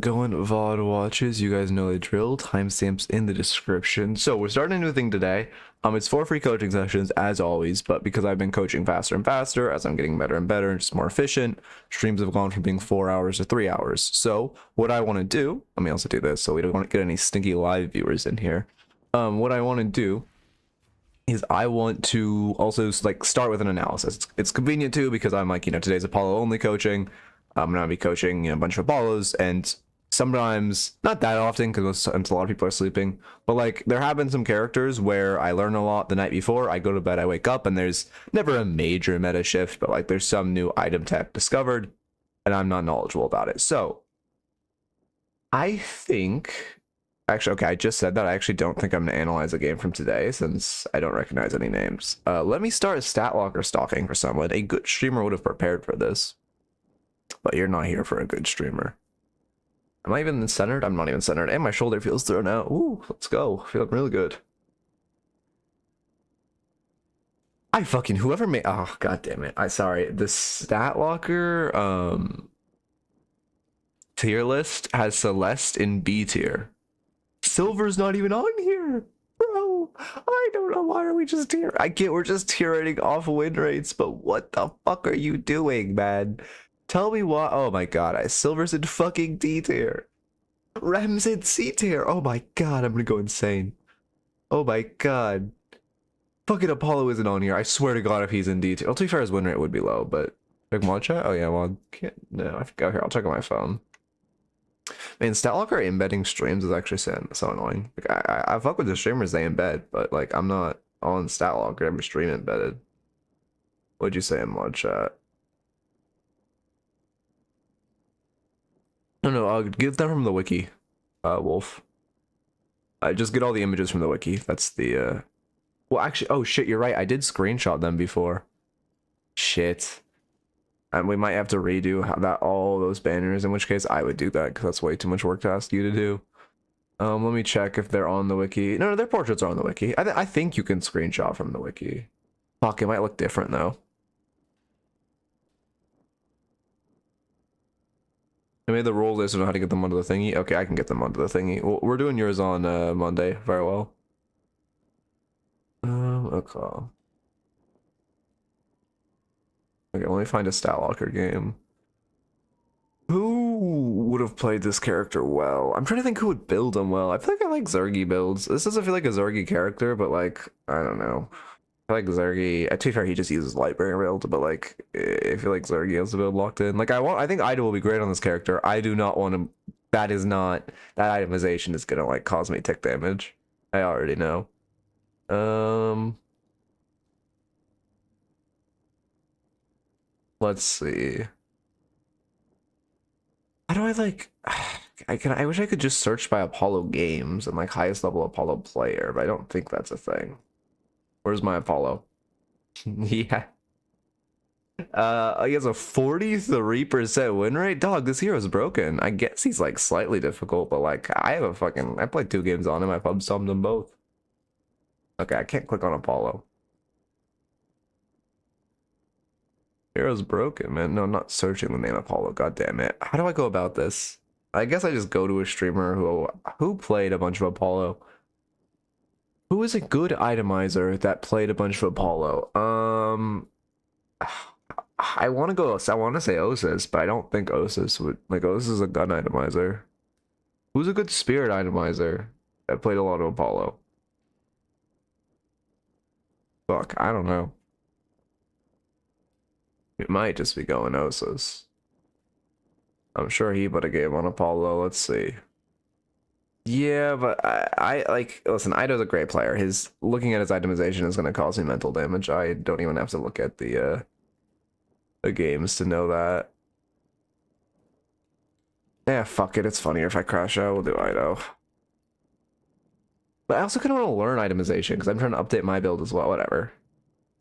Going VOD watches, you guys know the drill. Timestamps in the description. So we're starting a new thing today. It's 4 free coaching sessions as always, but because I've been coaching faster and faster as I'm getting better and better and just more efficient, streams have gone from being 4 hours to 3 hours. So what I want to do, let me also do this so we don't want to get any stinky live viewers in here. What I want to do is I want to also like start with an analysis. It's convenient too because I'm like, today's Apollo only coaching. I'm gonna be coaching a bunch of Apollos, and sometimes not that often because a lot of people are sleeping, but like there have been some characters where I learn a lot the night before I go to bed, I wake up and there's never a major meta shift, but like there's some new item tech discovered and I'm not knowledgeable about it. So I think actually, okay, I just said that. I actually don't think I'm going to analyze a game from today since I don't recognize any names. Let me start a stat locker stalking for someone. A good streamer would have prepared for this, but you're not here for a good streamer. Am I even centered? I'm not even centered. And my shoulder feels thrown out. Ooh, let's go. Feeling really good. I fucking, whoever made, oh, god damn it. Sorry. The stat locker, tier list has Celeste in B tier. Silver's not even on here, bro. I don't know, why are we just here? I get we're just tier rating off win rates, but what the fuck are you doing, man? Tell me why. Oh my god, Silver's in fucking D tier. Rem's in C tier. Oh my god, I'm gonna go insane. Oh my god. Fucking Apollo isn't on here. I swear to god if he's in D tier. Well, to be fair, his win rate would be low, but check mod chat? Oh yeah, well, can't, no, I forgot here. I'll check on my phone. Man, StatLocker embedding streams is actually so annoying. Like, I fuck with the streamers they embed, but like I'm not on StatLocker. I'm stream embedded. What'd you say in mod chat? No, I'll get them from the wiki, Wolf. I just get all the images from the wiki. That's the well, actually, oh shit, you're right. I did screenshot them before. Shit. And we might have to redo all those banners, in which case I would do that because that's way too much work to ask you to do. Let me check if they're on the wiki. No, their portraits are on the wiki. I think you can screenshot from the wiki. Fuck, it might look different though. I made the rule list on how to get them onto the thingy. Okay, I can get them onto the thingy. Well, we're doing yours on Monday. Very well. Okay. Okay, let me find a stat locker game. Who would have played this character well? I'm trying to think who would build him well. I feel like I like Zergy builds. This doesn't feel like a Zergy character, but like, I don't know. I like Zergy. To be fair, he just uses Lightbringer build, but like, I feel like Zergy has the build locked in. Like, I think Ida will be great on this character. I do not want to. That itemization is gonna like cause me tick damage. I already know. Let's see. How do I like? I wish I could just search by Apollo games and like highest level Apollo player, but I don't think that's a thing. Where's my Apollo? Yeah. He has a 43% win rate. Dog, this hero's broken. I guess he's like slightly difficult, but like I played 2 games on him. I pub stomped them both. Okay, I can't click on Apollo. Hero's broken, man. No, I'm not searching the name Apollo. God damn it. How do I go about this? I guess I just go to a streamer who played a bunch of Apollo. Who is a good itemizer that played a bunch of Apollo? I want to say Osis, but I don't think Osis would, like, Osis is a gun itemizer. Who's a good spirit itemizer that played a lot of Apollo? Fuck, I don't know. It might just be going Osis. I'm sure he put a game on Apollo. Let's see. Yeah, but I like, listen, Ido's a great player. His looking at his itemization is going to cause me mental damage. I don't even have to look at the games to know that. Yeah, fuck it. It's funnier if I crash out. We'll do Ido. But I also kind of want to learn itemization because I'm trying to update my build as well. Whatever.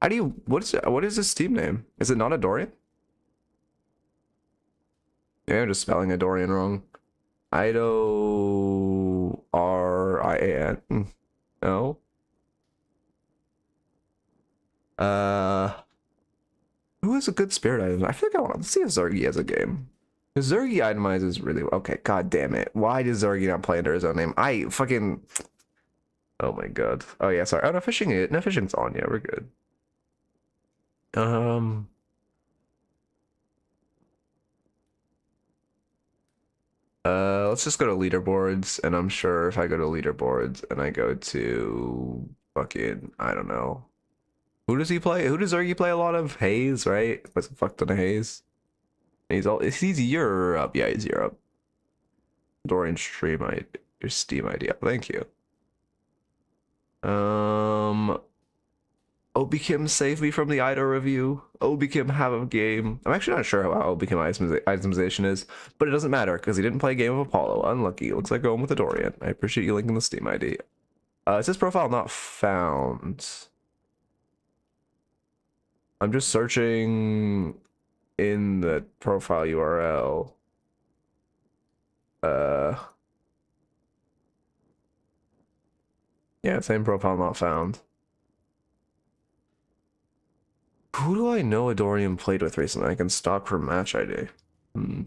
How do you? What is his Steam name? Is it not a Dorian? Yeah, I'm just spelling a Dorian wrong. Ido Rian. No. Uh, who is a good spirit item? I feel like I want to see if Zargi has a game. Zergy itemizes really well. Okay, god damn it. Why does Zergy not play under his own name? I fucking... Oh my god. Oh yeah, sorry. Oh, no, fishing's on. Yeah, we're good. Um... let's just go to leaderboards, and I'm sure if I go to leaderboards and I go to fucking, I don't know. Who does he play? Who does Zergy play a lot of? Hayes, right? What's a fuck ton of Hayes? He's Europe. Yeah, he's Europe. Dorian stream your Steam ID. Thank you. Obikim save me from the Ido review. Obikim have a game. I'm actually not sure how Obikim itemization is, but it doesn't matter because he didn't play a game of Apollo. Unlucky. Looks like going with the Dorian. I appreciate you linking the Steam ID. It says profile not found. I'm just searching in the profile URL. Yeah, same profile not found. Who do I know Adorian played with recently? I can stalk for match ID. I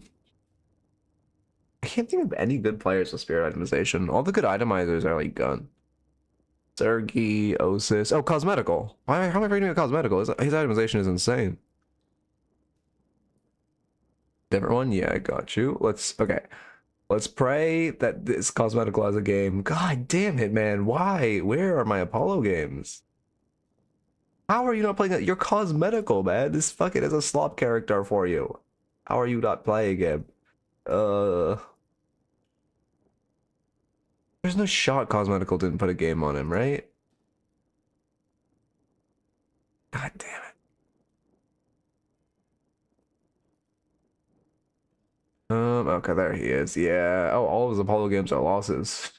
can't think of any good players with spirit itemization. All the good itemizers are like Gun. Sergi, Osis. Oh, Cosmetical. How am I forgetting about Cosmetical? His itemization is insane. Different one? Yeah, I got you. Okay. Let's pray that this Cosmetical has a game. God damn it, man. Why? Where are my Apollo games? How are you not playing it? You're Cosmetical, man. This fucking is a slop character for you. How are you not playing him? There's no shot Cosmetical didn't put a game on him, right? God damn it. Okay, there he is. Yeah. Oh, all of his Apollo games are losses.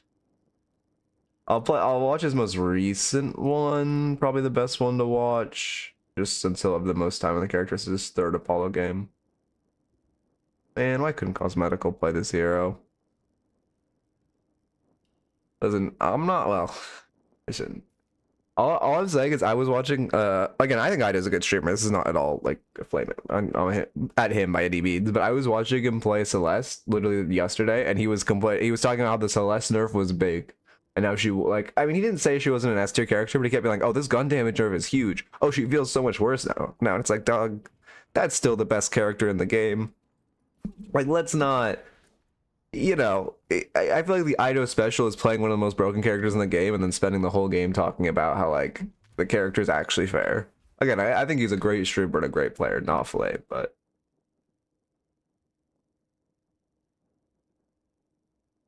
I'll watch his most recent one, probably the best one to watch, just since he'll have the most time on the character. It's his third Apollo game. Man, why couldn't Cosmetical play this hero? Listen, I'm not, well, I shouldn't. All I'm saying is I was watching, again, I think Ido's a good streamer. This is not at all like a flame at him by any means, but I was watching him play Celeste literally yesterday, and he was talking about how the Celeste nerf was big. And now she, like, I mean, he didn't say she wasn't an S tier character, but he kept being like, oh, this gun damage nerf is huge. Oh, she feels so much worse now. Now it's like, dog, that's still the best character in the game. Like, let's not, you know, I feel like the Ido special is playing one of the most broken characters in the game and then spending the whole game talking about how, like, the character is actually fair. Again, I think he's a great streamer and a great player, not flame, but.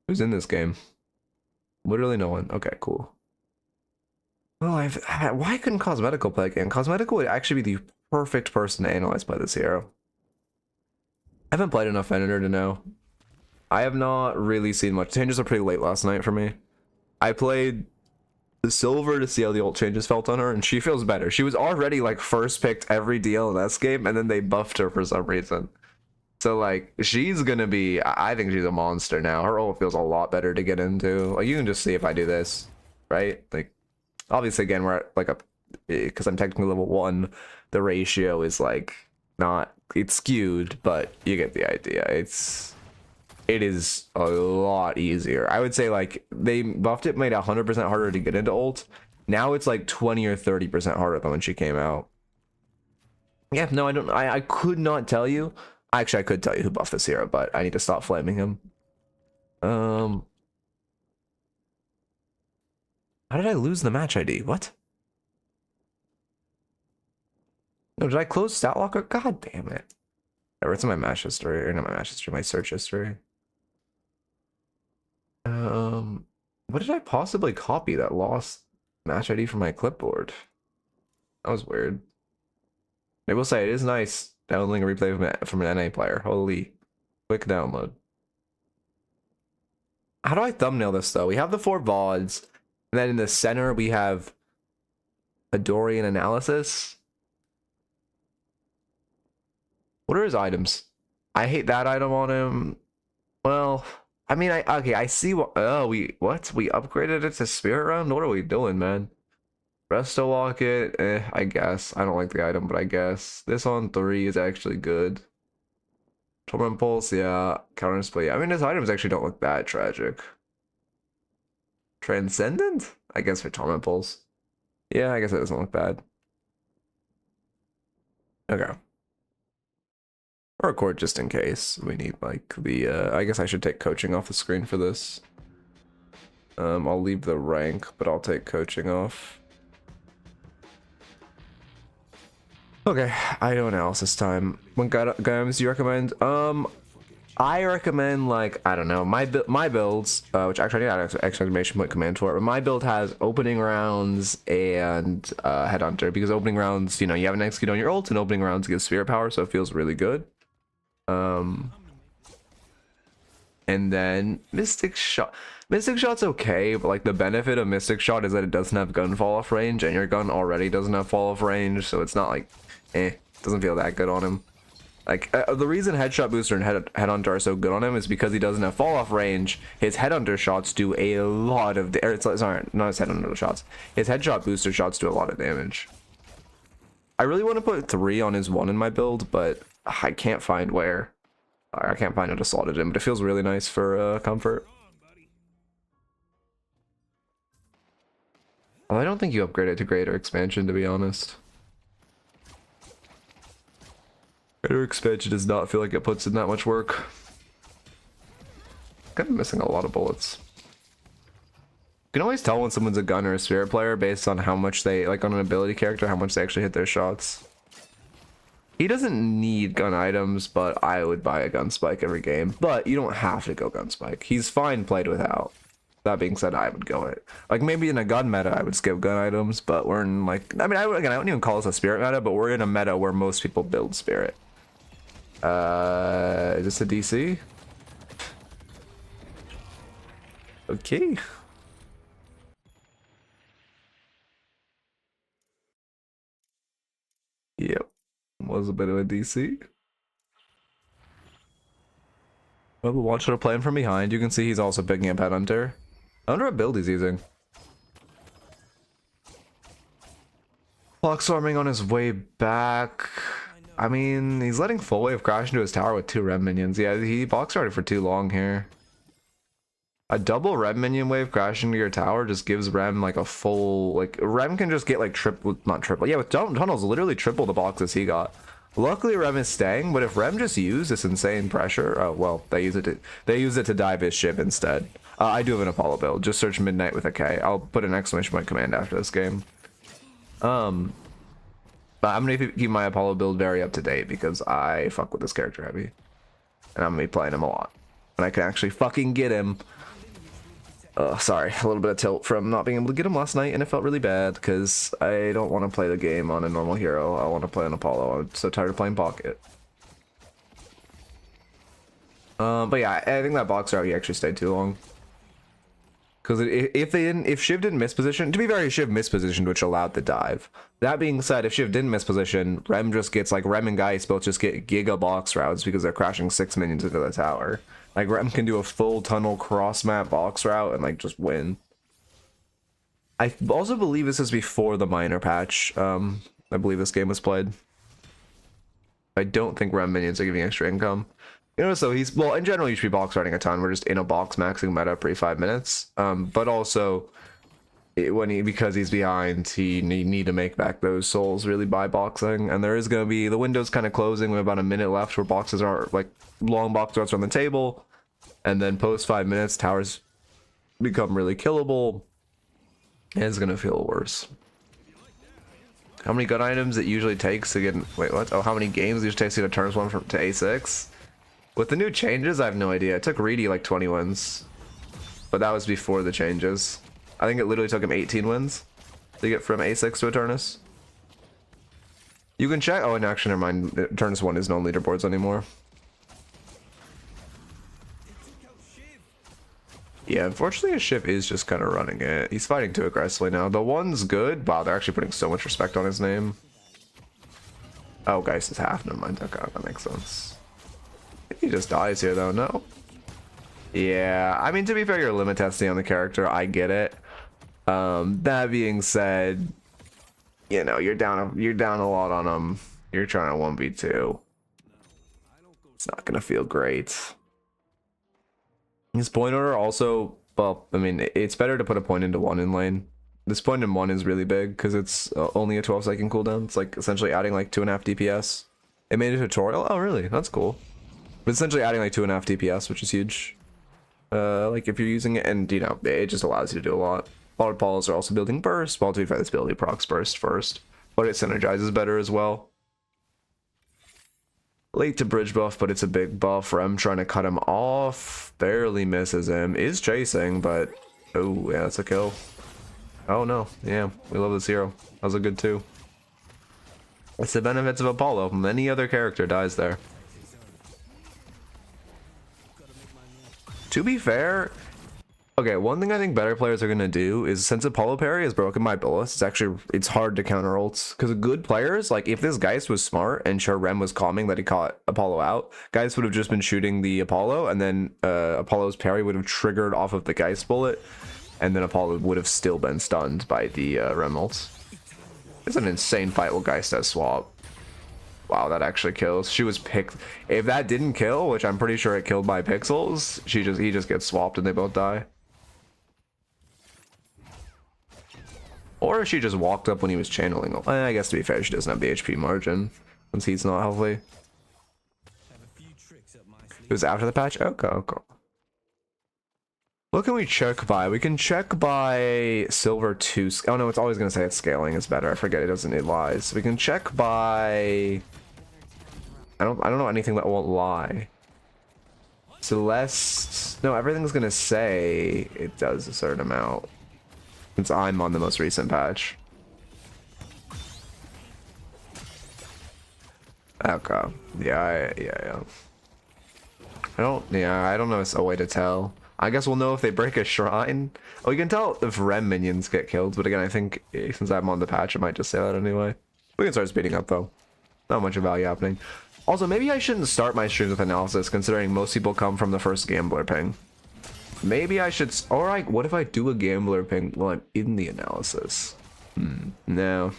Who's in this game? Literally no one. Okay, cool. Well, why couldn't Cosmetical play again? Cosmetical would actually be the perfect person to analyze by this hero. I haven't played enough Editor to know. I have not really seen much. Changes are pretty late last night for me. I played the Silver to see how the ult changes felt on her, and she feels better. She was already like first picked every DLS game, and then they buffed her for some reason. So like she's gonna be, I think she's a monster now. Her ult feels a lot better to get into. Like you can just see if I do this, right? Like obviously again we're at like because I'm technically level 1, the ratio is like not, it's skewed, but you get the idea. It is a lot easier. I would say like they buffed it, made it 100% harder to get into ult. Now it's like 20 or 30% harder than when she came out. Yeah, no, I could not tell you. Actually, I could tell you who buffed this hero, but I need to stop flaming him. How did I lose the match ID? What? No, did I close stat locker? God damn it. It's in my match history, or not my match history, my search history. What did I possibly copy that lost match ID from my clipboard? That was weird. I will say it is nice downloading a replay from an NA player. Holy quick download. How do I thumbnail this though? We have the 4 VODs, and then in the center we have a Dorian analysis. What are his items? I hate that item on him. Well, I mean, okay, I see what. Oh, we upgraded it to Spirit Round. What are we doing, man? Resto Locket, I guess. I don't like the item, but I guess this on 3 is actually good. Torment Pulse, yeah. Counter display. I mean, his items actually don't look that tragic. Transcendent? I guess for Torment Pulse. Yeah, I guess it doesn't look bad. Okay. Or a court just in case we need like the I guess I should take coaching off the screen for this. I'll leave the rank, but I'll take coaching off. Okay, Ido analysis time. What guidance do you recommend? I recommend, like, I don't know, my builds, which actually I need to add exclamation point command for it, but my build has opening rounds and headhunter, because opening rounds, you know, you have an execute on your ult, and opening rounds gives spirit power, so it feels really good. And then Mystic Shot. Mystic Shot's okay, but like the benefit of Mystic Shot is that it doesn't have gun fall off range, and your gun already doesn't have fall off range, so it's not like, doesn't feel that good on him. Like, the reason Headshot Booster and Headhunter are so good on him is because he doesn't have fall off range. His Headhunter shots do a lot of sorry, not his Headhunter shots. His Headshot Booster shots do a lot of damage. I really want to put 3 on his 1 in my build, but I can't find where. I can't find it to slot it in, but it feels really nice for comfort. Well, I don't think you upgrade it to greater expansion, to be honest. Greater expansion does not feel like it puts in that much work. I'm kind of missing a lot of bullets. You can always tell when someone's a gun or a spirit player based on how much they, like on an ability character, how much they actually hit their shots. He doesn't need gun items, but I would buy a gun spike every game. But you don't have to go gun spike. He's fine played without. That being said, I would go it. Like, maybe in a gun meta, I would skip gun items, but we're in, like, I mean, again, I don't even call this a spirit meta, but we're in a meta where most people build spirit. Is this a DC? Okay. Yep. Was a bit of a DC. Well, we'll watch her playing from behind. You can see he's also picking up Headhunter. I wonder what build he's using. Clock storming on his way back. I mean, he's letting full wave crash into his tower with 2 Rem minions. Yeah, he box started for too long here. A double Rem minion wave crashing into your tower just gives Rem like a full, like, Rem can just get like triple, not triple. Yeah, with tunnels, literally triple the boxes he got. Luckily, Rem is staying, but if Rem just used this insane pressure, oh well, they use it to dive his ship instead. I do have an Apollo build. Just search Midknight with a K. I'll put an exclamation point command after this game. But I'm gonna keep my Apollo build very up to date because I fuck with this character heavy, and I'm gonna be playing him a lot, and I can actually fucking get him. Sorry, a little bit of tilt from not being able to get him last night, and it felt really bad because I don't want to play the game on a normal hero. I want to play on Apollo. I'm so tired of playing Pocket. But yeah, I think that box route he actually stayed too long. Because if Shiv didn't misposition, to be fair, Shiv mispositioned, which allowed the dive. That being said, if Shiv didn't misposition, Rem just gets, like, Rem and Geist both just get giga box routes because they're crashing 6 minions into the tower. Like, Rem can do a full tunnel cross map box route and, like, just win. I also believe this is before the minor patch. I believe this game was played. I don't think Rem minions are giving extra income. You know, so he's, well, in general, you should be box riding a ton. We're just in a box maxing meta pre 5 minutes. But also, because he's behind, he need to make back those souls really by boxing. And there is going to be, the window's kind of closing. We have about a minute left where boxes are, like, long box routes on the table. And then post 5 minutes, towers become really killable. And it's going to feel worse. How many gun items it usually takes to get, wait, what? Oh, how many games it usually takes to get Eternus 1 to A6? With the new changes, I have no idea. It took Reedy like 20 wins. But that was before the changes. I think it literally took him 18 wins to get from A6 to Eternus. You can check. Oh, and actually, never mind. Eternus 1 is no leaderboards anymore. Yeah, unfortunately, his ship is just kind of running it. He's fighting too aggressively now. The 1's good. Wow, they're actually putting so much respect on his name. Oh, Geist is half. Never mind. Okay, that makes sense. He just dies here though, no? Yeah, I mean, to be fair, you're limit testing on the character. I get it. That being said, you know, you're down a lot on him. You're trying to 1v2. It's not gonna feel great. His point order also, well, I mean, it's better to put a point into one in lane. This point in one is really big because it's only a 12-second cooldown. It's like essentially adding like 2.5 DPS. It made a tutorial. Oh, really? That's cool. But essentially adding like 2.5 DPS, which is huge. Like if you're using it, and you know, it just allows you to do a lot. A lot of Apollos are also building burst. Well, to be fair, this ability procs burst first, but it synergizes better as well. Late to bridge buff, but it's a big buff. Rem trying to cut him off. Barely misses him. Is chasing, but oh yeah, that's a kill. Oh no, yeah, we love this hero. That was a good two. It's the benefits of Apollo. Any other character dies there. To be fair, okay, one thing I think better players are gonna do is, since Apollo parry has broken my bullets, it's hard to counter ults. Because good players, like if this Geist was smart and sure Rem was calming that he caught Apollo out, Geist would have just been shooting the Apollo, and then Apollo's parry would have triggered off of the Geist bullet, and then Apollo would have still been stunned by the Rem ults. It's an insane fight with Geist as swap. Wow, that actually kills. She was picked. If that didn't kill, which I'm pretty sure it killed by pixels, he just gets swapped and they both die. Or she just walked up when he was channeling. I guess to be fair, she doesn't have the HP margin since he's not healthy. It was after the patch? Okay, okay. What can we check by? We can check by silver 2. Oh no, it's always going to say it's scaling is better. I forget it lies. We can check by... I don't know anything that won't lie. Celeste... No, everything's going to say it does a certain amount. Since I'm on the most recent patch. Okay. Yeah. I don't know a way to tell. I guess we'll know if they break a shrine. Oh, you can tell if Rem minions get killed, but again, I think since I'm on the patch, I might just say that anyway. We can start speeding up though. Not much of value happening. Also, maybe I shouldn't start my streams with analysis, considering most people come from the first gambler ping. Maybe I should. Alright, what if I do a gambler ping while I'm in the analysis? No.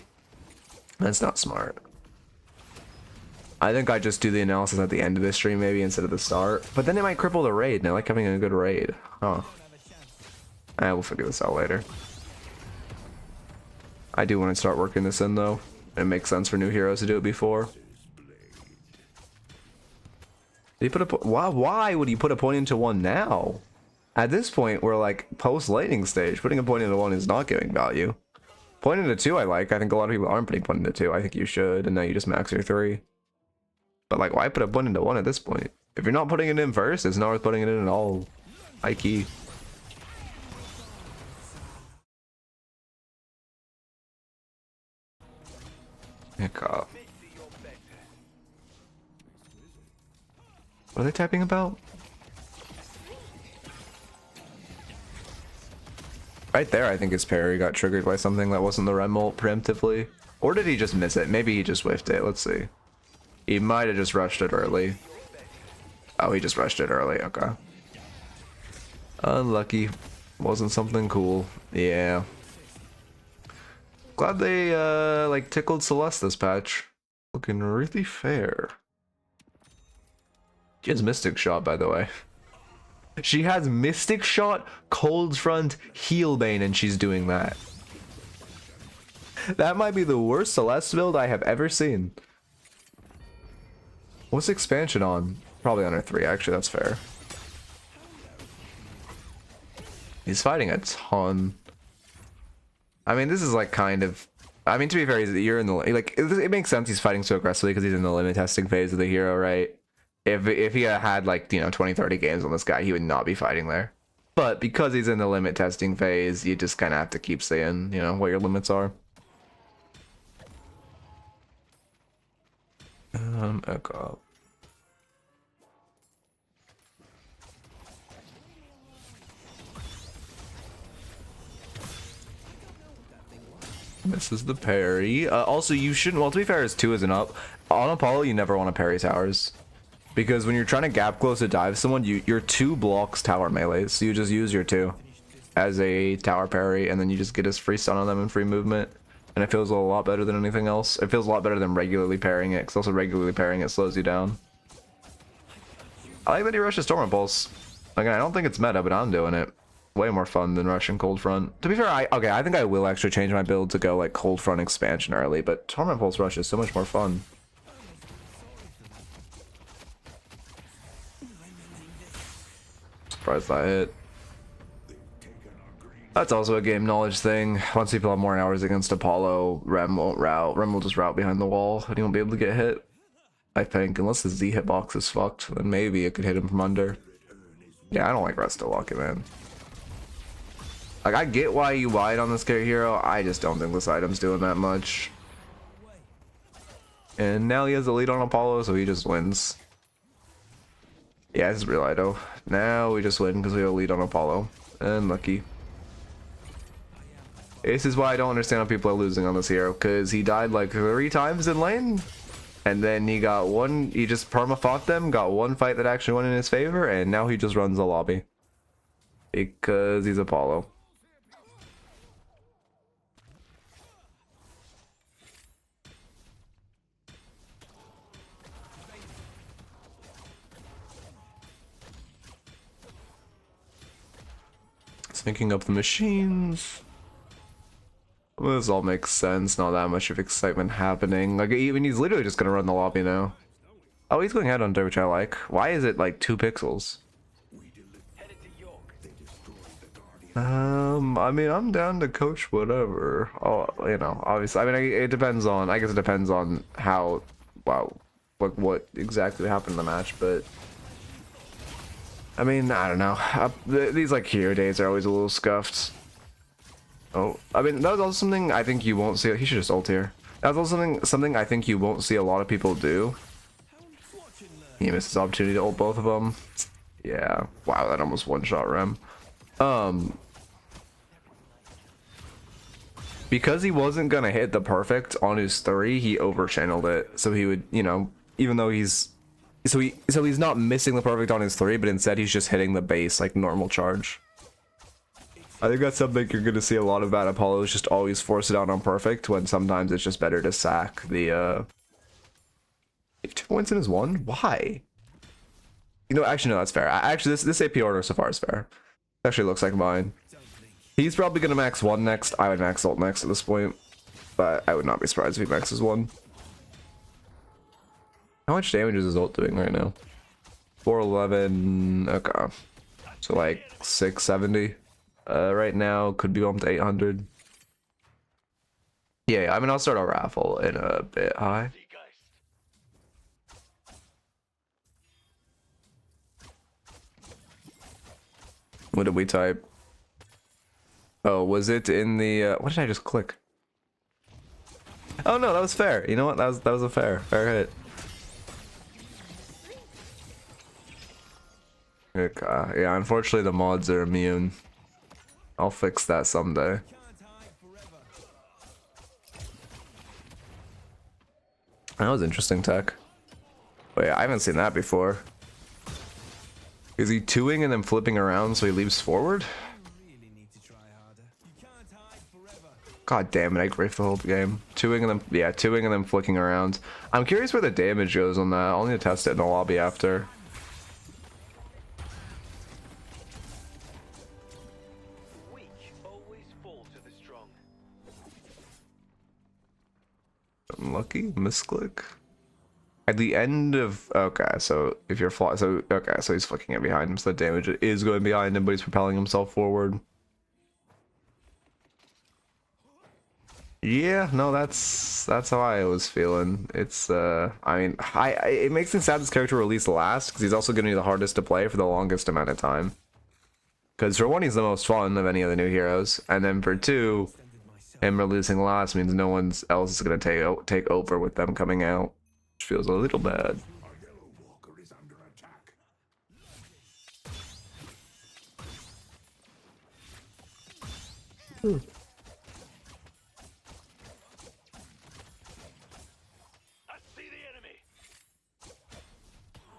That's not smart. I think I just do the analysis at the end of the stream maybe instead of the start. But then it might cripple the raid, and I like having a good raid. Huh. We'll figure this out later. I do want to start working this in though. It makes sense for new heroes to do it before. Did he put a why would he put a point into one now? At this point, we're like post lightning stage. Putting a point into one is not giving value. Point into two, I like. I think a lot of people aren't putting point into two. I think you should, and now you just max your 3. But like, why put a point into 1 at this point? If you're not putting it in first, it's not worth putting it in at all. High key. What are they typing about? Right there, I think his parry got triggered by something that wasn't the Rem ult preemptively. Or did he just miss it? Maybe he just whiffed it. Let's see. He might have just rushed it early. Oh, he just rushed it early. Okay. Unlucky. Wasn't something cool. Yeah. Glad they, like, tickled Celeste this patch. Looking really fair. She has Mystic Shot, by the way. She has Mystic Shot, Cold Front, Healbane, and she's doing that. That might be the worst Celeste build I have ever seen. What's expansion on? Probably on her 3, actually, that's fair. He's fighting a ton. I mean, this is like kind of... I mean, to be fair, you're in the... Like, it makes sense he's fighting so aggressively because he's in the limit testing phase of the hero, right? If he had like, you know, 20-30 games on this guy, he would not be fighting there. But because he's in the limit testing phase, you just kind of have to keep saying, you know, what your limits are. Okay. This is the parry. Also, you shouldn't... Well, to be fair, his 2 isn't up. On Apollo, you never want to parry towers. Because when you're trying to gap close to dive someone, your 2 blocks tower melees. So you just use your 2 as a tower parry, and then you just get his free stun on them and free movement. And it feels a lot better than anything else. It feels a lot better than regularly parrying it, because also regularly parrying it slows you down. I like that he rushes Storm Impulse. Again, I don't think it's meta, but I'm doing it. Way more fun than rushing Cold Front. To be fair, I think I will actually change my build to go like Cold Front expansion early, but Storm Impulse rush is so much more fun. Surprised that hit. That's also a game knowledge thing. Once people have more hours against Apollo, Rem won't route. Rem will just route behind the wall and he won't be able to get hit. I think, unless the Z hitbox is fucked, then maybe it could hit him from under. Yeah, I don't like Resto Locking, man. Like, I get why you wide on this hero, I just don't think this item's doing that much. And now he has the lead on Apollo, so he just wins. Yeah, this is real Ido. Now we just win because we have a lead on Apollo. And lucky. This is why I don't understand how people are losing on this hero, because he died like 3 times in lane, and then he got one, he just perma-fought them, got one fight that actually went in his favor, and now he just runs the lobby. Because he's Apollo. Syncing up the machines. Well, this all makes sense. Not that much of excitement happening. Like, even he's literally just gonna run the lobby now. Oh, he's going head under, which I like. Why is it like 2 pixels? I mean, I'm down to coach whatever. Oh, you know, obviously. I mean, it depends on. I guess it depends on how. Wow, what exactly happened in the match, but. I mean, I don't know. These like hero days are always a little scuffed. Oh, I mean, that was also something I think you won't see. He should just ult here. That was also something I think you won't see a lot of people do. He missed his opportunity to ult both of them. Yeah. Wow, that almost one-shot Rem. Because he wasn't gonna hit the perfect on his 3, he over-channeled it. So he would, you know, even though he's... So he's not missing the perfect on his 3, but instead he's just hitting the base like normal charge. I think that's something you're gonna see a lot of at Apollo, is just always force it out on perfect, when sometimes it's just better to sack the 2 points in his 1? Why? You know, actually no, that's fair. Actually this AP order so far is fair. Actually looks like mine. He's probably gonna max 1 next. I would max ult next at this point, but I would not be surprised if he maxes 1. How much damage is his ult doing right now? 411. Okay, so like 670. Right now could be bumped to 800. Yeah, I mean, I'll start a raffle in a bit. Hi. What did we type? Oh, was it in the what did I just click? Oh no, that was fair. You know what? That was a fair hit. Okay. Yeah, unfortunately the mods are immune. I'll fix that someday. That was interesting tech. Wait, I haven't seen that before. Is he 2ing and then flipping around so he leaps forward? God damn it, I griefed the whole game. 2ing and then, yeah, 2ing and then flicking around. I'm curious where the damage goes on that. I'll need to test it in the lobby after. Unlucky misclick at the end of, okay, so if you're okay, so he's flicking it behind him, so the damage is going behind him, but he's propelling himself forward. Yeah, no, that's how I was feeling. It's I mean, it makes me sad this character released last, because he's also going to be the hardest to play for the longest amount of time, because for 1 he's the most fun of any of the new heroes, and then for 2 him releasing last means no one else is going to take over with them coming out, which feels a little bad.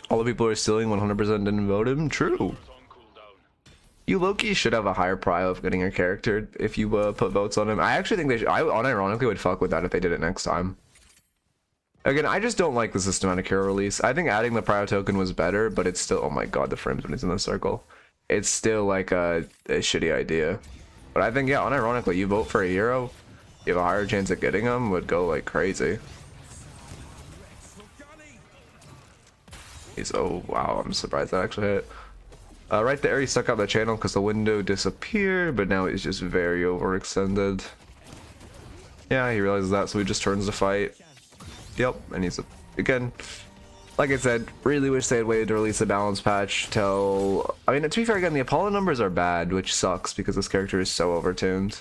All the people who are stealing 100% didn't vote him. True. You low-key should have a higher prio of getting your character if you put votes on him. I actually think they should. I unironically would fuck with that if they did it next time. Again, I just don't like the systematic hero release. I think adding the Prio token was better, but it's still, oh my god, the frames when he's in the circle. It's still like a shitty idea. But I think, yeah, unironically, you vote for a hero, you have a higher chance of getting him, would go like crazy. He's, oh wow, I'm surprised that actually hit. Right there, he stuck out the channel because the window disappeared, but now he's just very overextended. Yeah, he realizes that, so he just turns to fight. Yep, and he's, again, like I said, really wish they had waited to release a balance patch till... I mean, to be fair, again, the Apollo numbers are bad, which sucks because this character is so overtuned.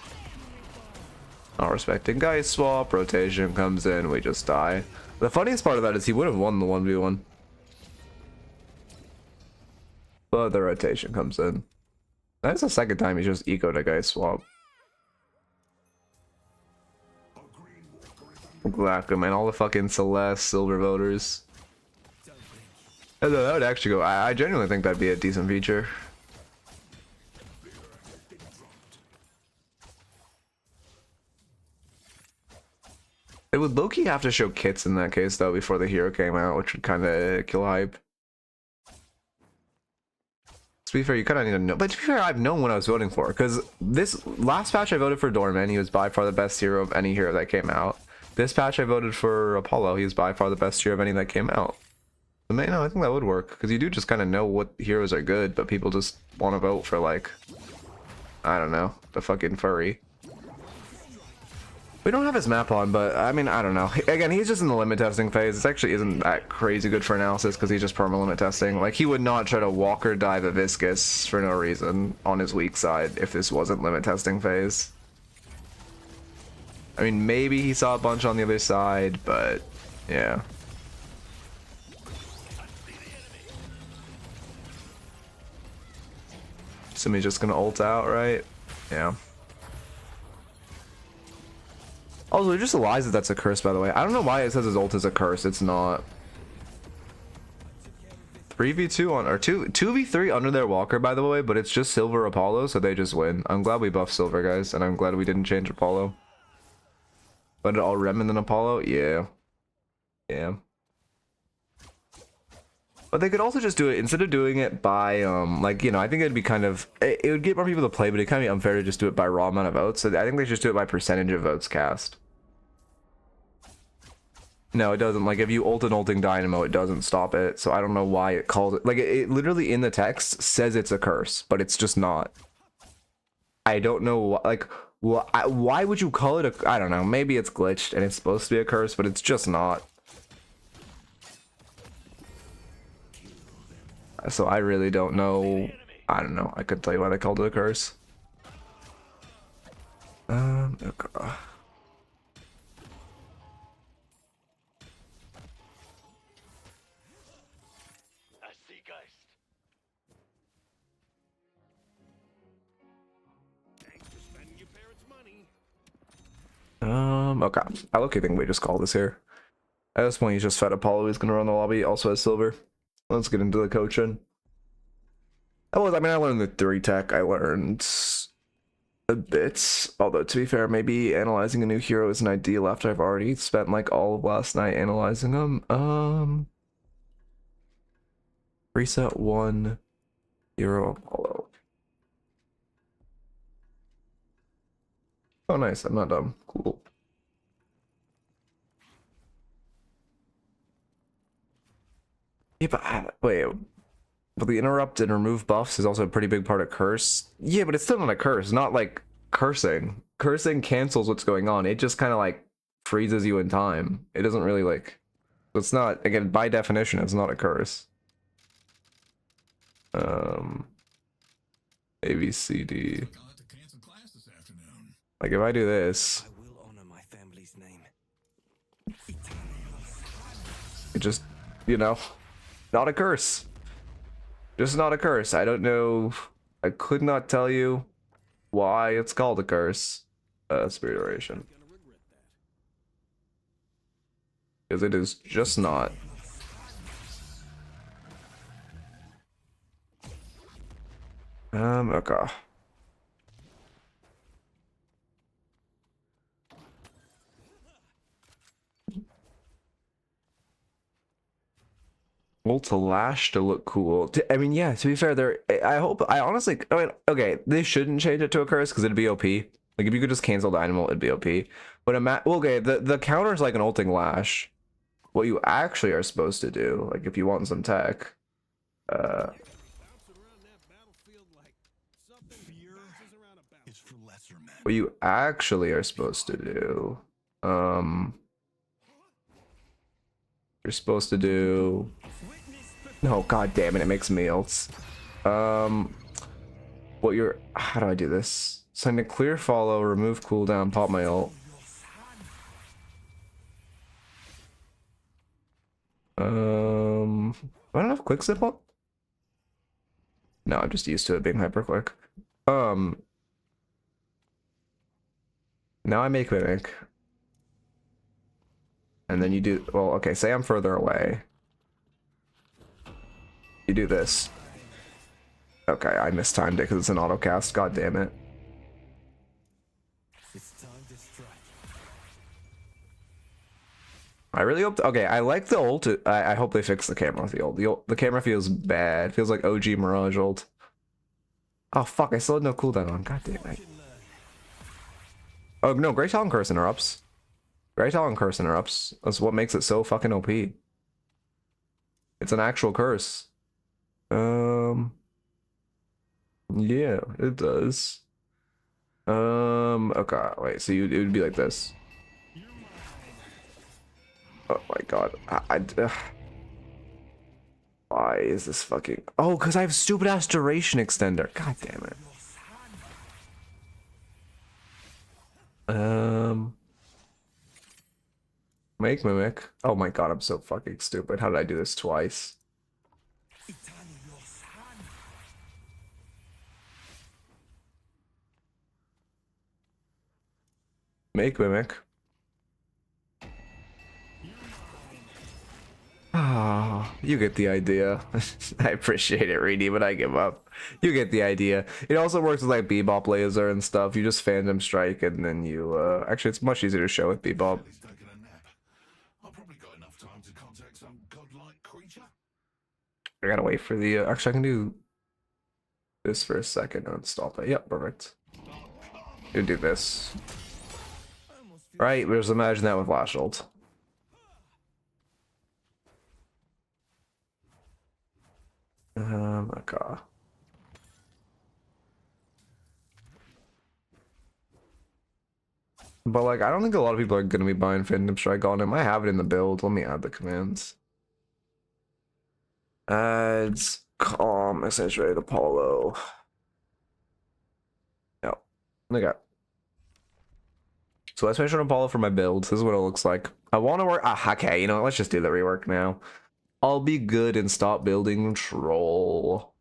Not respecting Geist Swap, rotation comes in, we just die. The funniest part of that is he would have won the 1v1. But the rotation comes in. That's the second time he's just ecoed a Geist Swap. Exactly, man. All the fucking Celeste, Silver voters. That would actually go. I genuinely think that'd be a decent feature. It would low-key have to show kits in that case, though, before the hero came out, which would kind of kill hype. To be fair, you kind of need to know. But to be fair, I've known what I was voting for, because this last patch I voted for Dorman. He was by far the best hero of any hero that came out. This patch I voted for Apollo. He's by far the best hero of any that came out. So, man, no, I think that would work, because you do just kind of know what heroes are good, but people just want to vote for, like, I don't know, the fucking furry. We don't have his map on, but I mean, I don't know. Again, he's just in the limit testing phase. This actually isn't that crazy good for analysis because he's just perma limit testing. Like, he would not try to walker dive a Viscus for no reason on his weak side if this wasn't limit testing phase. I mean, maybe he saw a bunch on the other side, but yeah. Somebody's just gonna ult out, right? Yeah. Also, it just lies that that's a curse, by the way. I don't know why it says his ult is a curse. It's not. 3v2 on, or 2v3 under their walker, by the way, but it's just Silver Apollo, so they just win. I'm glad we buffed Silver, guys, and I'm glad we didn't change Apollo. But it all rem and then Apollo? Yeah. Yeah. But they could also just do it, instead of doing it by, like, you know, I think it'd be kind of, it would get more people to play, but it'd kind of be unfair to just do it by raw amount of votes. So I think they should just do it by percentage of votes cast. No, it doesn't. Like, if you ult an ulting Dynamo, it doesn't stop it. So I don't know why it calls it, like, it literally in the text says it's a curse, but it's just not. I don't know, like, why would you call it a, I don't know, maybe it's glitched and it's supposed to be a curse, but it's just not. So I really don't know. I don't know. I couldn't tell you why they called it a curse. Okay. Okay. I look, I think we just call this here. At this point, he's just fed Apollo. He's gonna run the lobby. Also has Silver. Let's get into the coaching. I mean, I learned the 3 tech. I learned a bit. Although, to be fair, maybe analyzing a new hero isn't ideal after I've already spent like all of last night analyzing them. Reset 1 hero Apollo. Oh, nice. I'm not dumb. Cool. Yeah, but wait. But the interrupt and remove buffs is also a pretty big part of curse. Yeah, but it's still not a curse. Not like cursing. Cursing cancels what's going on. It just kind of like freezes you in time. It doesn't really like. It's not, again, by definition, it's not a curse. A B C D. Like if I do this, it just, you know, not a curse. Just not a curse. I don't know. I could not tell you why it's called a curse. Spirit Oration. Because it is just not. Okay. Ult to lash to look cool. I mean, yeah, to be fair, there. I honestly. I mean, okay, they shouldn't change it to a curse because it'd be OP. Like if you could just cancel Dynamo, it'd be OP. But well, okay, the counter's like an ulting lash. What you actually are supposed to do, like if you want some tech, what you actually are supposed to do, you're supposed to do. No, god damn it, it makes meals. What you're, how do I do this? Send a clear follow, remove cooldown, pop my ult. I don't know if quick zip up. No, I'm just used to it being hyper quick. Now I make mimic. And then you do, well, okay, say I'm further away. You do this. Okay, I mistimed it because it's an auto cast. God damn it. I really hope. Okay, I like the ult. I hope they fix the camera with the ult. The camera feels bad. Feels like OG Mirage ult. Oh fuck! I still had no cooldown on. God damn it. Oh no! Great Talon Curse interrupts. Great Talon Curse interrupts. That's what makes it so fucking OP. It's an actual curse. Yeah, it does. Okay, wait, so it would be like this. Oh my god. Why is this fucking... Oh, because I have stupid ass duration extender. God damn it. Make mimic. Oh my god, I'm so fucking stupid. How did I do this twice? Make mimic. Ah, you get the idea. I appreciate it, Reedy, but I give up. You get the idea. It also works with like Bebop laser and stuff. You just Phantom Strike and then you actually it's much easier to show with Bebop. I gotta wait for the actually I can do this for a second and stop it. Yep, perfect. You do this. Right, but just imagine that with Lash ult. Okay. But like I don't think a lot of people are gonna be buying Phantom Strike on him. I have it in the build. Let me add the commands. Adds calm, Ascendant Apollo. Yep. Okay. So let's make sure Apollo for my build. This is what it looks like. I want to work. Ah, okay. You know what? Let's just do the rework now. I'll be good and stop building troll.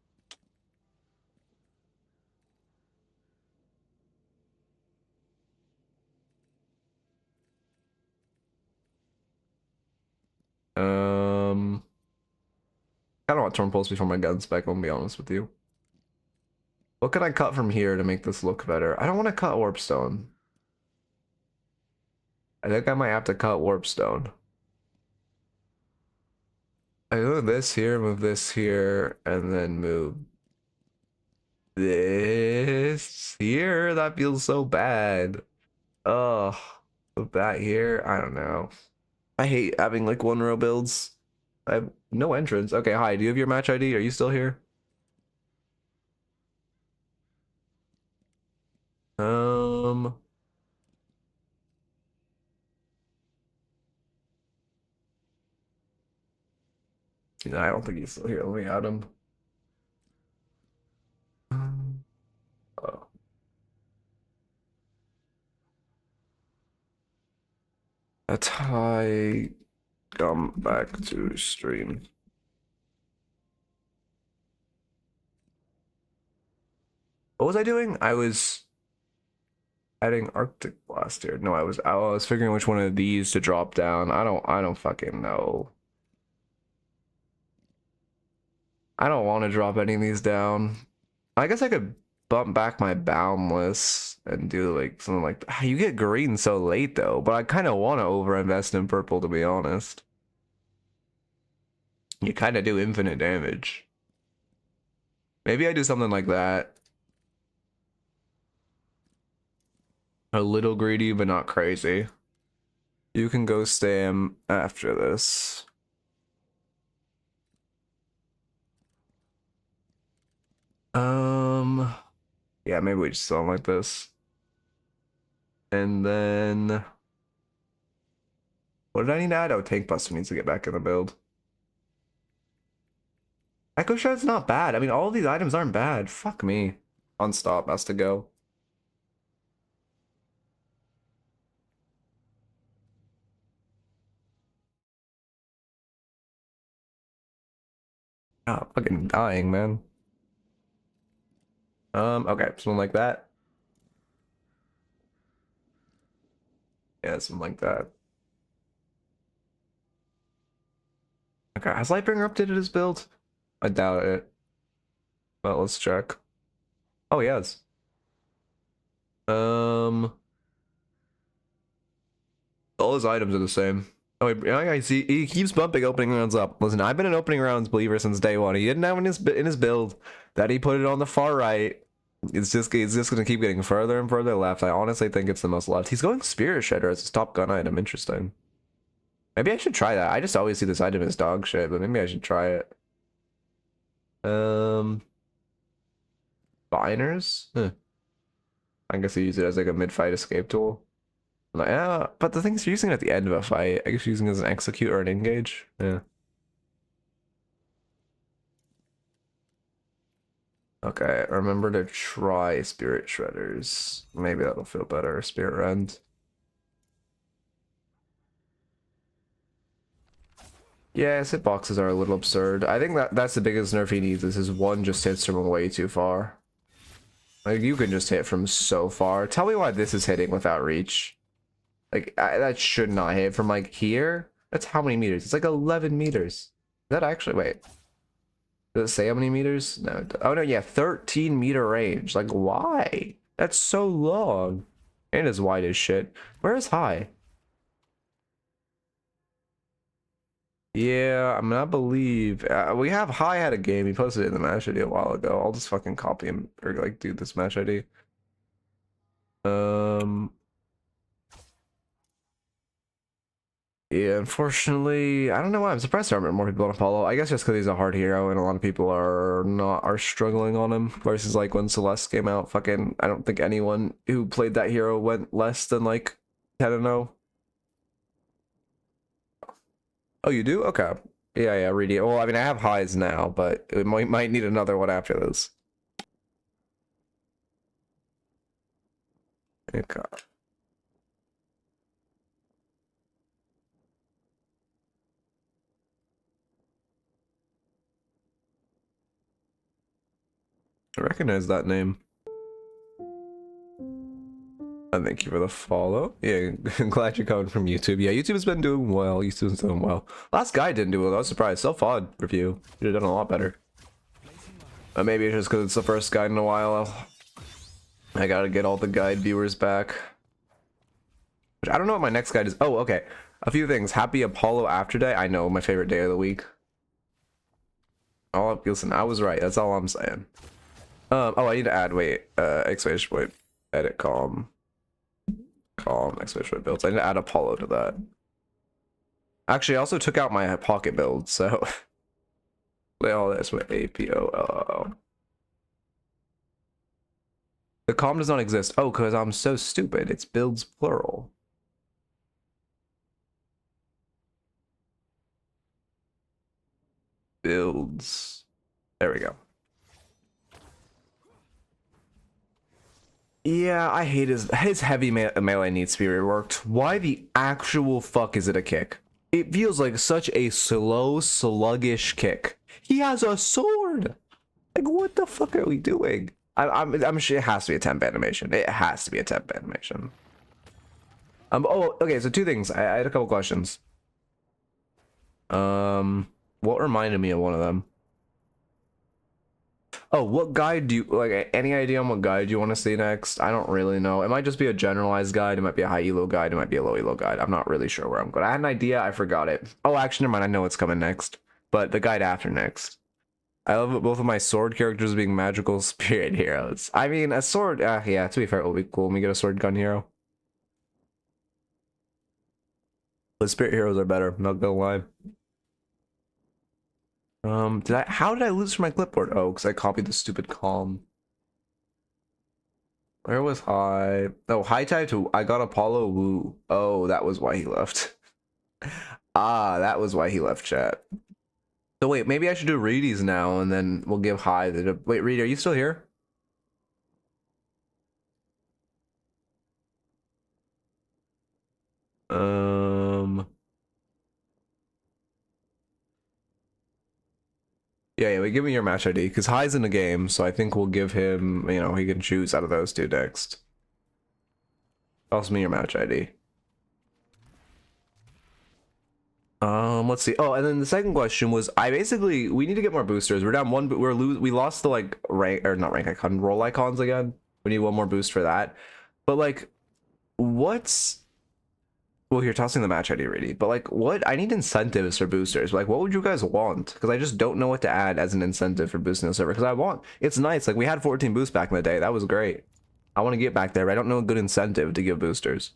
I don't want Torn Pulse before my gun spec, I'm gonna be honest with you. What can I cut from here to make this look better? I don't want to cut Warpstone. I think I might have to cut Warpstone. I move this here, and then move this here. That feels so bad. Ugh. Put that here. I don't know. I hate having like one row builds. I have no entrance. Okay, hi. Do you have your match ID? Are you still here? No, I don't think he's still here. Let me add him. Oh. That's how I come back to stream. What was I doing? I was adding Arctic Blast here. No, I was figuring which one of these to drop down. I don't fucking know. I don't want to drop any of these down. I guess I could bump back my Boundless and do like something like that. You get green so late though, but I kind of want to overinvest in purple to be honest. You kind of do infinite damage. Maybe I do something like that. A little greedy, but not crazy. You can go stam after this. Yeah, maybe we just something like this. And then what did I need to add? Oh, Tank Buster needs to get back in the build. Echo Shred's not bad. I mean, all of these items aren't bad. Fuck me. Unstop has to go. Oh, fucking dying, man. Okay, something like that. Yeah, something like that. Okay, has Lightbringer updated his build? I doubt it. But let's check. Oh, he has. All his items are the same. Oh, I see. He keeps bumping opening rounds up. Listen, I've been an opening rounds believer since day one. He didn't have in his build that he put it on the far right. It's just gonna keep getting further and further left. I honestly think it's the most left. He's going Spirit Shredder as his top gun item. Interesting. Maybe I should try that. I just always see this item as dog shit, but maybe I should try it. Biners? Huh. I guess you use it as like a mid-fight escape tool. Like, yeah, but the thing is, you're using it at the end of a fight. I guess you're using it as an execute or an engage. Yeah. Okay, remember to try Spirit Shredders. Maybe that'll feel better. Spirit Rend. Yeah, his hitboxes are a little absurd. I think that's the biggest nerf he needs is his one just hits from way too far. Like, you can just hit from so far. Tell me why this is hitting without reach. Like, that should not hit from, like, here. That's how many meters? It's like 11 meters. Is that actually... Wait. Does it say how many meters? No. Oh, no, yeah. 13-meter range. Like, why? That's so long. And as wide as shit. Where is high? Yeah, I mean, I believe... we have High had a game. He posted it in the match ID a while ago. I'll just fucking copy him. Or, like, do this match ID. Yeah, unfortunately, I don't know why. I'm surprised there aren't more people on Apollo. I guess just because he's a hard hero and a lot of people are struggling on him. Versus like when Celeste came out, fucking, I don't think anyone who played that hero went less than like 10-0. Oh, you do? Okay. Yeah, Reedy. Well, I mean, I have highs now, but it might need another one after this. Okay. I recognize that name. Thank you for the follow. Yeah, glad you're coming from YouTube. Yeah, YouTube's been doing well. YouTube's doing well. Last guy didn't do well. I was surprised. Self-odd review. Should have done a lot better. Maybe it's just because it's the first guide in a while. I gotta get all the guide viewers back. I don't know what my next guide is. Oh, okay. A few things. Happy Apollo After Day. I know, my favorite day of the week. Oh, listen, I was right. That's all I'm saying. Oh, I need to add, wait, exclamation point, edit calm, exclamation point builds. I need to add Apollo to that. Actually, I also took out my pocket build, so play all this with APO. The calm does not exist. Oh, because I'm so stupid. It's builds plural. Builds. There we go. Yeah, I hate his heavy melee needs to be reworked. Why the actual fuck is it a kick? It feels like such a slow, sluggish kick. He has a sword. Like, what the fuck are we doing? I'm sure it has to be a temp animation. It has to be a temp animation. Oh, okay. So two things. I had a couple questions. What reminded me of one of them? Oh, what guide do you like? Any idea on what guide you want to see next? I don't really know. It might just be a generalized guide. It might be a high elo guide. It might be a low elo guide. I'm not really sure where I'm going. I had an idea. I forgot it. Oh, actually, never mind. I know what's coming next. but the guide after next. I love both of my sword characters being magical spirit heroes. I mean, a sword, yeah, to be fair, it will be cool when we get a sword gun hero. The spirit heroes are better, not gonna lie. How did I lose from my clipboard? Oh, because I copied the stupid calm. Where was High? Oh, High Tide to, I got Apollo Woo. Oh, that was why he left. Ah, that was why he left chat. So wait, maybe I should do Reedy's now, and then we'll give High the, wait, Reedy, are you still here? Yeah, we give me your match ID because High's in the game, so I think we'll give him, you know, he can choose out of those two next. Also me your match ID. Let's see. Oh, and then the second question was, we need to get more boosters. We're down one, but we lost the like rank, or not rank icon, roll icons again. We need one more boost for that. But like, what's, well, you're tossing the match ID already, but like, what, I need incentives for boosters. Like, what would you guys want? Because I just don't know what to add as an incentive for boosting the server. Because it's nice. Like, we had 14 boosts back in the day. That was great. I want to get back there, but I don't know a good incentive to give boosters.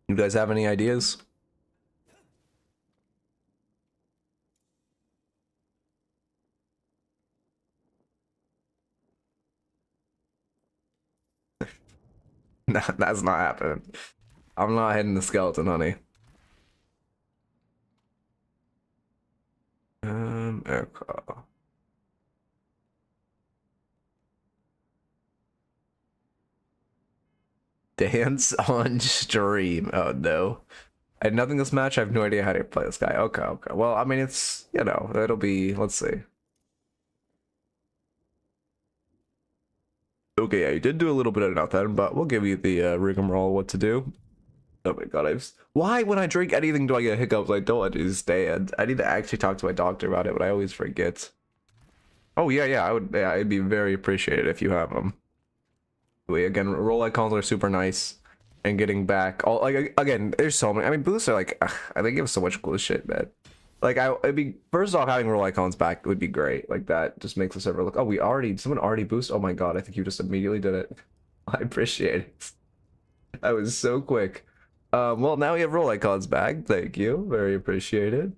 You guys have any ideas? Nah, that's not happening. I'm not hitting the skeleton, honey. Okay. Dance on stream. Oh no. I had nothing this match. I have no idea how to play this guy. Okay. Well, I mean, it's, you know, it'll be, let's see. Okay, yeah, you did do a little bit of nothing, but we'll give you the rigmarole what to do. Oh my god, why when I drink anything do I get hiccups? I don't understand. I need to actually talk to my doctor about it, but I always forget. Oh yeah, I would, yeah, it'd be very appreciated if you have them. Again, roll icons are super nice, and getting back all, like, again, there's so many. I mean, boosts are like, they give so much cool shit, man. Like, it'd be, first off, having roll icons back would be great. Like, that just makes the server look, oh, someone already boosted. Oh my god, I think you just immediately did it. I appreciate it. I was so quick. Well, now we have roll icons back. Thank you, very appreciated.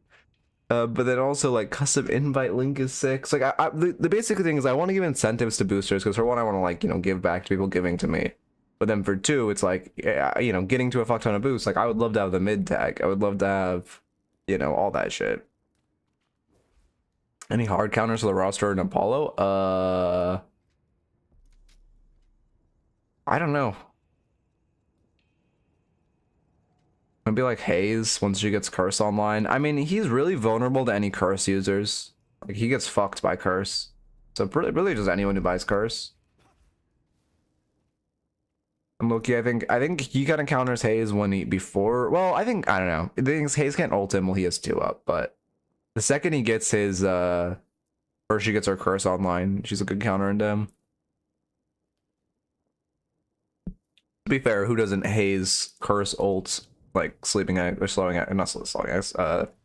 But then also, like, custom invite link is sick. So, like, the basic thing is I want to give incentives to boosters, because for one, I want to, like, you know, give back to people giving to me. But then for two, it's like, you know, getting to a fuck ton of boosts. Like, I would love to have the mid tag. I would love to have, you know, all that shit. Any hard counters for the roster in Apollo? I don't know. Maybe like Hayes once she gets Curse online. I mean, he's really vulnerable to any Curse users. Like, he gets fucked by Curse. So really just anyone who buys Curse. And Loki, I think he kind of counters Hayes when well, I don't know. The thing is, Hayes can't ult him while he has 2 up, but the second he gets his, or she gets her Curse online, she's a good counter into him. To be fair, who doesn't Hayes Curse ult? Like sleeping or slowing at, not slowing at,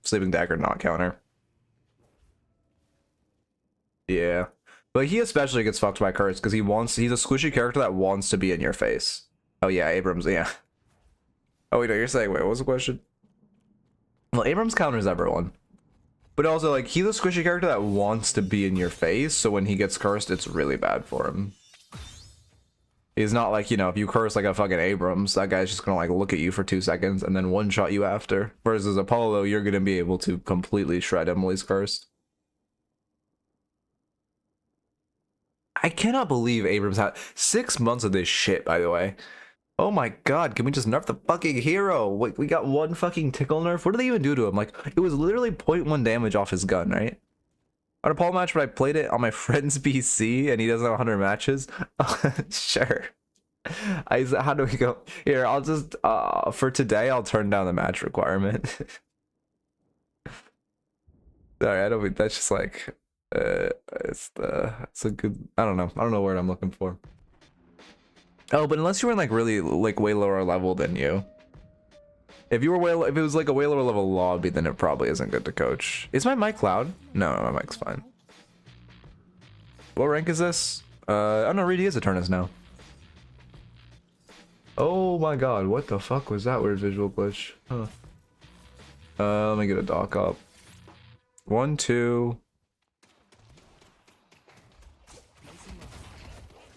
sleeping dagger not counter. Yeah, but he especially gets fucked by Curse because he's a squishy character that wants to be in your face. Oh yeah, Abrams, yeah. Oh wait, no, you're saying, wait, what was the question? Well, Abrams counters everyone, but also, like, he's a squishy character that wants to be in your face, so when he gets cursed, it's really bad for him. He's not like, you know, if you curse like a fucking Abrams, that guy's just gonna like look at you for 2 seconds and then one shot you after. Whereas as Apollo, you're gonna be able to completely shred him while he's cursed. I cannot believe Abrams had 6 months of this shit, by the way. Oh my god, can we just nerf the fucking hero? Wait, we got 1 fucking tickle nerf? What did they even do to him? Like, it was literally 0.1 damage off his gun, right? On a Apollo match, but I played it on my friend's PC and he doesn't have 100 matches. Sure. How do we go? Here, I'll just, for today, I'll turn down the match requirement. Sorry, I don't mean, that's just like, it's a good, I don't know what word I'm looking for. Oh, but unless you were in like really, like way lower level than you. If you were whale, if it was like a whaler level lobby, then it probably isn't good to coach. Is my mic loud? No, my mic's fine. What rank is this? I don't know. Reedy is Eternus now. Oh my god, what the fuck was that weird visual glitch? Huh. Let me get a dock up. 1, 2.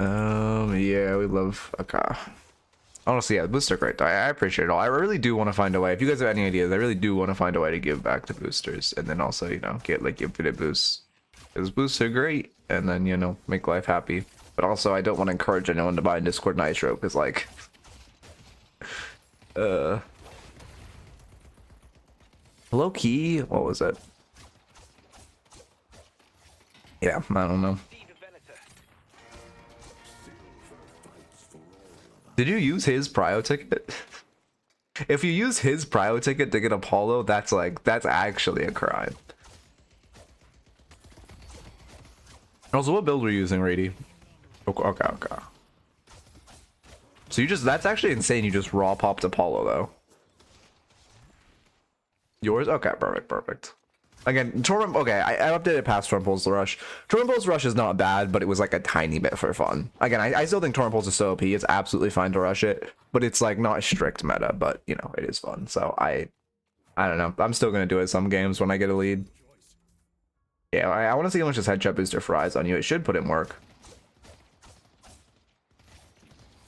Yeah, we love. Okay. Honestly, yeah, booster great. I appreciate it all. I really do want to find a way. If you guys have any ideas, I really do want to find a way to give back to boosters, and then also, you know, get like infinite boosts. Because boosts are great, and then, you know, make life happy. But also, I don't want to encourage anyone to buy Discord Nitro, because like, low key, what was it? Yeah, I don't know. Did you use his prio ticket? If you use his prio ticket to get Apollo, that's like, that's actually a crime. Also, what build were you using, Reedy? Okay. So you just, that's actually insane. You just raw popped Apollo though. Yours? Okay, perfect. Again, Torrent, okay, I updated past Torrent Pulse Rush. Torrent Pulse Rush is not bad, but it was like a tiny bit for fun. Again, I still think Torrent Pulse is so OP. It's absolutely fine to rush it, but it's like not a strict meta, but you know, it is fun. So I don't know. I'm still going to do it some games when I get a lead. Yeah, I want to see how much this headshot booster fries on you. It should put in work.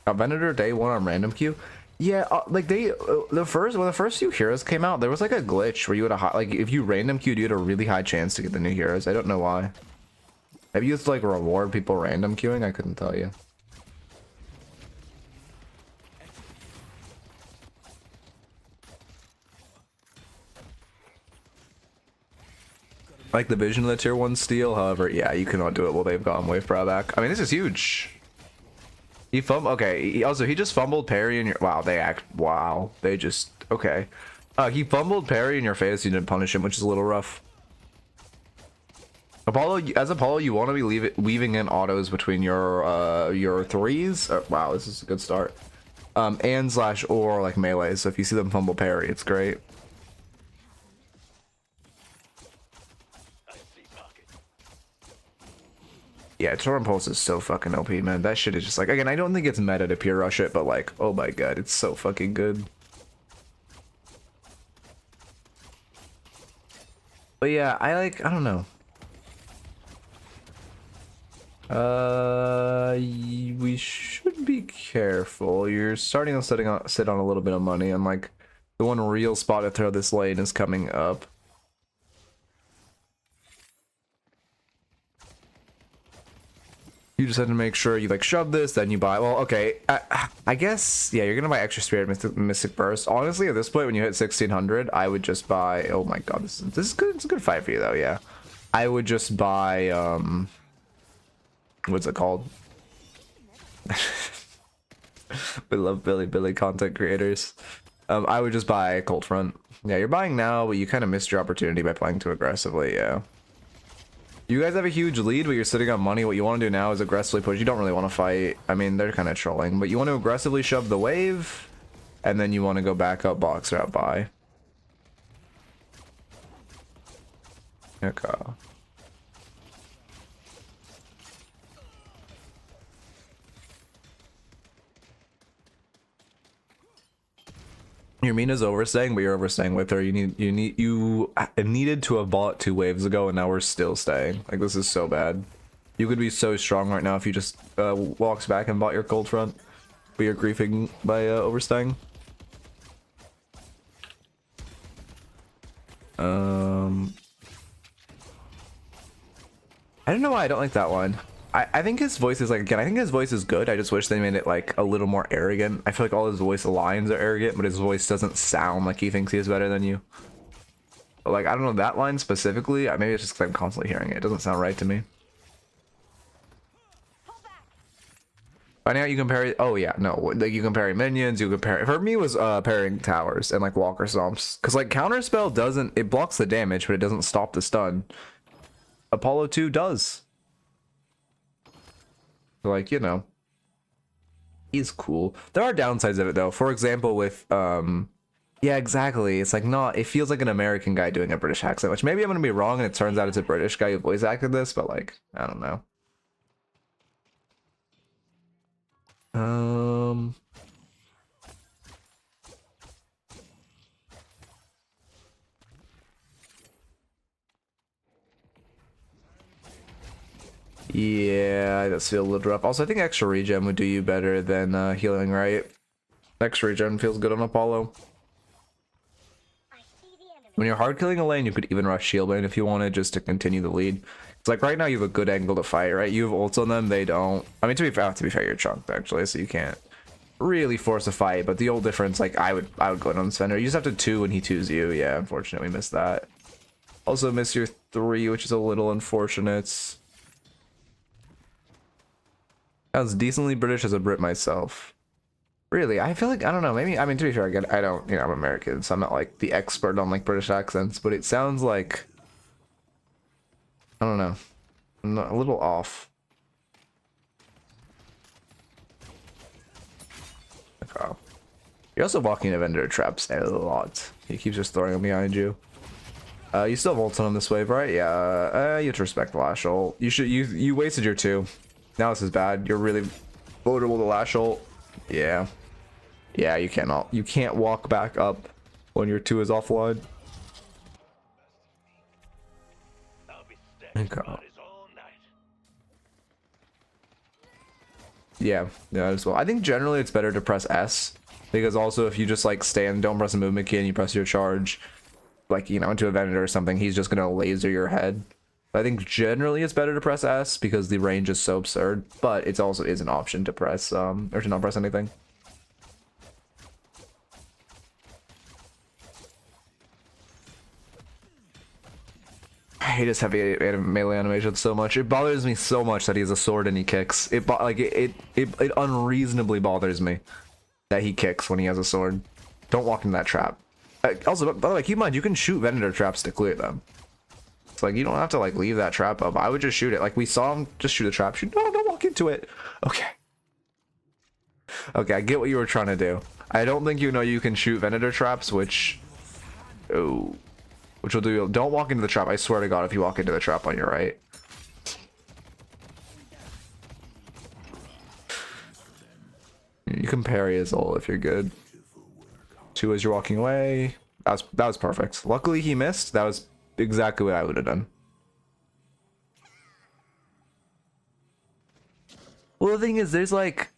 Venator day 1 on random queue. Yeah, like they when the first few heroes came out, there was like a glitch where you had a high, like if you random queued, you had a really high chance to get the new heroes. I don't know why. Have you used to like reward people random queuing? I couldn't tell you. Like the vision of the tier 1 steal, however, yeah, you cannot do it while they've gotten wave prow back. I mean, this is huge. He okay, he just fumbled parry in your, wow, they just, okay. He fumbled parry in your face, you didn't punish him, which is a little rough. Apollo, as Apollo, you want to be weaving in autos between your threes. Wow, this is a good start. And slash or like melee, so if you see them fumble parry, it's great. Yeah, Torrent Pulse is so fucking OP, man. That shit is just like, again, I don't think it's meta to pure rush it, but like, oh my god, it's so fucking good. But yeah, I don't know. We should be careful. You're starting to sit on a little bit of money, and like, the one real spot to throw this lane is coming up. You just have to make sure you like shove this, then you buy. Well, okay, I guess, yeah, you're gonna buy extra spirit mystic burst. Honestly, at this point, when you hit 1600, I would just buy. Oh my god, this is good. It's a good fight for you though. Yeah, I would just buy. What's it called? We love Billy content creators. I would just buy Cold Front. Yeah, you're buying now, but you kind of missed your opportunity by playing too aggressively. Yeah. You guys have a huge lead, but you're sitting on money. What you want to do now is aggressively push. You don't really want to fight. I mean, they're kind of trolling, but you want to aggressively shove the wave, and then you want to go back up, box or out buy. Okay. Your Mina's overstaying, but you're overstaying with her. You needed to have bought 2 waves ago, and now we're still staying. Like, this is so bad. You could be so strong right now if you just walks back and bought your cold front, but you're griefing by overstaying. I don't know why I don't like that one. I think his voice is like, again, I think his voice is good. I just wish they made it like a little more arrogant. I feel like all his voice lines are arrogant, but his voice doesn't sound like he thinks he is better than you. But like, I don't know, that line specifically, maybe it's just because I'm constantly hearing it. It doesn't sound right to me. Finding out you can parry, oh yeah, no, like you can parry minions, you can parry, for me it was parrying towers and like walker stomps. Because like counterspell doesn't, it blocks the damage, but it doesn't stop the stun. Apollo 2 does. Like, you know, he's cool. There are downsides of it though. For example, with Yeah, exactly. It's like not, it feels like an American guy doing a British accent, which maybe I'm gonna be wrong and it turns out it's a British guy who voice acted this, but like, I don't know. Um, yeah, I just feel a little rough. Also, I think extra regen would do you better than healing, right? Extra regen feels good on Apollo. When you're hard killing a lane, you could even rush shield lane if you wanted, just to continue the lead. It's like right now you have a good angle to fight, right? You have ults on them, they don't. I mean, to be fair, you're chunked actually, so you can't really force a fight. But the old difference, like I would go in on Svenner. You just have to 2 when he 2s you. Yeah, unfortunately, we missed that. Also miss your 3, which is a little unfortunate. I was decently British as a Brit myself. Really, I feel like, I don't know, maybe, I mean, to be fair, I don't, you know, I'm American, so I'm not like the expert on like British accents, but it sounds like, I don't know, I'm not, a little off. Okay. You're also walking into vendor traps a lot. He keeps just throwing them behind you. You still have ults on him this wave, right? Yeah, you have to respect the lash ult. You wasted your 2. Now this is bad. You're really vulnerable to lash ult. Yeah. Yeah, you can't walk back up when your 2 is offline. Okay. Yeah, as well. I think generally it's better to press S, because also if you just like stand, don't press a movement key and you press your charge, like, you know, into a vendor or something, he's just gonna laser your head. I think generally it's better to press S because the range is so absurd, but it also is an option to press or to not press anything. I hate his heavy melee animation so much. It bothers me so much that he has a sword and he kicks. It unreasonably bothers me that he kicks when he has a sword. Don't walk into that trap. Also, by the way, keep in mind you can shoot vendor traps to clear them. It's like you don't have to like leave that trap up. I would just shoot it. Like we saw him just shoot a trap. Shoot. No, don't walk into it. Okay. Okay, I get what you were trying to do. I don't think you know you can shoot vendor traps, which. Oh. Which will do. Don't walk into the trap. I swear to God, if you walk into the trap on your right. You can parry his ult if you're good. 2 as you're walking away. That was perfect. Luckily he missed. That was exactly what I would have done. Well, the thing is, there's like,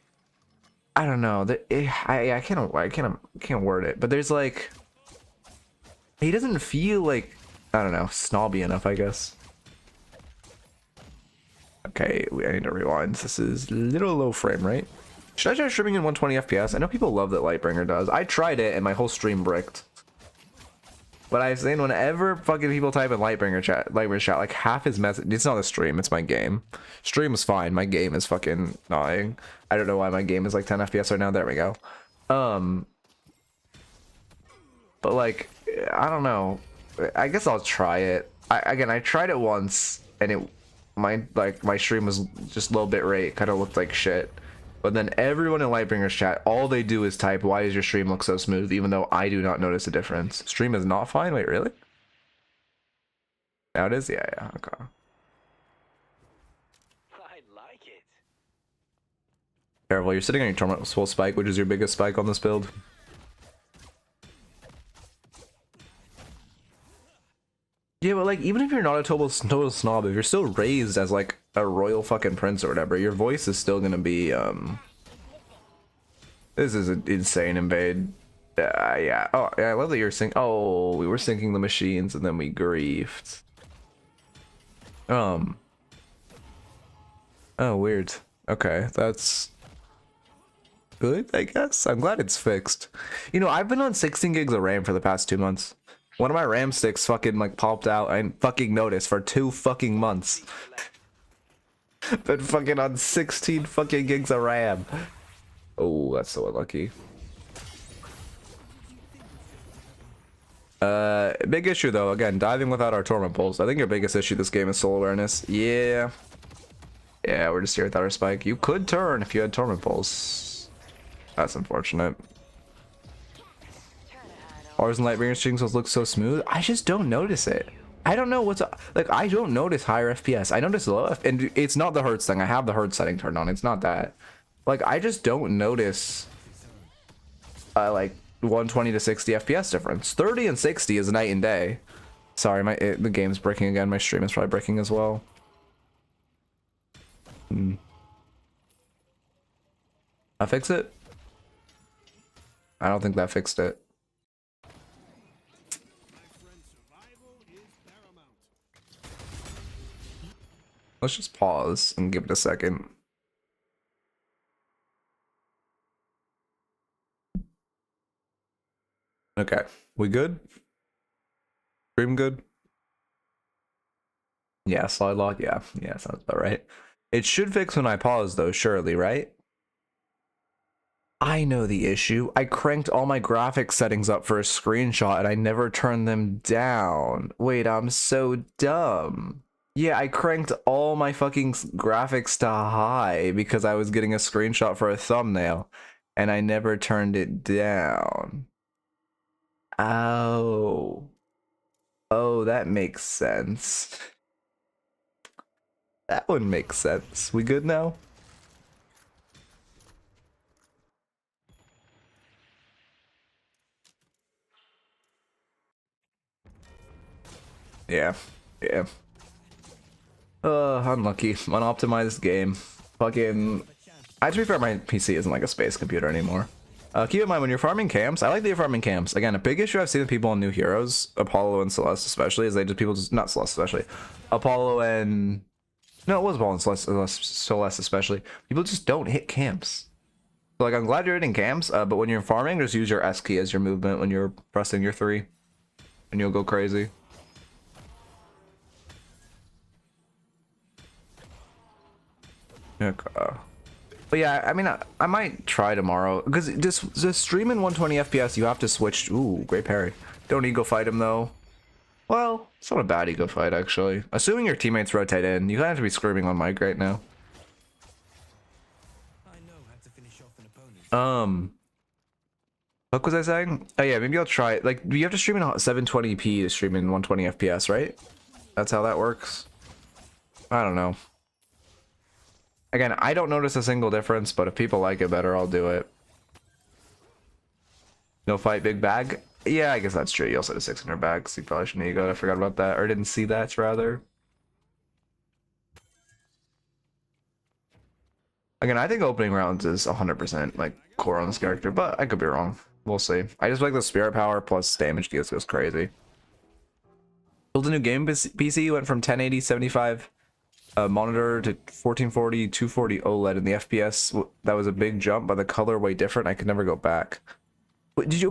I don't know. I can't word it, but there's like. He doesn't feel like, I don't know, snobby enough, I guess. Okay, I need to rewind. This is a little low frame rate. Should I try streaming in 120 FPS? I know people love that Lightbringer does. I tried it and my whole stream bricked. But I've seen whenever fucking people type in Lightbringer chat, like half his message, it's not a stream, it's my game. Stream is fine, my game is fucking annoying. I don't know why my game is like 10 FPS right now, there we go. But like, I don't know. I guess I'll try it. I tried it once, and my stream was just low bit rate, kind of looked like shit. But then everyone in Lightbringer's chat, all they do is type, "Why does your stream look so smooth?" Even though I do not notice a difference. Stream is not fine. Wait, really? Now it is. Yeah, yeah. Okay. I like it. Careful, you're sitting on your Tormental Spike, which is your biggest spike on this build. Yeah, but like, even if you're not a total snob, if you're still raised as like a royal fucking prince or whatever, your voice is still gonna be, this is an insane invade. Yeah. Oh, yeah, I love that you're oh, we were syncing the machines and then we griefed. Oh, weird. Okay, that's good, I guess. I'm glad it's fixed. You know, I've been on 16 gigs of RAM for the past 2 months. One of my RAM sticks fucking like popped out. I didn't fucking notice for 2 fucking months. Been fucking on 16 fucking gigs of RAM. Oh, that's so unlucky. Big issue though, again, diving without our torment pulse. I think your biggest issue this game is soul awareness. Yeah. Yeah, we're just here without our spike. You could turn if you had torment pulse. That's unfortunate. Mars and Lightbringer streams look so smooth. I just don't notice it. I don't know what's like. I don't notice higher FPS. I notice low and it's not the hertz thing. I have the hertz setting turned on. It's not that. Like I just don't notice like 120 to 60 FPS difference. 30 and 60 is night and day. Sorry, the game's breaking again. My stream is probably breaking as well. I fix it? I don't think that fixed it. Let's just pause and give it a second. Okay, we good? Stream good? Yeah, slide lock. Yeah, sounds about right. It should fix when I pause though, surely, right? I know the issue. I cranked all my graphics settings up for a screenshot and I never turned them down. Wait, I'm so dumb. Yeah, I cranked all my fucking graphics to high because I was getting a screenshot for a thumbnail and I never turned it down. Oh. Oh, that makes sense. That one makes sense. We good now? Yeah. Unlucky. Unoptimized game. Fucking... To be fair, my PC isn't like a space computer anymore. Keep in mind, when you're farming camps, I like that you're farming camps. Again, a big issue I've seen with people on new heroes, Apollo and Celeste especially, is not Celeste especially, Apollo and... No, it was Apollo and Celeste especially. People just don't hit camps. So, like, I'm glad you're hitting camps, but when you're farming, just use your S key as your movement when you're pressing your 3. And you'll go crazy. Okay. But yeah, I mean, I might try tomorrow because just streaming 120 FPS, you have to switch. Ooh, great parry. Don't ego fight him though. Well, it's not a bad ego fight actually. Assuming your teammates rotate in, you kind of have to be screaming on mic right now. What was I saying? Oh yeah, maybe I'll try. Like, you have to stream in 720p to stream in 120 FPS, right? That's how that works. I don't know. Again, I don't notice a single difference, but if people like it better, I'll do it. No fight, big bag? Yeah, I guess that's true. You also had 600 bags. You probably shouldn't ego. I forgot about that. Or didn't see that, rather. Again, I think opening rounds is 100% like core on this character, but I could be wrong. We'll see. I just like the spirit power plus damage deals goes crazy. Built a new game PC, went from 1080 75 monitor to 1440 240 OLED in the FPS. That was a big jump, but the color way different. I could never go back. But did you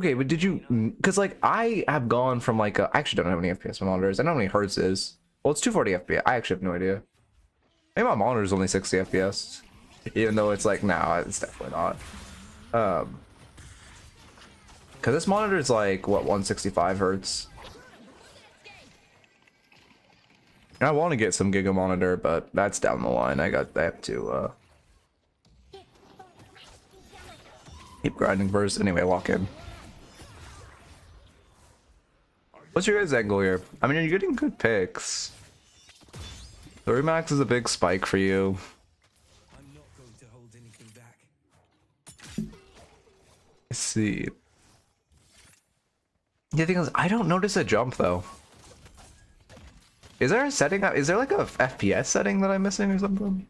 because like I have gone from like I actually don't have any FPS monitors. I don't know how many hertz is. Well, it's 240 FPS. I actually have no idea. Maybe my monitor is only 60 FPS, even though it's like, nah, it's definitely not. Because this monitor is like what, 165 hertz. And I want to get some Giga monitor, but that's down the line. I have to keep grinding first. Anyway, lock in. What's your guys' angle here? I mean, you're getting good picks. 3 max is a big spike for you. I'm not going to hold anything back. Let's see. The thing is, I don't notice a jump though. Is there a setting? Is there like a FPS setting that I'm missing or something?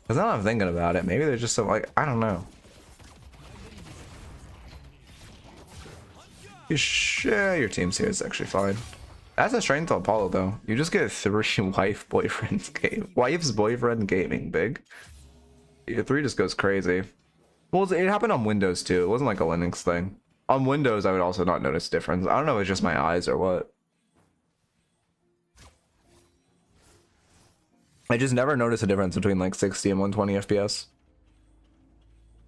Because now I'm thinking about it, maybe there's just some like, I don't know. Yeah, your team's here is actually fine. That's a strength to Apollo though. You just get 3 wife's boyfriend gaming big. Your 3 just goes crazy. Well, it happened on Windows too. It wasn't like a Linux thing. On Windows, I would also not notice difference. I don't know if it's just my eyes or what. I just never noticed a difference between like 60 and 120 FPS.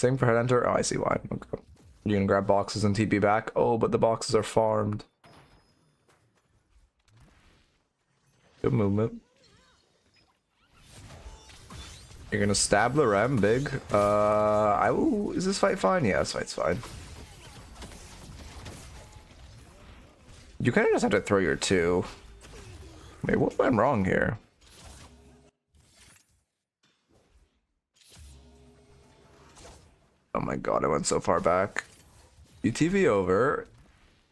Same for Headhunter. Oh, I see why. Okay. You're gonna grab boxes and TP back. Oh, but the boxes are farmed. Good movement. You're gonna stab the Rem big. Is this fight fine? Yeah, this fight's fine. You kind of just have to throw your 2. Wait, what went wrong here? Oh my god, I went so far back. UTV over.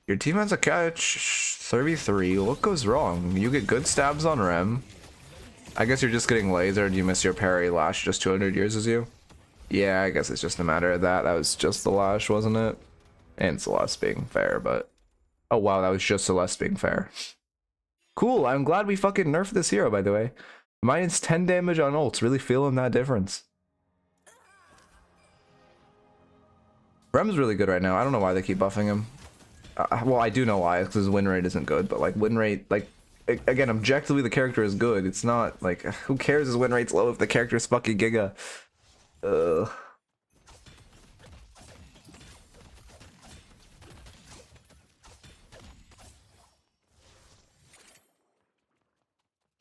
Your team has a catch. 33. What goes wrong? You get good stabs on Rem. I guess you're just getting lasered. You miss your parry. Lash just 200 years as you. Yeah, I guess it's just a matter of that. That was just the Lash, wasn't it? And Celeste being fair, but... Oh wow, that was just Celeste being fair. Cool, I'm glad we fucking nerfed this hero, by the way. Minus 10 damage on ults. Really feeling that difference. Rem's really good right now. I don't know why they keep buffing him. Well, I do know why, because his win rate isn't good, but like win rate, like again, objectively the character is good. It's not like, who cares his win rate's low if the character is fucking Giga.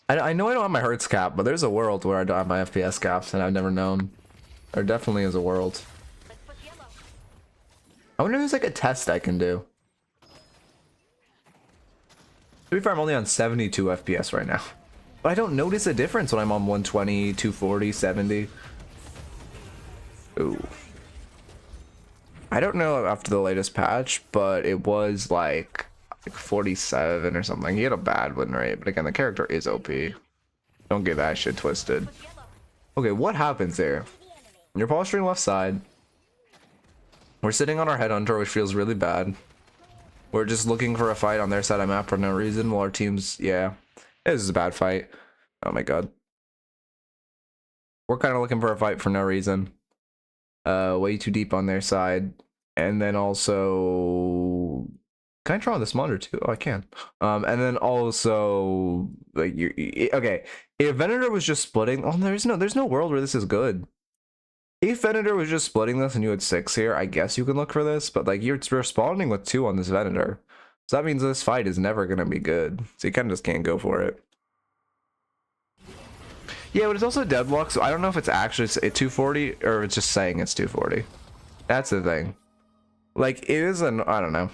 I know I don't have my hertz cap, but there's a world where I don't have my FPS caps, and I've never known. There definitely is a world. I wonder if there's like a test I can do. To be fair, I'm only on 72 FPS right now. But I don't notice a difference when I'm on 120, 240, 70. Ooh. I don't know after the latest patch, but it was like 47 or something. He had a bad win rate, but again, the character is OP. Don't get that shit twisted. Okay, what happens there? You're posturing left side. We're sitting on our headhunter, which feels really bad. We're just looking for a fight on their side of map for no reason, while our team's... Yeah, this is a bad fight. Oh my god. We're kind of looking for a fight for no reason. Way too deep on their side. And then also... Can I draw on this monitor too? Oh, I can. And then also... like okay, if Venator was just splitting... Oh, there's no world where this is good. If Venator was just splitting this and you had 6 here, I guess you can look for this, but like you're responding with 2 on this Venator. So that means this fight is never going to be good. So you kind of just can't go for it. Yeah, but it's also Deadlock, so I don't know if it's actually 240 or it's just saying it's 240. That's the thing. Like, it is an... I don't know.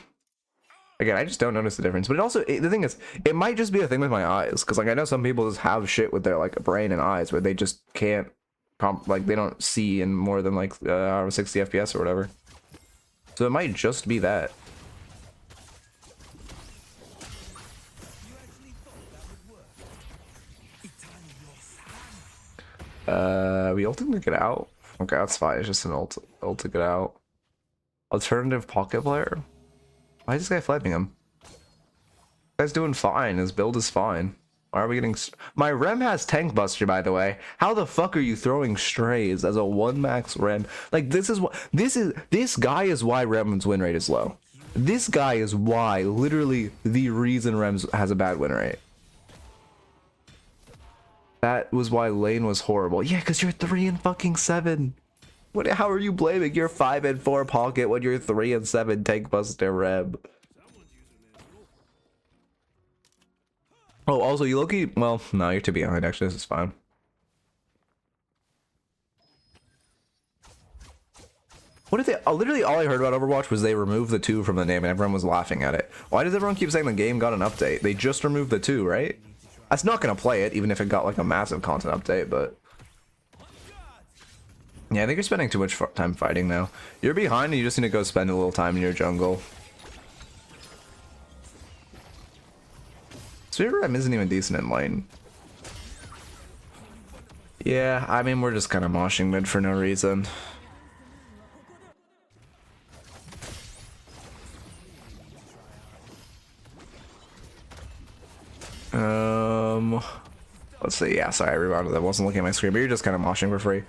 Again, I just don't notice the difference. But it also... the thing is, it might just be a thing with my eyes. Because like I know some people just have shit with their like brain and eyes where they just can't... like they don't see in more than like 60 FPS or whatever, so it might just be that. We ulting to get out. Okay, that's fine. It's just an ult to get out. Alternative pocket player. Why is this guy flapping him? This guy's doing fine. His build is fine. Why are we getting... My Rem has Tank Buster, by the way. How the fuck are you throwing strays as a 1 max Rem? Like, this is what... This guy is why Rem's win rate is low. This guy is why, literally, the reason Rem has a bad win rate. That was why lane was horrible. Yeah, because you're 3 and fucking 7. What? How are you blaming your 5 and 4 pocket when you're 3 and 7 Tank Buster Rem? Oh, also, you low-key... Well, no, you're too behind, actually. This is fine. What if they... literally, all I heard about Overwatch was they removed the 2 from the name and everyone was laughing at it. Why does everyone keep saying the game got an update? They just removed the 2, right? That's not going to play it, even if it got, like, a massive content update, but... Yeah, I think you're spending too much time fighting now. You're behind and you just need to go spend a little time in your jungle. Sphere Rem isn't even decent in lane. Yeah, I mean, we're just kind of moshing mid for no reason. Let's see. Yeah, sorry, I rebounded. I wasn't looking at my screen, but you're just kind of moshing for free.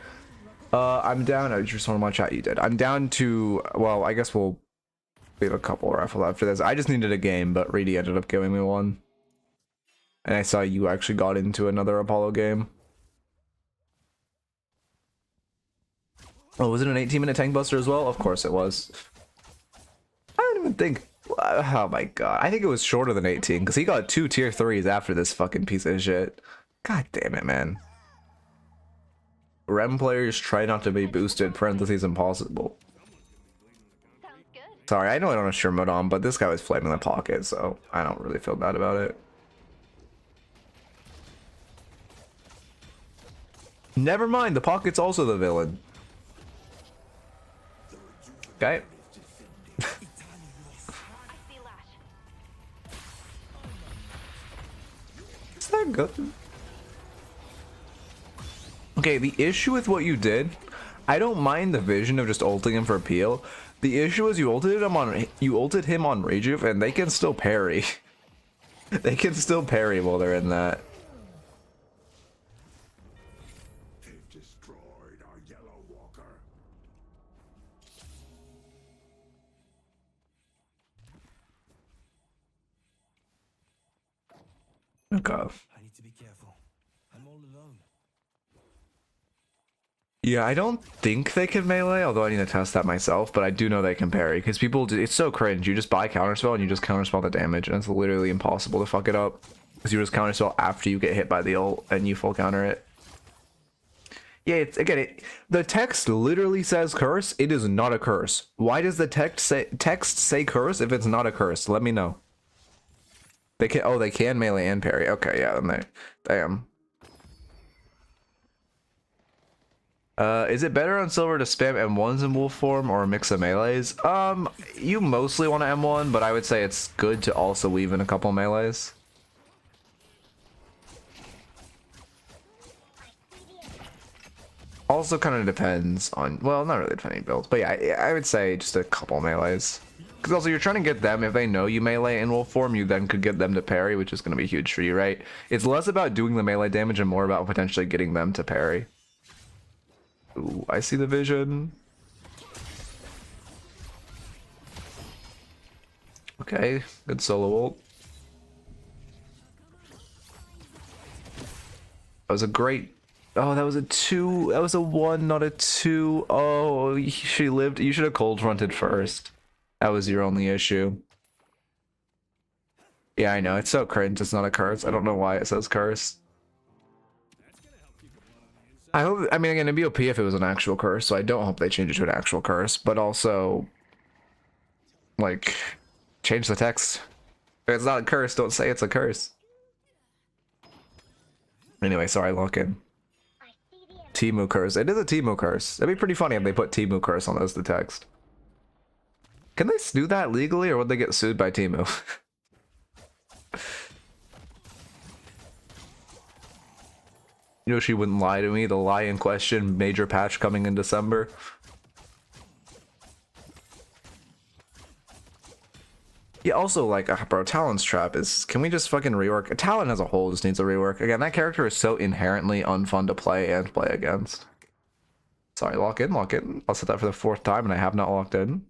I'm down. I just want to watch chat. You did. I'm down to... Well, I guess we'll leave a couple rifle after this. I just needed a game, but Reedy ended up giving me one. And I saw you actually got into another Apollo game. Oh, was it an 18-minute tank buster as well? Of course it was. I don't even think... Oh my god. I think it was shorter than 18, because he got 2 tier 3s after this fucking piece of shit. God damn it, man. Rem players try not to be boosted, parentheses impossible. Sounds good. Sorry, I know I don't have sure mode on, but this guy was flaming the pocket, so I don't really feel bad about it. Never mind, the pocket's also the villain. Okay. Is that good? Okay, the issue with what you did, I don't mind the vision of just ulting him for peel. The issue is you ulted him on Rejuve, and they can still parry. They can still parry while they're in that. They've destroyed our yellow walker. Okay. I need to be careful. I'm all alone. Yeah, I don't think they can melee, although I need to test that myself, but I do know they can parry, because people do, it's so cringe. You just buy counterspell and you just counterspell the damage, and it's literally impossible to fuck it up. Because you just counterspell after you get hit by the ult, and you full counter it. Yeah, it's, again, the text literally says curse. It is not a curse. Why does the text say curse if it's not a curse? Let me know. They can, oh, they can melee and parry. Okay, yeah, then they, damn. Is it better on silver to spam M1s in wolf form or a mix of melees? You mostly want to M1, but I would say it's good to also weave in a couple melees. Also kind of depends on, well, not really depending on builds, but yeah, I would say just a couple melees. Because also you're trying to get them, if they know you melee in wolf form, you then could get them to parry, which is going to be huge for you, right? It's less about doing the melee damage and more about potentially getting them to parry. Ooh, I see the vision. Okay, good solo ult. That was a great... Oh, that was a 2. That was a 1, not a 2. Oh, she lived. You should have cold fronted first. That was your only issue. Yeah, I know. It's so cringe. It's not a curse. I don't know why it says curse. I hope, I mean, again, it'd be OP if it was an actual curse, so I don't hope they change it to an actual curse, but also, like, change the text. If it's not a curse, don't say it's a curse. Anyway, sorry, lock in. Timu curse. It is a Timu curse. It'd be pretty funny if they put Timu curse on as the text. Can they do that legally, or would they get sued by Timu? Yoshi wouldn't lie to me. The lie in question, major patch coming in December. Yeah, also, like, bro, Talon's trap is... Can we just fucking rework? Talon as a whole just needs a rework. Again, that character is so inherently unfun to play and play against. Sorry, lock in, lock in. I'll set that for the 4th time, and I have not locked in.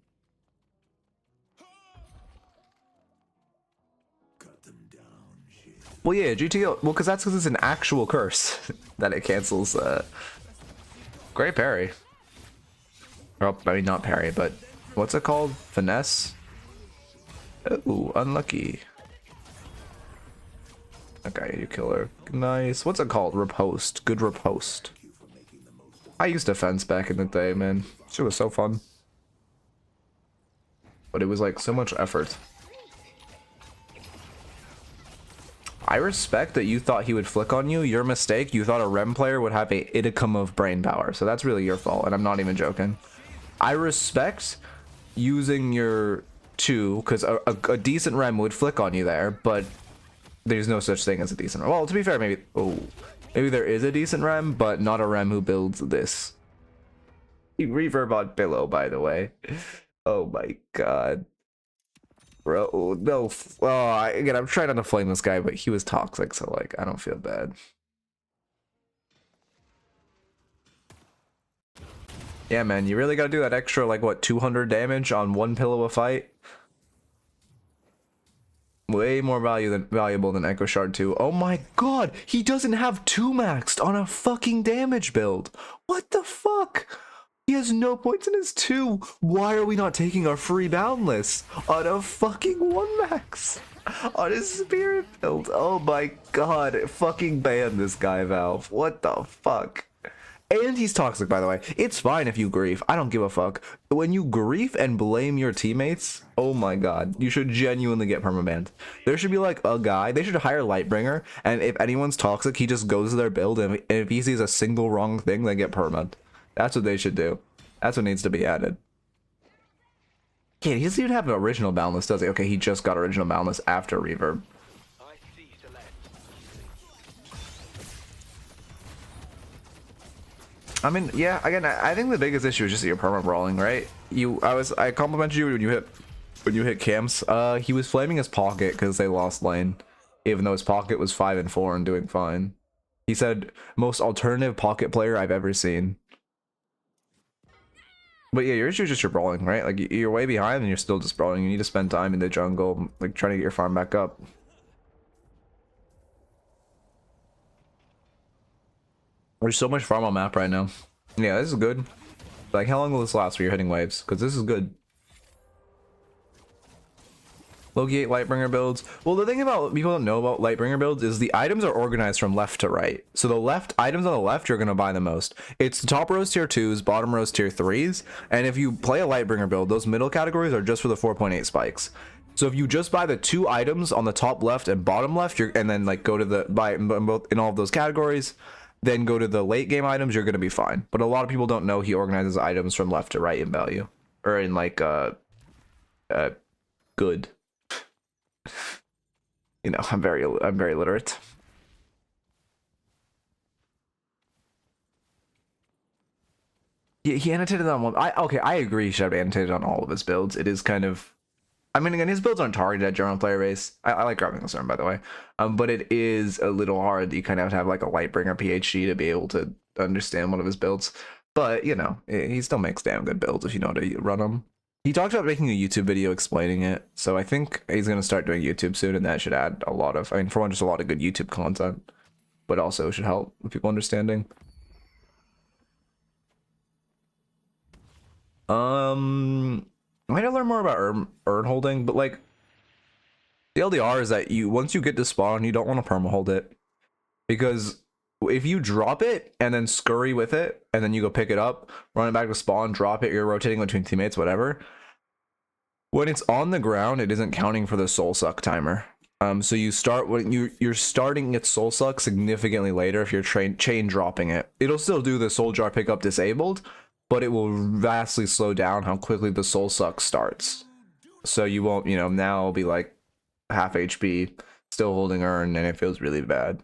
Cut them down, shit. Well, yeah, GTO... Well, because it's an actual curse that it cancels. Great parry. Or, I mean, not parry, but... What's it called? Finesse? Ooh, unlucky. Okay, you kill her. Nice. What's it called? Riposte. Good riposte. I used defense back in the day, man. Shit was so fun. But it was like so much effort. I respect that you thought he would flick on you. Your mistake. You thought a Rem player would have a idicum of brain power. So that's really your fault, and I'm not even joking. I respect using your... 2, because a decent Rem would flick on you there, but there's no such thing as a decent Rem. Well, to be fair, maybe there is a decent Rem, but not a Rem who builds this. Reverb on Pillow, by the way. Oh my god. Bro, no. Oh, again, I'm trying not to flame this guy, but he was toxic, so, like, I don't feel bad. Yeah, man, you really gotta do that extra, like, what, 200 damage on one pillow a fight? Way more valuable than Echo Shard 2. Oh my god, he doesn't have 2 maxed on a fucking damage build. What the fuck? He has no points in his 2. Why are we not taking our free boundless on a fucking 1 max? On his spirit build. Oh my god, fucking ban this guy, Valve. What the fuck? And he's toxic, by the way. It's fine if you grief. I don't give a fuck. When you grief and blame your teammates, oh my god, you should genuinely get permabanned. There should be like a guy, they should hire Lightbringer, and if anyone's toxic, he just goes to their build, and if he sees a single wrong thing, they get permad. That's what they should do. That's what needs to be added. Yeah, he doesn't even have an original boundless, does he? Okay, he just got original boundless after reverb. I mean, yeah, again, I think the biggest issue is just that you're perma brawling, right? I complimented you when you hit camps. He was flaming his pocket because they lost lane, even though his pocket was 5 and 4 and doing fine. He said most alternative pocket player I've ever seen. But yeah, your issue is just your brawling, right? Like you're way behind and you're still just brawling. You need to spend time in the jungle, like trying to get your farm back up. There's so much farm on map right now. Yeah, this is good. Like, how long will this last where you're hitting waves? Because this is good. Loki 8 Lightbringer builds. Well, the thing about people don't know about Lightbringer builds is the items are organized from left to right. So the left items on the left, you're going to buy the most. It's the top rows tier 2s, bottom rows tier 3s. And if you play a Lightbringer build, those middle categories are just for the 4.8 spikes. So if you just buy the 2 items on the top left and bottom left, and then like go to the buy both in all of those categories, then go to the late game items, you're going to be fine. But a lot of people don't know he organizes items from left to right in value, or in like good. You know, I'm very literate. He annotated on one. I agree. He should have annotated on all of his builds. It is kind of, I mean, again, his builds aren't targeted at general player base. I like grabbing this arm, by the way. But it is a little hard. You kind of have like a Lightbringer PhD to be able to understand one of his builds. But, you know, he still makes damn good builds if you know how to run them. He talked about making a YouTube video explaining it. So I think he's going to start doing YouTube soon, and that should add a lot of, I mean, for one, just a lot of good YouTube content. But also should help with people understanding. I might learn more about urn holding, but like the LDR is that once you get to spawn, you don't want to perma hold it, because if you drop it and then scurry with it and then you go pick it up, run it back to spawn, drop it, you're rotating between teammates, whatever. When it's on the ground, it isn't counting for the soul suck timer. So you start when you're starting its soul suck significantly later if you're chain dropping it. It'll still do the soul jar pickup disabled, but it will vastly slow down how quickly the soul suck starts. So you won't, you know, now it'll be like half HP, still holding urn, and it feels really bad.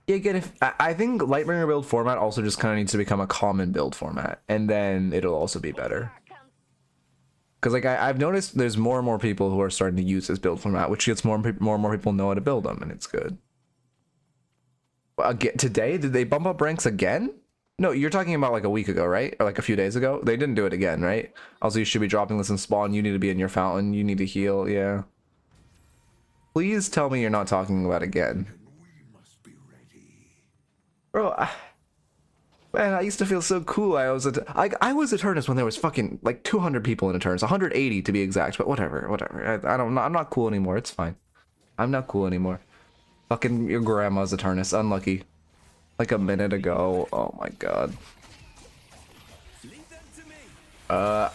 Yeah, again, I think Lightbringer build format also just kind of needs to become a common build format, and then it'll also be better. Because like I've noticed there's more and more people who are starting to use this build format, which gets more and more people know how to build them, and it's good. Again, today, did they bump up ranks again? No, you're talking about like a week ago, right? Or like a few days ago? They didn't do it again, right? Also, you should be dropping this in spawn. You need to be in your fountain. You need to heal, yeah. Please tell me you're not talking about again. Bro, man, I used to feel so cool. I was Eternus when there was fucking like 200 people in Eternus, 180 to be exact. But whatever. I'm not cool anymore. It's fine. I'm not cool anymore. Fucking your grandma's Eternus. Unlucky. Like a minute ago. Oh my god.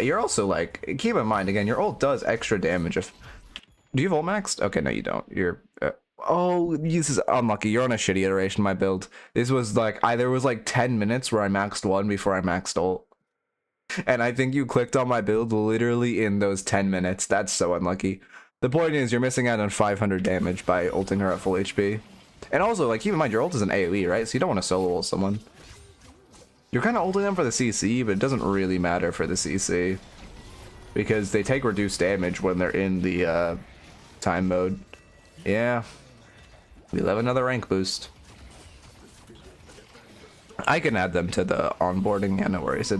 You're also like, keep in mind again, your ult does extra damage if. Do you have ult maxed? Okay, no, you don't. You're. Oh, this is unlucky. You're on a shitty iteration of my build. This was like, there was like 10 minutes where I maxed one before I maxed ult. And I think you clicked on my build literally in those 10 minutes. That's so unlucky. The point is, you're missing out on 500 damage by ulting her at full HP. And also, like, keep in mind, your ult is an AoE, right? So you don't want to solo ult someone. You're kind of ulting them for the CC, but it doesn't really matter for the CC. Because they take reduced damage when they're in the time mode. Yeah. We'll have another rank boost. I can add them to the onboarding, yeah, no worries.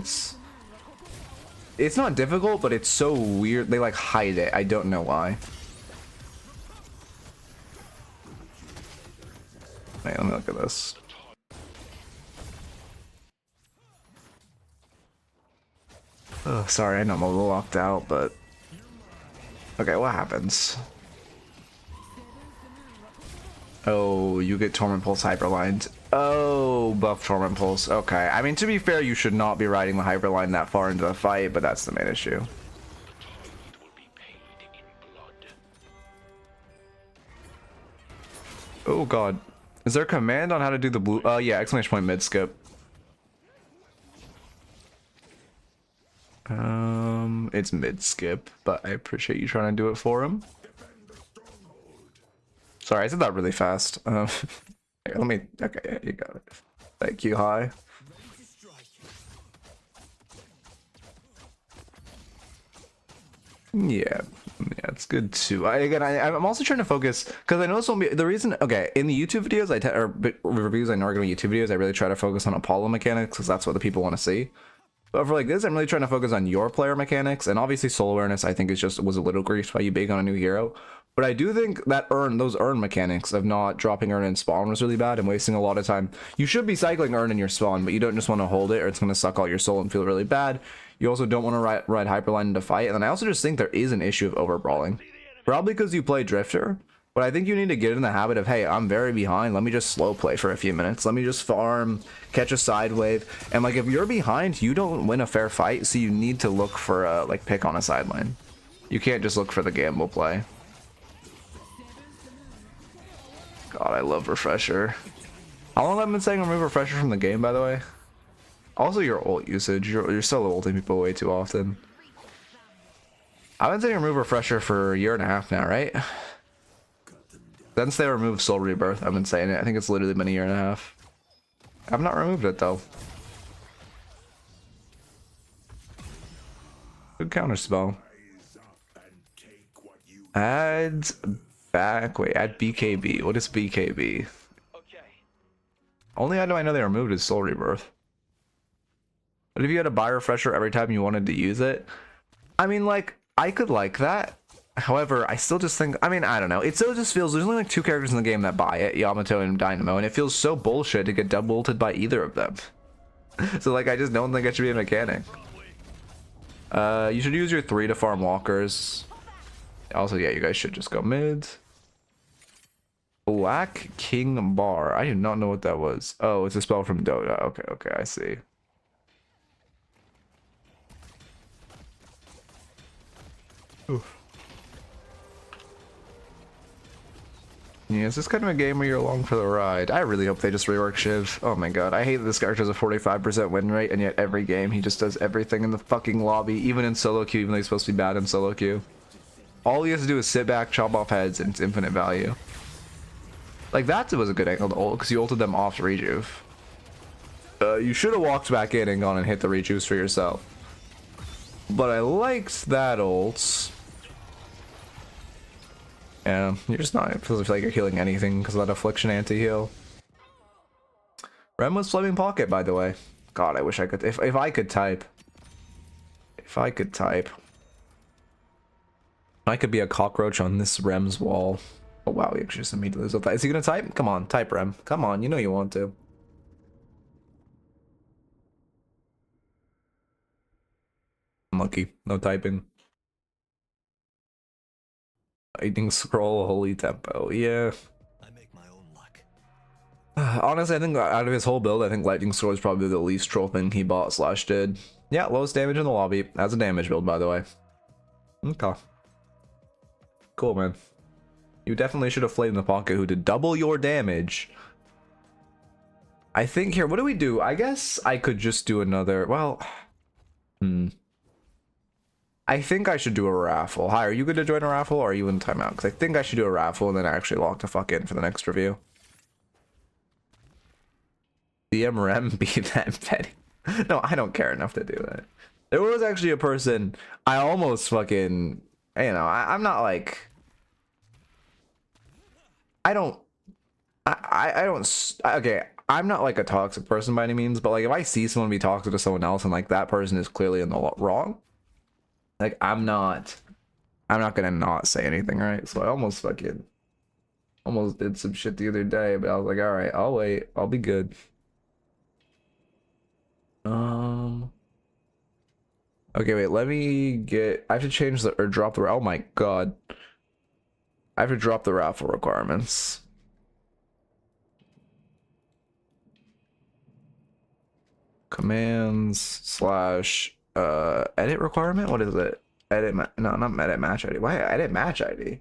It's not difficult, but it's so weird. They like hide it. I don't know why. Wait, let me look at this. Oh, sorry, I know I'm a little locked out, but okay, what happens? Oh, you get Torment Pulse Hyperlined. Oh, buff Torment Pulse. Okay. I mean, to be fair, you should not be riding the Hyperline that far into the fight, but that's the main issue. Oh god. Is there a command on how to do the blue? Yeah, exclamation point mid skip. It's mid skip, but I appreciate you trying to do it for him. Sorry, I said that really fast. Here, let me. Okay, yeah, you got it. Thank you, hi. Ready to strike. Yeah, it's good too. I'm also trying to focus because I know this won't be the reason. Okay, in the YouTube videos, or reviews I know are going to be YouTube videos. I really try to focus on Apollo mechanics because that's what the people want to see. But for like this, I'm really trying to focus on your player mechanics, and obviously soul awareness. I think was a little griefed by you being on a new hero. But I do think that those urn mechanics of not dropping urn in spawn was really bad and wasting a lot of time. You should be cycling urn in your spawn, but you don't just want to hold it or it's going to suck all your soul and feel really bad. You also don't want to ride Hyperline into fight. And then I also just think there is an issue of overbrawling. Probably because you play Drifter. But I think you need to get in the habit of, hey, I'm very behind. Let me just slow play for a few minutes. Let me just farm, catch a side wave. And like if you're behind, you don't win a fair fight. So you need to look for a like pick on a sideline. You can't just look for the gamble play. God, I love Refresher. How long have I been saying remove Refresher from the game, by the way? Also, your ult usage. You're still ulting people way too often. I've been saying remove Refresher for a year and a half now, right? Since they removed Soul Rebirth, I've been saying it. I think it's literally been a year and a half. I've not removed it, though. Good counter spell. Add back. Wait, add BKB. What is BKB? Okay. Only item I know they removed is Soul Rebirth. But if you had to buy Refresher every time you wanted to use it, I mean, like, I could like that. However, I still just think, I mean, I don't know. It still just feels, there's only like 2 characters in the game that buy it, Yamato and Dynamo, and it feels so bullshit to get double ulted by either of them. So, like, I just don't think it should be a mechanic. You should use your 3 to farm walkers. Also, yeah, you guys should just go mid. Black King Bar. I do not know what that was. Oh, it's a spell from Dota. Okay, okay, I see. Oof. Yeah, is this kind of a game where you're along for the ride? I really hope they just rework Shiv. Oh my god, I hate that this character has a 45% win rate, and yet every game he just does everything in the fucking lobby, even in solo queue, even though he's supposed to be bad in solo queue. All he has to do is sit back, chop off heads, and it's infinite value. Like, that was a good angle to ult, because you ulted them off rejuve. You should have walked back in and gone and hit the rejuves for yourself. But I liked that ult. Yeah, you're just not, it feels like you're healing anything because of that affliction anti-heal. Rem was Flaming Pocket, by the way. God, I wish I could, if I could type. If I could type. I could be a cockroach on this Rem's wall. Oh wow, we actually just immediately lose that. Is he gonna type? Come on, type Rem. Come on, you know you want to. Unlucky, no typing. Lightning Scroll, Holy Tempo, yeah. I make my own luck. Honestly, I think out of his whole build, I think Lightning Scroll is probably the least troll thing he bought / did. Yeah, lowest damage in the lobby. That's a damage build, by the way. Okay. Cool, man. You definitely should have Flamed the Pocket, who did double your damage. I think here, what do we do? I guess I could just do another, well... I think I should do a raffle. Hi, are you good to join a raffle or are you in timeout? Because I think I should do a raffle and then actually lock the fuck in for the next review. DM Rem be that petty. No, I don't care enough to do that. There was actually a person I almost fucking, you know, I'm not like, okay, I'm not like a toxic person by any means, but like if I see someone be toxic to someone else and like that person is clearly in the wrong, like I'm not gonna not say anything, right? So I almost did some shit the other day, but I was like, all right, I'll wait, I'll be good. Okay, wait, let me get, I have to change the, or drop the, oh my god. I have to drop the raffle requirements. commands slash edit requirement. What is it? No, not edit match ID. Why edit match ID?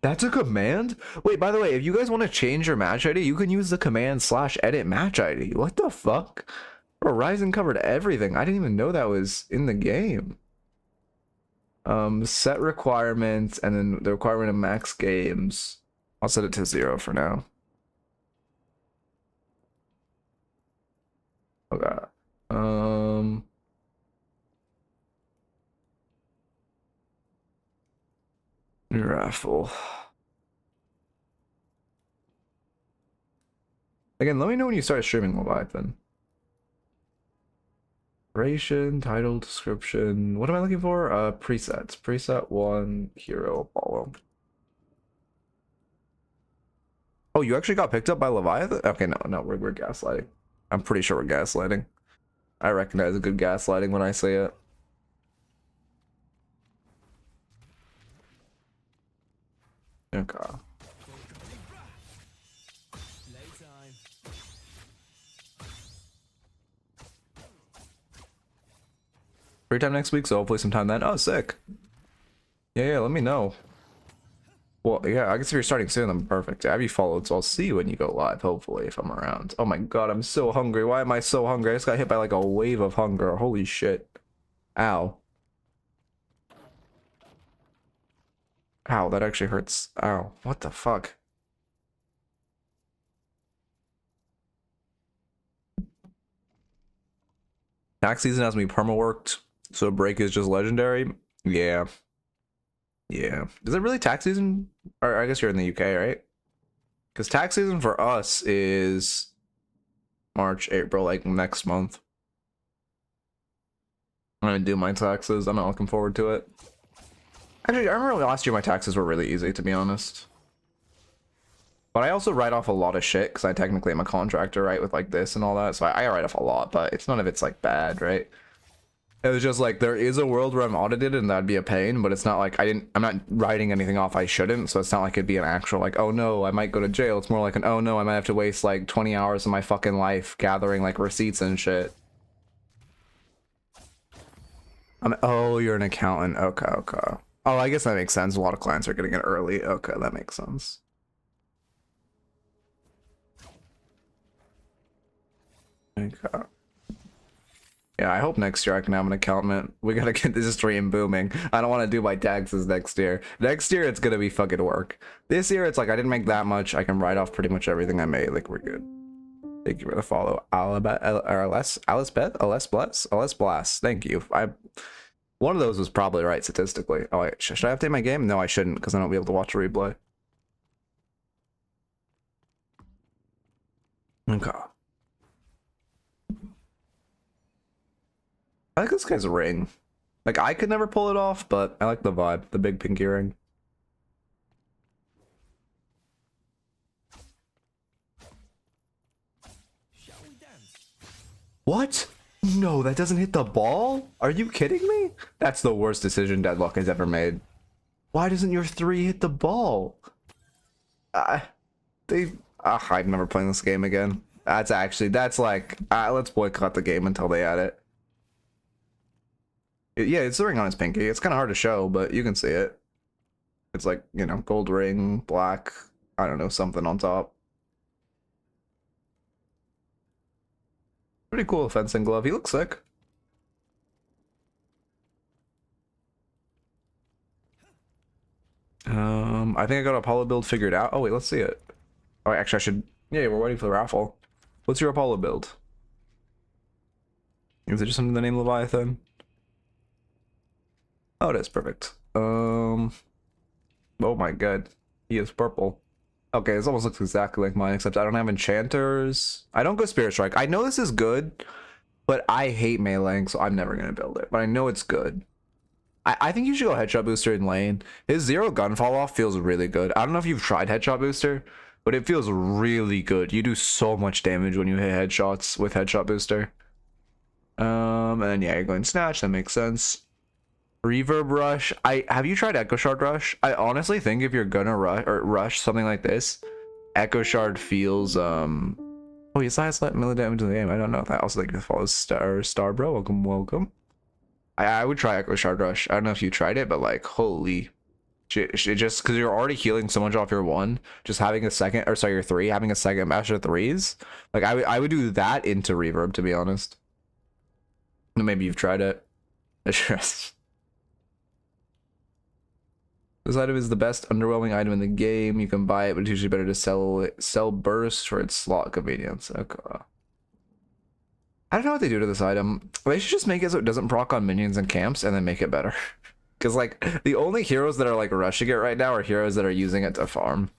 That's a command? Wait, by the way, if you guys want to change your match ID, you can use the command slash edit match ID. What the fuck? Bro, Ryzen covered everything. I didn't even know that was in the game. Set requirements and then the requirement of max games. I'll set it to 0 for now. Okay. Raffle. Again, let me know when you start streaming Leviathan. Duration, title, description. What am I looking for? Presets. Preset 1, Hero Apollo. Oh, you actually got picked up by Leviathan? Okay, no, we're gaslighting. I'm pretty sure we're gaslighting. I recognize a good gaslighting when I say it. Okay. Playtime. Free time next week, so hopefully sometime then. Oh, sick. Yeah, let me know. Well, yeah, I guess if you're starting soon, then perfect. I have you followed, so I'll see you when you go live, hopefully, if I'm around. Oh my god, I'm so hungry. Why am I so hungry? I just got hit by like a wave of hunger. Holy shit. Ow. Ow, that actually hurts. Ow. What the fuck? Tax season has me perma-worked, so break is just legendary. Yeah. Yeah. Is it really tax season? Or I guess you're in the UK, right? Because tax season for us is March, April, like next month. I'm gonna do my taxes. I'm not looking forward to it. Actually, I remember last year my taxes were really easy, to be honest. But I also write off a lot of shit because I technically am a contractor, right, with like this and all that. So I write off a lot, but it's none of it's like bad, right? It was just like there is a world where I'm audited and that'd be a pain, but it's not like I'm not writing anything off I shouldn't, so it's not like it'd be an actual like, oh no, I might go to jail. It's more like an, oh no, I might have to waste like 20 hours of my fucking life gathering like receipts and shit. Oh, you're an accountant. Okay, okay. Oh, I guess that makes sense. A lot of clients are getting it early. Okay, that makes sense. Okay. Yeah, I hope next year I can have an accountant. We gotta get this stream booming. I don't want to do my taxes next year. Next year, it's gonna be fucking work. This year, it's like I didn't make that much. I can write off pretty much everything I made. Like, we're good. Thank you for the follow. Alice Bless. Thank you. One of those was probably right statistically. Oh, wait, should I update my game? No, I shouldn't, because I don't be able to watch a replay. Okay. I like this guy's ring. Like, I could never pull it off, but I like the vibe. The big pinky ring. Shall we dance? What? No, that doesn't hit the ball? Are you kidding me? That's the worst decision Deadlock has ever made. Why doesn't your 3 hit the ball? I'm never playing this game again. That's like, let's boycott the game until they add it. Yeah, it's the ring on his pinky. It's kind of hard to show, but you can see it. It's like, you know, gold ring, black, I don't know, something on top. Pretty cool fencing glove. He looks sick. I think I got Apollo build figured out. Oh wait, let's see it. Oh, actually I should, yeah, we're waiting for the raffle. What's your Apollo build? Is it just under the name Leviathan? Oh, it is perfect. Oh my god, he is purple. Okay, this almost looks exactly like mine, except I don't have enchanters. I don't go Spirit Strike. I know this is good, but I hate meleeing, so I'm never gonna build it. But I know it's good. I think you should go Headshot Booster in lane. His 0 gun fall off feels really good. I don't know if you've tried Headshot Booster, but it feels really good. You do so much damage when you hit headshots with Headshot Booster. And then yeah, you're going Snatch. That makes sense. Reverb Rush. Have you tried Echo Shard Rush? I honestly think if you're gonna rush something like this, Echo Shard feels Oh, he's highest melee damage in the game. I don't know that. Also, thank you for follow Star Bro. Welcome, welcome. I would try Echo Shard Rush. I don't know if you tried it, but like, holy shit, just because you're already healing so much off your one, just having a second, or sorry, your three, having a second master threes, like I would do that into reverb, to be honest. Maybe you've tried it. This item is the best underwhelming item in the game. You can buy it, but it's usually better to sell burst for its slot convenience. Okay. I don't know what they do to this item. They should just make it so it doesn't proc on minions and camps and then make it better. Because, like, the only heroes that are, like, rushing it right now are heroes that are using it to farm.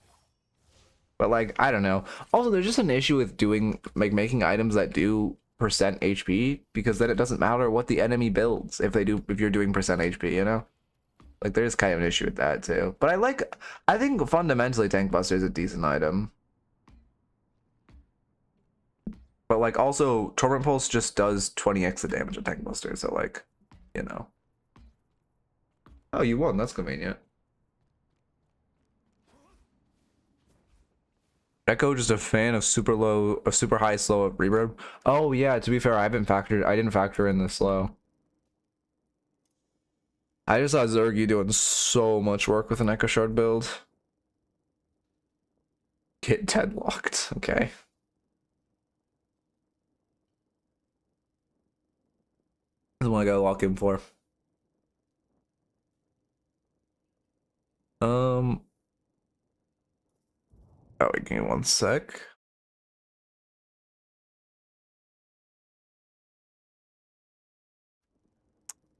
But, like, I don't know. Also, there's just an issue with doing, like, making items that do percent HP, because then it doesn't matter what the enemy builds if you're doing percent HP, you know? Like, there's kind of an issue with that, too. But I think fundamentally Tank Buster is a decent item. But, like, also, Torment Pulse just does 20x the damage of Tank Buster, so, like, you know. Oh, you won. That's convenient. Echo just a fan of super high slow reverb. Oh yeah, to be fair, I didn't factor in the slow. I just saw Zergy doing so much work with an Echo Shard build. Get deadlocked. Okay. That's what I gotta lock in for. Oh, wait, give me one sec.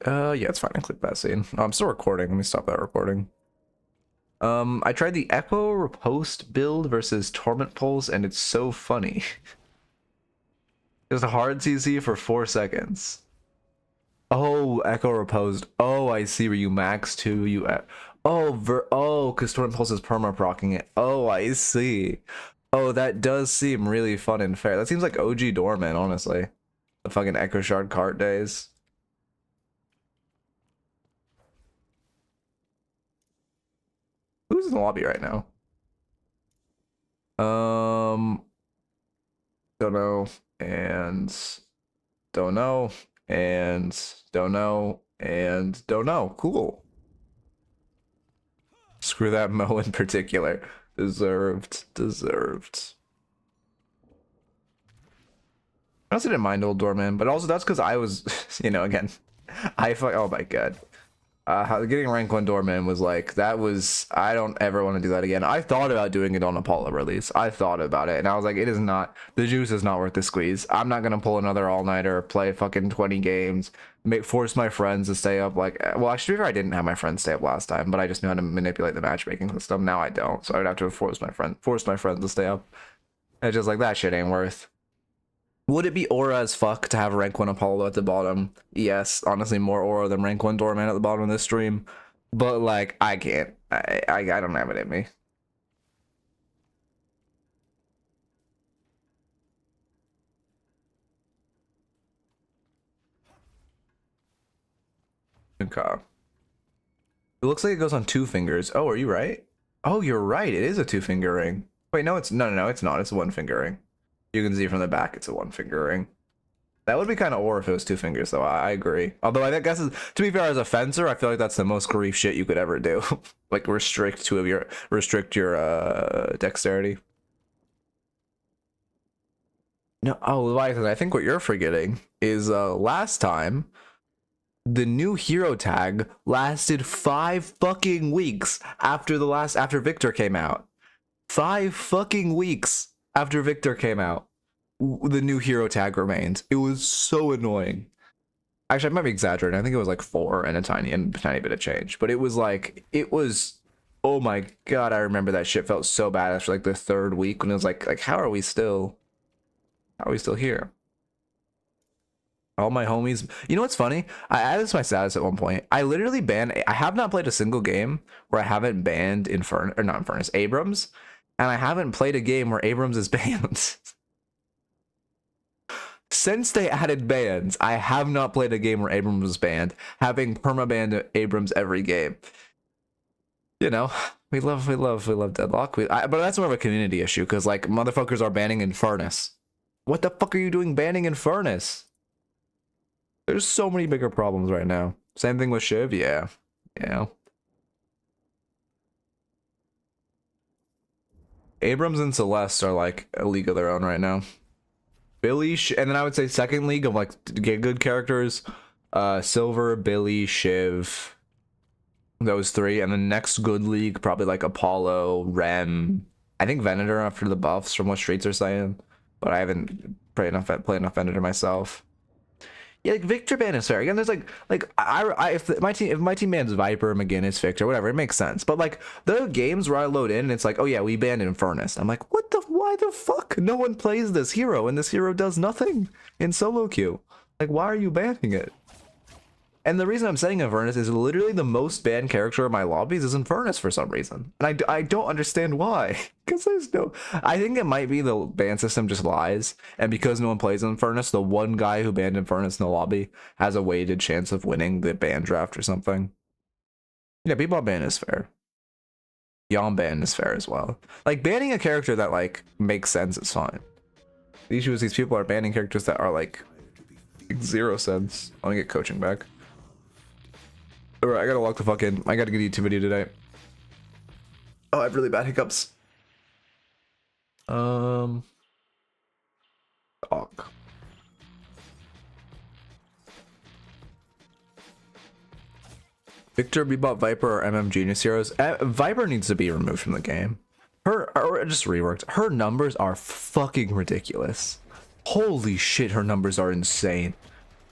Yeah, it's fine. I click that scene. Oh, I'm still recording. Let me stop that recording. I tried the Echo Riposte build versus Torment Pulse, and it's so funny. It's a hard CC for 4 seconds. Oh, Echo Riposte. Oh, I see where you max 2. Because Torment Pulse is perma-procking it. Oh, I see. Oh, that does seem really fun and fair. That seems like OG Dorman, honestly. The fucking Echo Shard cart days. Who's in the lobby right now? Don't know, and don't know, and don't know, and don't know. Cool. Screw that Mo in particular. Deserved. I also didn't mind Old Doorman, but also that's because I was, you know, again, oh my god. Getting rank 1 Doorman was like, I don't ever want to do that again. I thought about doing it on Apollo release. I thought about it, and I was like, the juice is not worth the squeeze. I'm not gonna pull another all-nighter, play fucking 20 games, force my friends to stay up. Like, well, actually, I didn't have my friends stay up last time, but I just knew how to manipulate the matchmaking system. Now I don't, so I would have to force my friends to stay up. And it's just like, that shit ain't worth. Would it be aura as fuck to have rank 1 Apollo at the bottom? Yes, honestly, more aura than rank 1 Doorman at the bottom of this stream. But, like, I can't. I don't have it in me. Okay. It looks like it goes on 2 fingers. Oh, are you right? Oh, you're right. It is a 2-finger ring. Wait, no, it's no, it's not. It's a 1-finger ring. You can see from the back, it's a 1-finger ring. That would be kind of aura if it was 2 fingers, though. I agree. Although I guess, to be fair, as a fencer, I feel like that's the most grief shit you could ever do. Like, restrict your dexterity. No, oh, Leviathan, I think what you're forgetting is last time the new hero tag lasted 5 fucking weeks after Victor came out. 5 fucking weeks after Victor came out. The new hero tag remained. It was so annoying. Actually, I might be exaggerating. I think it was like 4 and a tiny bit of change. But it was like, oh my god, I remember that shit felt so bad after like the 3rd week when it was like how are we still here? All my homies. You know what's funny? I added this to my status at one point. I literally I have not played a single game where I haven't banned Abrams. And I haven't played a game where Abrams is banned. Since they added bans, I have not played a game where Abrams was banned, having perma-banned Abrams every game. You know, we love Deadlock. But that's more of a community issue, because, like, motherfuckers are banning Infernus. What the fuck are you doing banning Infernus? There's so many bigger problems right now. Same thing with Shiv, yeah. Yeah. Abrams and Celeste are like a league of their own right now. Billy, and then I would say second league of like get good characters, Silver, Billy, Shiv, those three, and the next good league probably like Apollo, Rem. I think Venator after the buffs from what streets are saying, but I haven't played enough Venator myself. Yeah, like Victor ban is fair. Again, there's like I if my team bans Viper, McGinnis, Victor, whatever, it makes sense. But like the games where I load in and it's like, oh yeah, we banned Infernus. I'm like, why the fuck? No one plays this hero and this hero does nothing in solo queue. Like, why are you banning it? And the reason I'm saying Infernus is literally the most banned character in my lobbies is Infernus for some reason. And I don't understand why. Because there's no... I think it might be the ban system just lies. And because no one plays Infernus, the one guy who banned Infernus in the lobby has a weighted chance of winning the ban draft or something. Yeah, Bebop ban is fair. Yom ban is fair as well. Like, banning a character that, like, makes sense is fine. The issue is these people are banning characters that are, like 0 sense. I want to get coaching back. Alright, I gotta log the fuck in. I gotta get a YouTube video today. Oh, I have really bad hiccups. Talk. Victor, Bebop, Viper, or MM Genius Heroes. Viper needs to be removed from the game. Or just reworked. Her numbers are fucking ridiculous. Holy shit, her numbers are insane.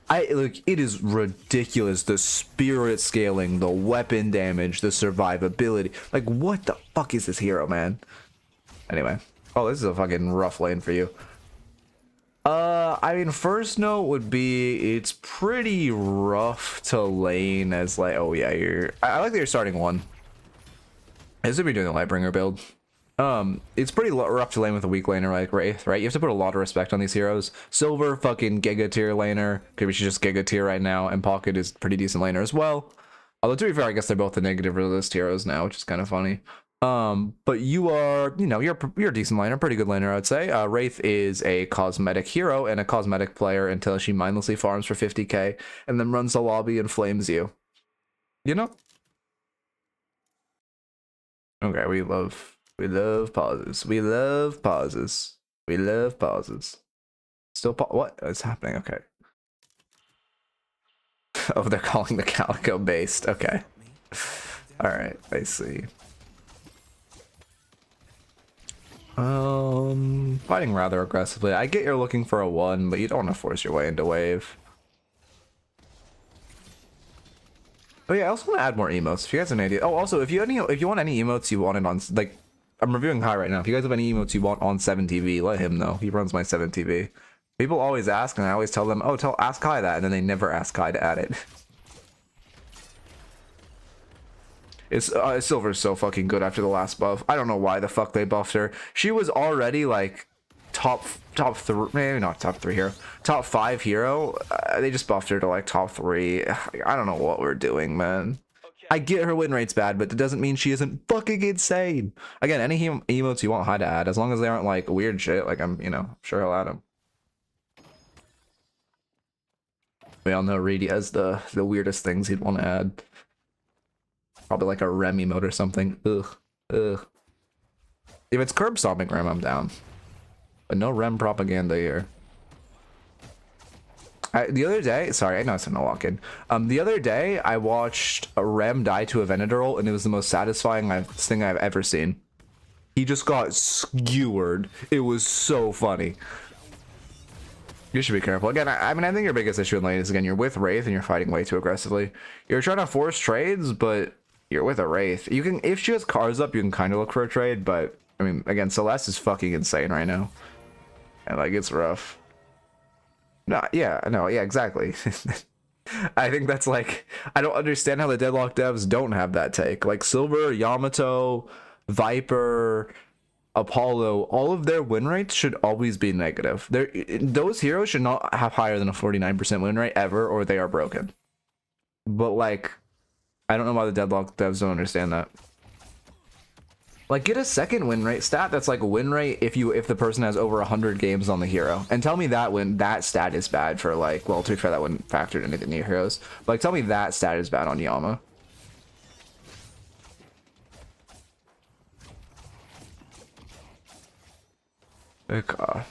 Like, it is ridiculous. The spirit scaling, the weapon damage, the survivability. Like, what the fuck is this hero, man? Anyway. Oh, this is a fucking rough lane for you. I mean, first note would be it's pretty rough to lane as like, oh yeah, I like that you're starting one. This would be doing the Lightbringer build. It's pretty rough to lane with a weak laner like Wraith, right? You have to put a lot of respect on these heroes. Silver, fucking Giga tier laner. Maybe she's just Giga tier right now, and Pocket is pretty decent laner as well. Although to be fair, I guess they're both the negative list heroes now, which is kind of funny. But you are, you know, you're a decent laner, pretty good laner, I would say. Wraith is a cosmetic hero and a cosmetic player until she mindlessly farms for 50k and then runs the lobby and flames you. You know? Okay, we love pauses. We love pauses. We love pauses. Still what is happening? Okay. Oh, they're calling the Calico based. Okay. All right, I see. Fighting rather aggressively. I get you're looking for a 1, but you don't want to force your way into wave. Oh yeah, I also want to add more emotes. If you guys have an idea. Oh, also, if you want any emotes you wanted on, like, I'm reviewing Kai right now. If you guys have any emotes you want on 7TV, let him know. He runs my 7TV. People always ask, and I always tell them, oh, ask Kai that, and then they never ask Kai to add it. Silver's so fucking good after the last buff. I don't know why the fuck they buffed her. She was already like top 3, maybe not top 3 hero, top 5 hero. They just buffed her to like top 3. I don't know what we're doing, man. I get her win rate's bad, but it doesn't mean she isn't fucking insane. Again, any emotes you want High to add, as long as they aren't like weird shit, like I'm, you know, sure he'll add them. We all know Reedy has the weirdest things he'd want to add. Probably like a Rem emote or something. Ugh. Ugh. If it's curb stomping Rem, I'm down. But no Rem propaganda here. The other day, sorry, I know it's gonna walk in. The other day, I watched a Rem die to a Venator, and it was the most satisfying thing I've ever seen. He just got skewered. It was so funny. You should be careful. Again, I mean, I think your biggest issue in lane is, again, you're with Wraith and you're fighting way too aggressively. You're trying to force trades, but you're with a Wraith. You can, if she has cars up, you can kind of look for a trade, but I mean, again, Celeste is fucking insane right now. And like, it's rough. No, yeah, exactly. I think that's like, I don't understand how the Deadlock devs don't have that take. Like Silver, Yamato, Viper, Apollo, all of their win rates should always be negative. Those heroes should not have higher than a 49% win rate ever, or they are broken. But like, I don't know why the Deadlock devs don't understand that. Like, get a second win rate stat that's like win rate if the person has over 100 games on the hero, and tell me that stat is bad for, like, well, to be fair, that wouldn't factor into the new heroes. But, like, tell me that stat is bad on Yama. Okay.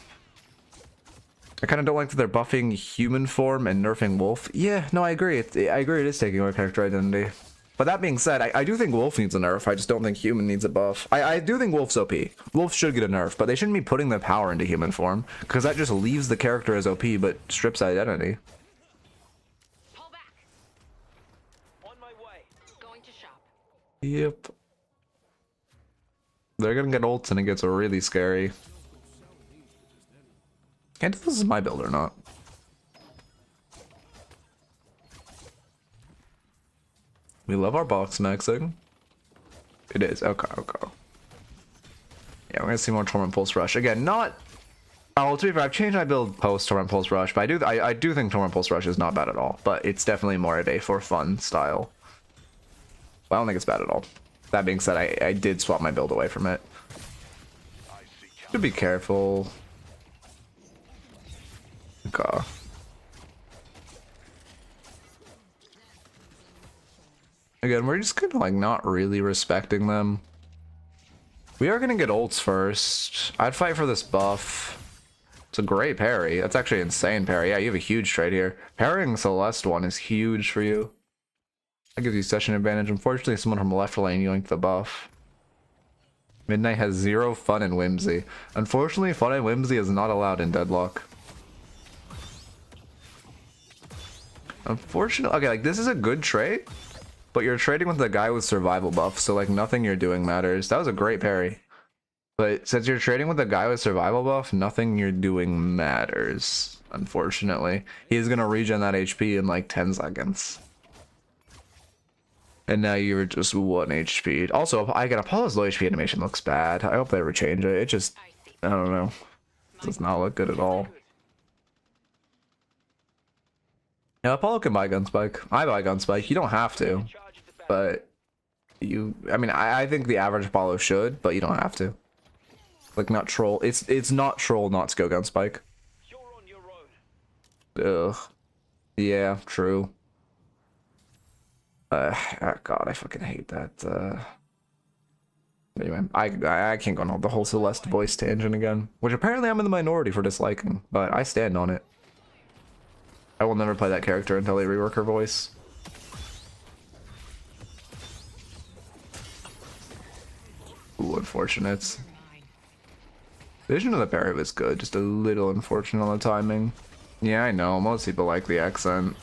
I kind of don't like that they're buffing human form and nerfing wolf. Yeah, no, I agree. I agree it is taking away character identity. But that being said, I do think wolf needs a nerf. I just don't think human needs a buff. I do think wolf's OP. Wolf should get a nerf, but they shouldn't be putting the power into human form, because that just leaves the character as OP but strips identity. Pull back. On my way. Going to shop. Yep. They're gonna get ults and it gets really scary. Can't tell if this is my build or not. We love our box maxing. It is. Okay, okay. Yeah, we're gonna see more Torment Pulse Rush. Again, not... Oh, to be fair, I've changed my build post Torment Pulse Rush, but I do think Torment Pulse Rush is not bad at all. But it's definitely more of a for fun style. But I don't think it's bad at all. That being said, I did swap my build away from it. Should be careful. Okay. Again, we're just kind of like not really respecting them. We are gonna get ults first. I'd fight for this buff. It's a great parry. That's actually insane parry. Yeah, you have a huge trade here. Parrying Celeste one is huge for you. That gives you session advantage. Unfortunately, someone from left lane yoinked the buff. Midknight has 0 fun and whimsy. Unfortunately, fun and whimsy is not allowed in Deadlock. Unfortunately, okay, like this is a good trade, but you're trading with the guy with survival buff, so like nothing you're doing matters. That was a great parry. But since you're trading with a guy with survival buff, nothing you're doing matters, unfortunately. He's gonna regen that HP in like 10 seconds. And now you're just 1 HP. Also, I get Apollo's low HP animation looks bad. I hope they ever change it. It just, I don't know. It does not look good at all. Yeah, Apollo can buy Gunspike. I buy Gunspike. You don't have to. But you, I mean, I think the average Apollo should, but you don't have to. Like, not troll. It's not troll not to go Gunspike. Ugh. Yeah, true. Oh God, I fucking hate that. Anyway, I can't go on the whole Celeste voice tangent again, which apparently I'm in the minority for disliking, but I stand on it. I will never play that character until they rework her voice. Ooh, unfortunate. Vision of the parry was good, just a little unfortunate on the timing. Yeah, I know, most people like the accent.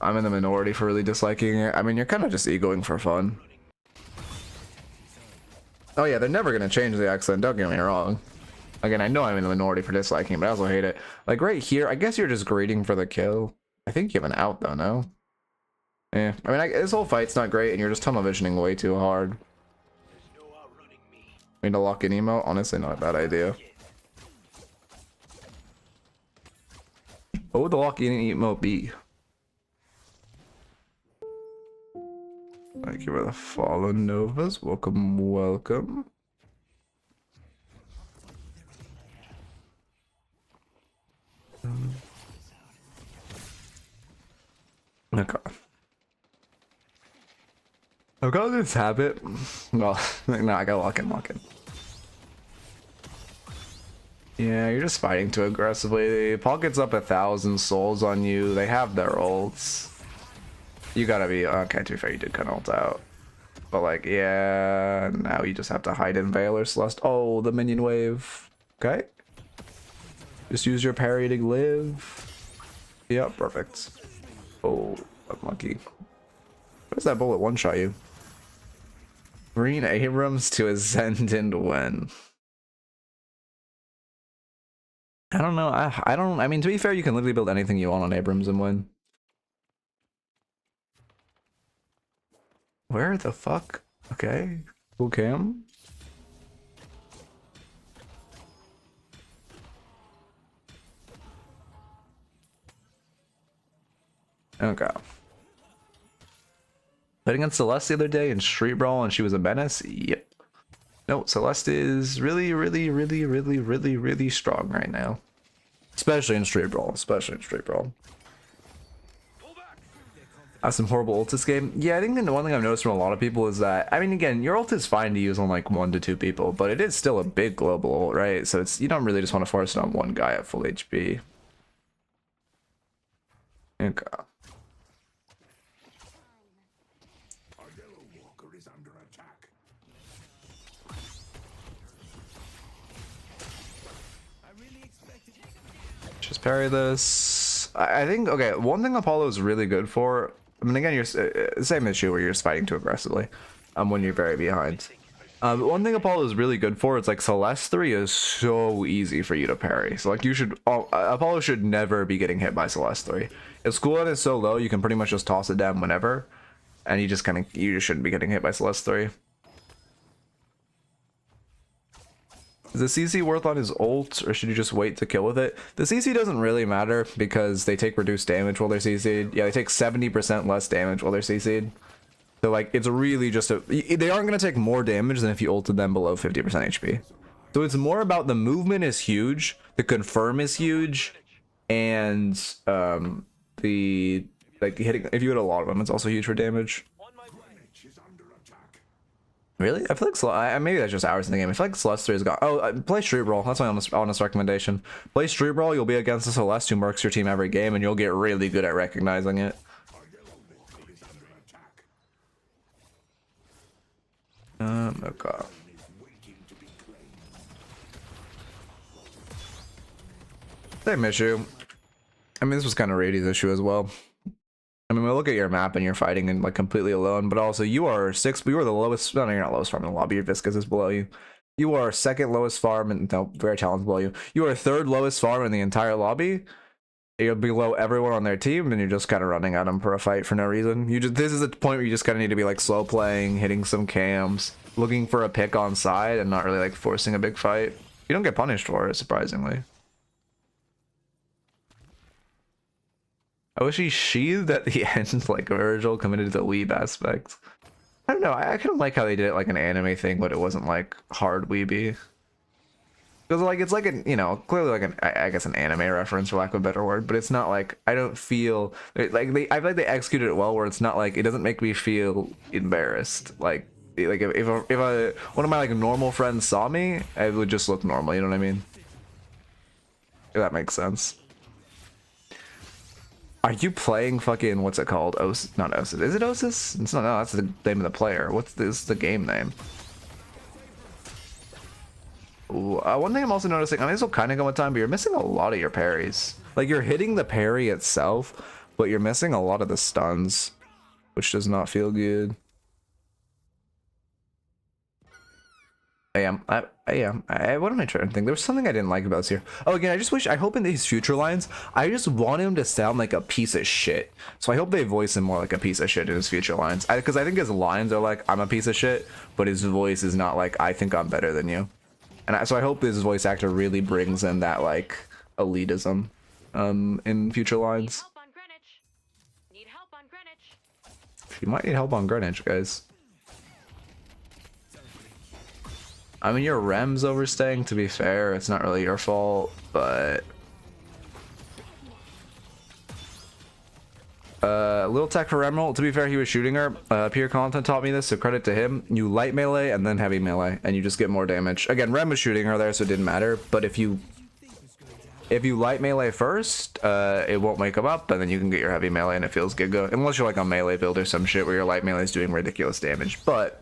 I'm in the minority for really disliking it. I mean, you're kind of just egoing for fun. Oh yeah, they're never gonna change the accent, don't get me wrong. Again, I know I'm in the minority for disliking it, but I also hate it. Like right here, I guess you're just greeting for the kill. I think you have an out though, no? Yeah, I mean, this whole fight's not great and you're just tunnel visioning way too hard. Need to lock in emote? Honestly, not a bad idea. What would the lock in emote be? Thank you for the follow, Novas. Welcome, welcome. Okay. I've got this habit. Well, no, I gotta lock in. Yeah, you're just fighting too aggressively. Paul gets up 1,000 souls on you. They have their ults. You gotta be okay. To be fair, you did kind of ult out, but like, yeah. Now you just have to hide in Veil or Celeste. Oh, the minion wave. Okay. Just use your parry to live. Yep, perfect. Oh, unlucky. What does that bullet one-shot you? Green Abrams to Ascendant when? I don't know. I mean, to be fair, you can literally build anything you want on Abrams and win. Where the fuck? Okay. Cool cam. Okay. Played against Celeste the other day in Street Brawl and she was a menace. Yep. No, Celeste is really, really, really, really, really, really strong right now. Especially in Street Brawl. Especially in Street Brawl. Some horrible ult this game. Yeah, I think the one thing I've noticed from a lot of people is that, I mean, again, your ult is fine to use on like 1 to 2 people, but it is still a big global ult, right? So it's, you don't really just want to force it on one guy at full HP. Okay. Our yellow walker is under attack. I really expected. Just parry this. I think, okay, one thing Apollo is really good for, I mean, again, you're same issue where you're just fighting too aggressively when you're very behind. But one thing Apollo is really good for, it's like Celeste 3 is so easy for you to parry. So like you should, Apollo should never be getting hit by Celeste 3. If cooldown is so low, you can pretty much just toss it down whenever. And you just shouldn't be getting hit by Celeste 3. Is the CC worth on his ult, or should you just wait to kill with it? The CC doesn't really matter because they take reduced damage while they're CC'd. Yeah, they take 70% less damage while they're CC'd. So like, it's really just they aren't going to take more damage than if you ulted them below 50% HP. So it's more about the movement is huge, the confirm is huge, and the like hitting, if you hit a lot of them, it's also huge for damage. Really? I feel like maybe that's just hours in the game. I feel like Celeste 3 is gone. Oh, play Street Brawl. That's my honest recommendation. Play Street Brawl. You'll be against the Celeste who marks your team every game, and you'll get really good at recognizing it. Okay. Same issue. I mean, this was kind of Rady's issue as well. I mean, we look at your map and you're fighting and like completely alone, but also you are the lowest. No, you're not lowest farm in the lobby. Your Viscous is below you. You are second lowest farm, and no, very talented below you. You are third lowest farm in the entire lobby. You're below everyone on their team, and you're just kind of running at them for a fight for no reason. This is a point where you just kind of need to be like slow playing, hitting some cams, looking for a pick on side, and not really like forcing a big fight. You don't get punished for it, surprisingly. I wish he sheathed at the end like Virgil committed to the weeb aspect. I don't know, I kind of like how they did it like an anime thing, but it wasn't like hard weeby. Because like it's like an, you know, clearly like an, I guess an anime reference for lack of a better word, but it's not like, I don't feel like I feel like they executed it well where it's not like, it doesn't make me feel embarrassed. Like if one of my like normal friends saw me, I would just look normal, you know what I mean? If that makes sense. Are you playing fucking, what's it called? Not Osis. Is it Osis? It's not, no, that's the name of the player. What's this, the game name? Ooh, one thing I'm also noticing, I mean, this will kind of go with time, but you're missing a lot of your parries. Like, you're hitting the parry itself, but you're missing a lot of the stuns, which does not feel good. What am I trying to think? There was something I didn't like about this here. Oh, again, I hope in these future lines, I just want him to sound like a piece of shit. So I hope they voice him more like a piece of shit in his future lines. Because I think his lines are like, I'm a piece of shit, but his voice is not like, I think I'm better than you. And so I hope his voice actor really brings in that like elitism in future lines. Need help on Greenwich. You might need help on Greenwich, guys. I mean, your Rem's overstaying, to be fair. It's not really your fault, but... little tech for Emerald. To be fair, he was shooting her. Peer content taught me this, so credit to him. You light melee and then heavy melee, and you just get more damage. Again, Rem was shooting her there, so it didn't matter. But if you light melee first, it won't wake him up, and then you can get your heavy melee, and it feels good. Unless you're like a melee build or some shit where your light melee is doing ridiculous damage. But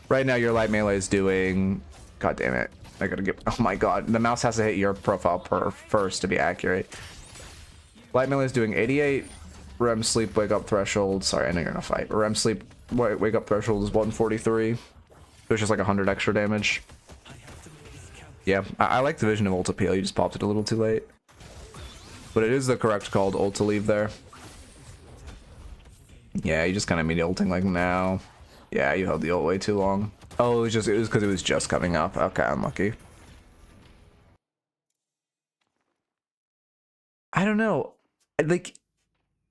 right now, your light melee is doing... God damn it. I gotta get... Oh my god. The mouse has to hit your profile first to be accurate. Light melee is doing 88. REM sleep wake up threshold. Sorry, I know you're gonna fight. REM sleep wake up threshold is 143. So it's just like 100 extra damage. Yeah, I like the vision of ult appeal. You just popped it a little too late. But it is the correct call to ult to leave there. Yeah, you just kind of mean ulting like now. Yeah, you held the ult way too long. Oh, it was because it was just coming up. Okay, unlucky. I don't know. Like,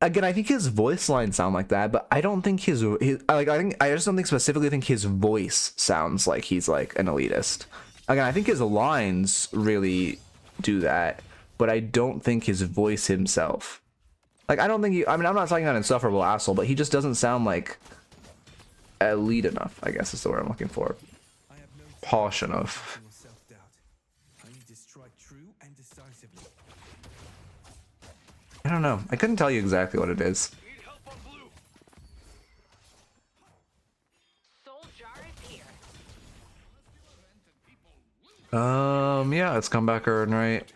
Again, I think his voice lines sound like that, but I don't think I just don't think specifically think his voice sounds like he's like an elitist. Again, I think his lines really do that, but I don't think his voice himself. Like, I don't think I mean, I'm not talking about an insufferable asshole, but he just doesn't sound like elite enough, I guess is the word I'm looking for. I have no Posh enough. your self-doubt. I need to strike true and decisively. I don't know. I couldn't tell you exactly what it is. Need help on blue. Soul jar is here. Yeah, it's comeback earn, right?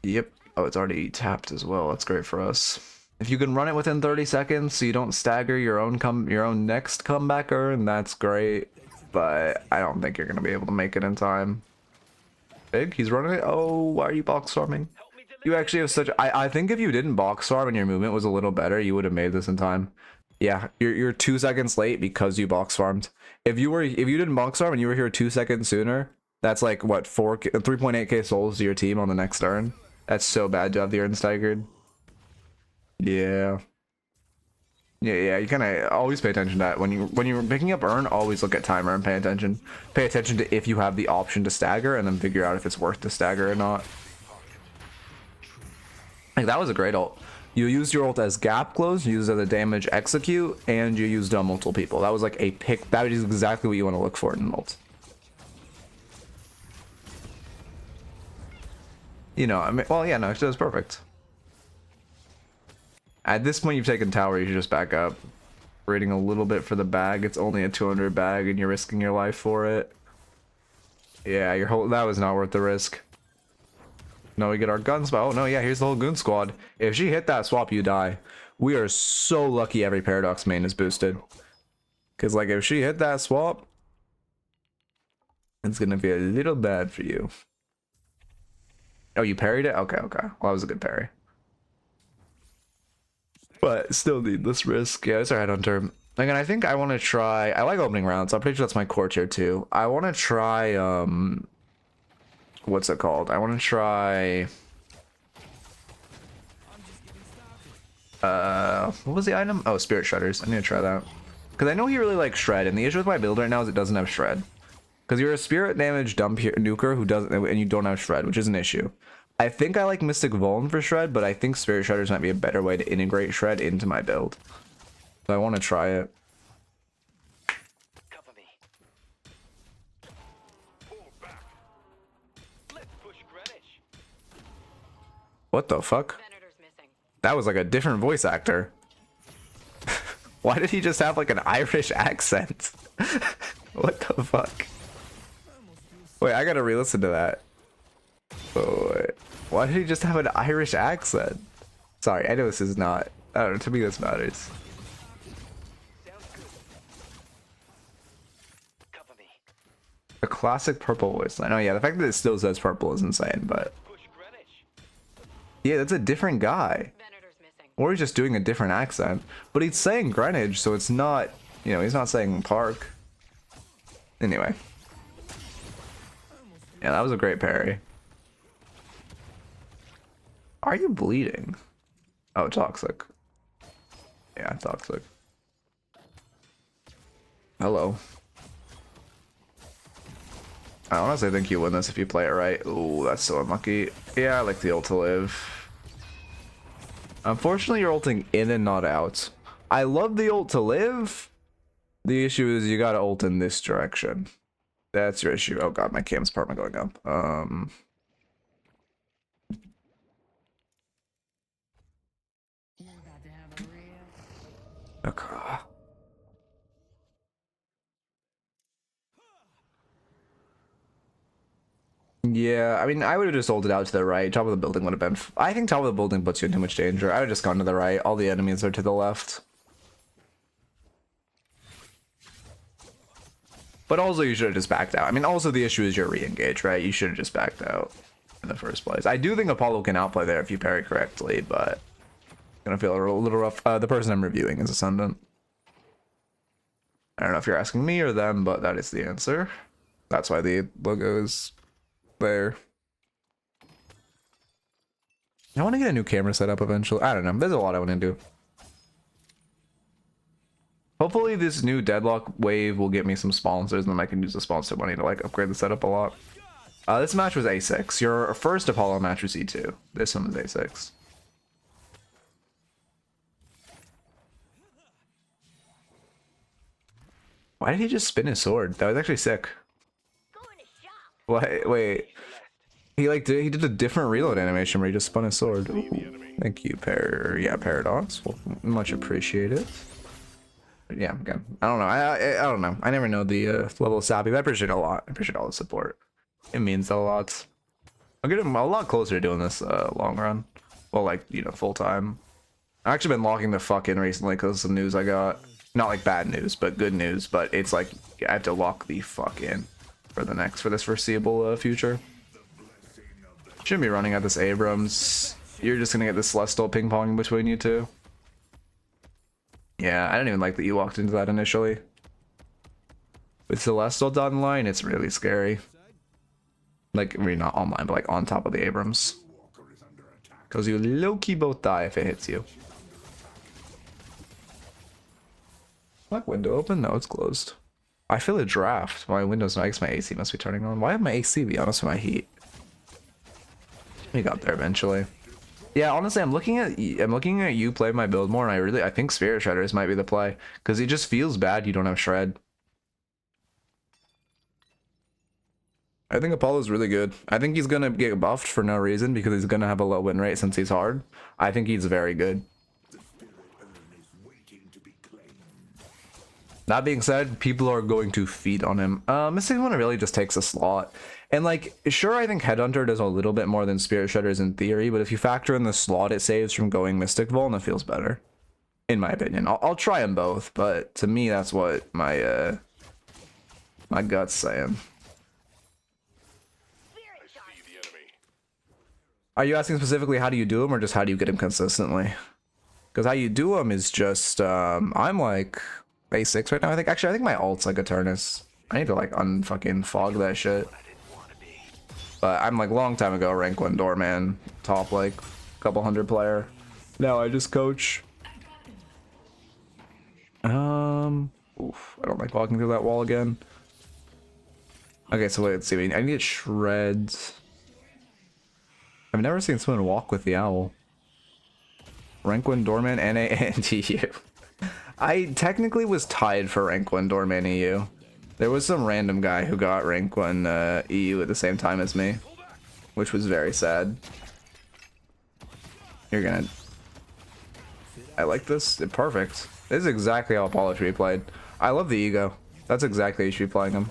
Yep. Oh, it's already tapped as well. That's great for us. If you can run it within 30 seconds so you don't stagger your own next comeback earn, that's great. But I don't think you're gonna be able to make it in time. Big, he's running it. Oh, why are you box farming? You actually have such. I think if you didn't box farm and your movement was a little better, you would have made this in time. Yeah, you're 2 seconds late because you box farmed. If you didn't box farm and you were here 2 seconds sooner, that's like what 3.8k souls to your team on the next turn. That's so bad to have the urn staggered. Yeah. Yeah, you kind of always pay attention to that. When you're picking up urn, always look at timer and pay attention. Pay attention to if you have the option to stagger, and then figure out if it's worth to stagger or not. Like, that was a great ult. You used your ult as gap close, you used it as a damage execute, and you used on multiple people. That was like a pick. That is exactly what you want to look for in an ult. You know, I mean, well, yeah, no, it was perfect. At this point, you've taken tower, you should just back up. Waiting a little bit for the bag. It's only a 200 bag, and you're risking your life for it. Yeah, that was not worth the risk. No, we get our guns, but oh no, yeah, here's the whole goon squad. If she hit that swap, you die. We are so lucky every Paradox main is boosted. Because, like, if she hit that swap, it's gonna be a little bad for you. Oh, you parried it? Okay. Well, that was a good parry. But still needless risk. Yeah, it's our headhunter. Again, I think I want to try. I like opening rounds. I'm pretty sure that's my core tier too. I want to try. What's it called? I want to try. What was the item? Oh, Spirit Shredders. I need to try that because I know he really likes Shred, and the issue with my build right now is it doesn't have Shred. Because you're a Spirit damage dump nuker who doesn't, and you don't have Shred, which is an issue. I think I like Mystic Vuln for Shred, but I think Spirit Shredders might be a better way to integrate Shred into my build. So I want to try it. Cover me. Pull back. Let's push Greenwich. What the fuck? Senator's missing. That was like a different voice actor. Why did he just have like an Irish accent? What the fuck? Wait, I gotta re-listen to that. Oh, wait. Why did he just have an Irish accent? Sorry, I know this is not. I don't know, to me this matters. Sounds good. Cover me. A classic purple voice line. Oh yeah, the fact that it still says purple is insane, but Push Greenwich. yeah, that's a different guy. Senator's missing. Or he's just doing a different accent. But he's saying Greenwich, so it's not, you know, he's not saying park. Anyway. Yeah, that was a great parry. Are you bleeding? Oh, toxic. Yeah, toxic. Hello. I honestly think you win this if you play it right. Ooh, that's so unlucky. Yeah, I like the ult to live. Unfortunately, you're ulting in and not out. I love the ult to live. The issue is you gotta ult in this direction. That's your issue. Oh god, my cam's apartment going up. Okay. Yeah, I mean, I would have just ulted out to the right. Top of the building would have been. I think top of the building puts you in too much danger. I would have just gone to the right. All the enemies are to the left. But also, you should have just backed out. I mean, also the issue is your re-engage, right? You should have just backed out in the first place. I do think Apollo can outplay there if you parry correctly, but it's gonna feel a little rough. The person I'm reviewing is Ascendant. I don't know if you're asking me or them, but that is the answer. That's why the logo is there. I want to get a new camera set up eventually. I don't know. There's a lot I want to do. Hopefully this new Deadlock wave will get me some sponsors, and then I can use the sponsor money to like upgrade the setup a lot. This match was A6. Your first Apollo match was E2. This one was A6. Why did he just spin his sword? That was actually sick. Wait. He did a different reload animation where he just spun his sword. Ooh. Thank you, Paradox. Well, much appreciated. But yeah, again, I don't know. I don't know. I never know the level of sappy, but I appreciate it a lot. I appreciate all the support. It means a lot. I'll get him a lot closer to doing this long run. Well, like, you know, full time. I've actually been locking the fuck in recently because of some news I got. Not like bad news, but good news. But it's like I have to lock the fuck in for this foreseeable future. Shouldn't be running at this Abrams. You're just gonna get this Celestial ping pong between you two. Yeah, I didn't even like that you walked into that initially. With Celestial down the line, it's really scary. Like, I mean, not online, but like on top of the Abrams. Because you low-key both die if it hits you. Like window open? No, it's closed. I feel a draft. My window's not. I guess my AC must be turning on. Why have my AC be honest with my heat? We got there eventually. Yeah, honestly, I'm looking at you play my build more, and I think Spirit Shredders might be the play because it just feels bad you don't have Shred. I think Apollo's really good. I think he's gonna get buffed for no reason because he's gonna have a low win rate since he's hard. I think he's very good. That being said, people are going to feed on him. Mystic One really just takes a slot. And like, sure, I think Headhunter does a little bit more than Spirit Shredders in theory, but if you factor in the slot it saves from going Mystic Vol, it feels better. In my opinion. I'll try them both, but to me that's what my my gut's saying. Are you asking specifically how do you do them or just how do you get him consistently? Because how you do them is just I'm like A6 right now. I think my ult's like Eternus. I need to like unfucking fog that shit. But I'm like long time ago rank 1 doorman, top like couple hundred player. Now I just coach. Oof, I don't like walking through that wall again. Okay, so wait, let's see. I need shreds. I've never seen someone walk with the owl. Rank 1 doorman and EU. I technically was tied for rank 1 doorman EU. There was some random guy who got rank 1 EU at the same time as me, which was very sad. You're gonna... I like this. Perfect. This is exactly how Apollo should be played. I love the ego. That's exactly how you should be playing him.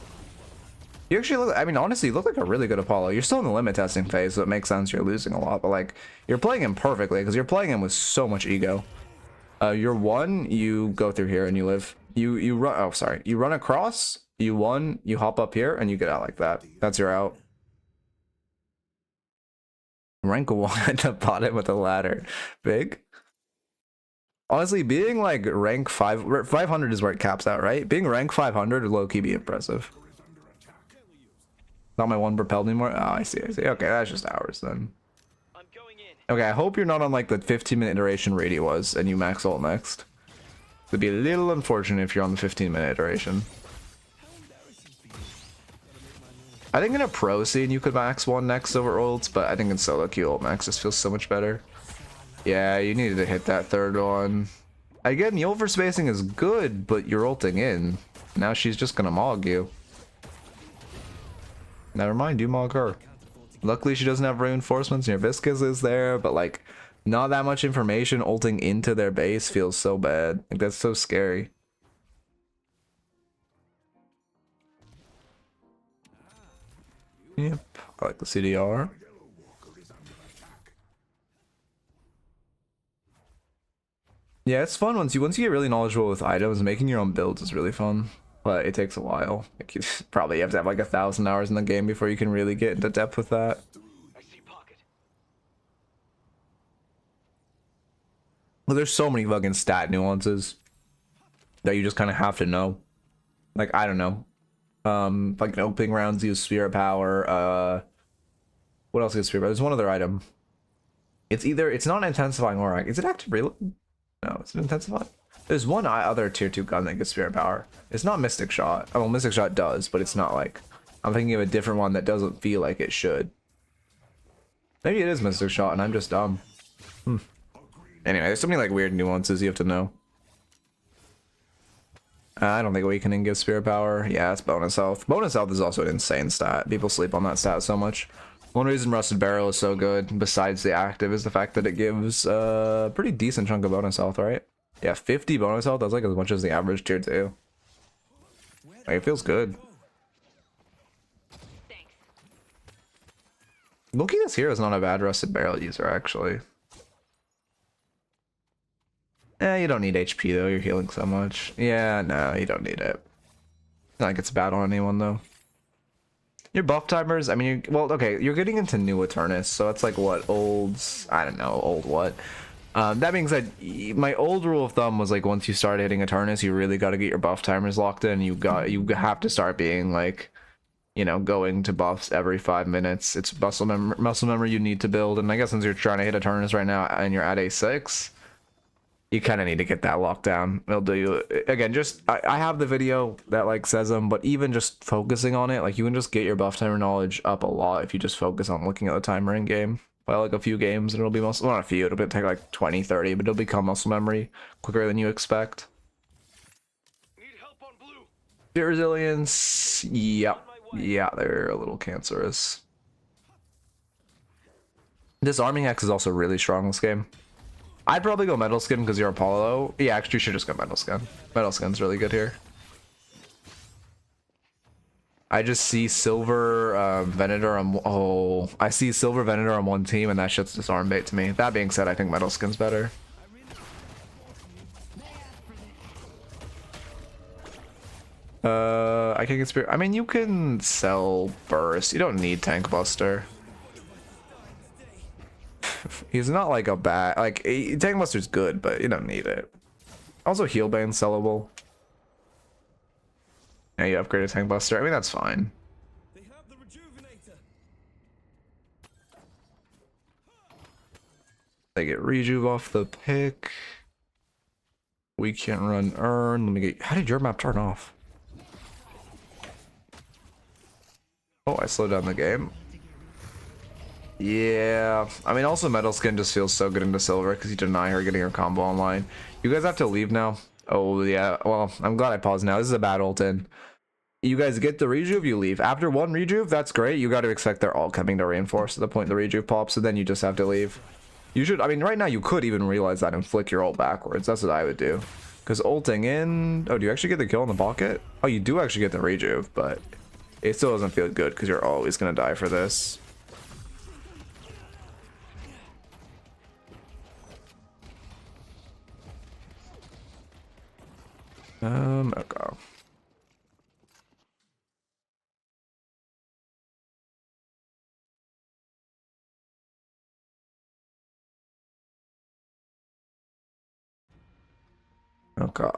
You actually look, I mean, honestly, you look like a really good Apollo. You're still in the limit testing phase, so it makes sense you're losing a lot, but like, you're playing him perfectly because you're playing him with so much ego. You're 1, you go through here and you live. You run, oh, sorry. You run across, you 1, you hop up here and you get out like that. That's your out. Rank 1 at the bottom with a ladder. Big. Honestly, being like rank 500 is where it caps out, right? Being rank 500 would low-key be impressive. Not my 1 propelled anymore. Oh, I see. Okay, that's just ours then. I'm going in. Okay, I hope you're not on like the 15-minute duration Rady was and you max ult next. It'd be a little unfortunate if you're on the 15-minute duration. I think in a pro scene you could max 1 next over ults, but I think in solo queue ult max just feels so much better. Yeah, you needed to hit that 3rd one. Again, the overspacing is good, but you're ulting in. Now she's just gonna mog you. Never mind, you mog her. Luckily she doesn't have reinforcements and your Viscous is there, but like not that much information ulting into their base feels so bad. Like that's so scary. Yep, I like the CDR. Yeah, it's fun once you get really knowledgeable with items. Making your own builds is really fun. But it takes a while. Like you probably have to have like 1,000 hours in the game before you can really get into depth with that. I see pocket. Well, there's so many fucking stat nuances that you just kind of have to know. Like, I don't know. Like opening rounds use spirit power. What else is spirit power? There's one other item. It's not intensifying or is it active reload? No, it's an intensify. There's one other tier 2 gun that gets spirit power. It's not Mystic Shot. Oh, well, Mystic Shot does, but it's not like... I'm thinking of a different one that doesn't feel like it should. Maybe it is Mystic Shot and I'm just dumb. Anyway, there's so many like weird nuances you have to know. I don't think Awakening gives spirit power. Yeah, it's bonus health. Bonus health is also an insane stat. People sleep on that stat so much. One reason Rusted Barrel is so good, besides the active, is the fact that it gives a pretty decent chunk of bonus health, right? Yeah, 50 bonus health, that's like as much as the average tier 2. Like, it feels good. Thanks. Loki, this hero is not a bad Rusted Barrel user, actually. You don't need HP though, you're healing so much. Yeah, no, you don't need it. Not like it's bad on anyone though. Your buff timers, I mean, well, okay, you're getting into new Eternus, so it's like what, I don't know, old what. That being said, my old rule of thumb was like once you start hitting Eternus, you really got to get your buff timers locked in. You have to start being like, you know, going to buffs every 5 minutes. It's muscle memory you need to build, and I guess since you're trying to hit Eternus right now and you're at A6, you kind of need to get that locked down. It'll do you again. Just I have the video that like says them, but even just focusing on it, like you can just get your buff timer knowledge up a lot if you just focus on looking at the timer in game by like a few games, and it'll be muscle, well, not a few, it'll take like 20, 30, but it'll become muscle memory quicker than you expect. Need help on blue. Your resilience, yeah, they're a little cancerous. Disarming X is also really strong this game. I'd probably go Metal Skin because you're Apollo. Yeah, actually, you should just go Metal Skin. Metal Skin's really good here. I just see Silver Venator on... Oh, I see Silver Venator on one team, and that shit's disarm bait to me. That being said, I think Metal Skin's better. I can get spirit... I mean, you can sell Burst. You don't need Tank Buster. He's not like a bad, like, Tank Buster's good, but you don't need it. Also, Heal Bane's sellable. Yeah, you upgrade a Tank Buster. I mean, that's fine. They have the rejuvenator. They get Rejuve off the pick. We can't run Earn. Let me get... How did your map turn off? Oh, I slowed down the game. Yeah, I mean, also Metal Skin just feels so good into Silver because you deny her getting her combo online. You guys have to leave now. Oh, yeah. Well, I'm glad I paused now. This is a bad ult in. You guys get the Rejuve, you leave. After one Rejuve, that's great. You got to expect they're all coming to reinforce at the point the Rejuve pops, and then you just have to leave. You should, I mean, right now you could even realize that and flick your ult backwards. That's what I would do. Because ulting in... Oh, do you actually get the kill in the pocket? Oh, you do actually get the Rejuve, but it still doesn't feel good because you're always going to die for this. Okay. Okay.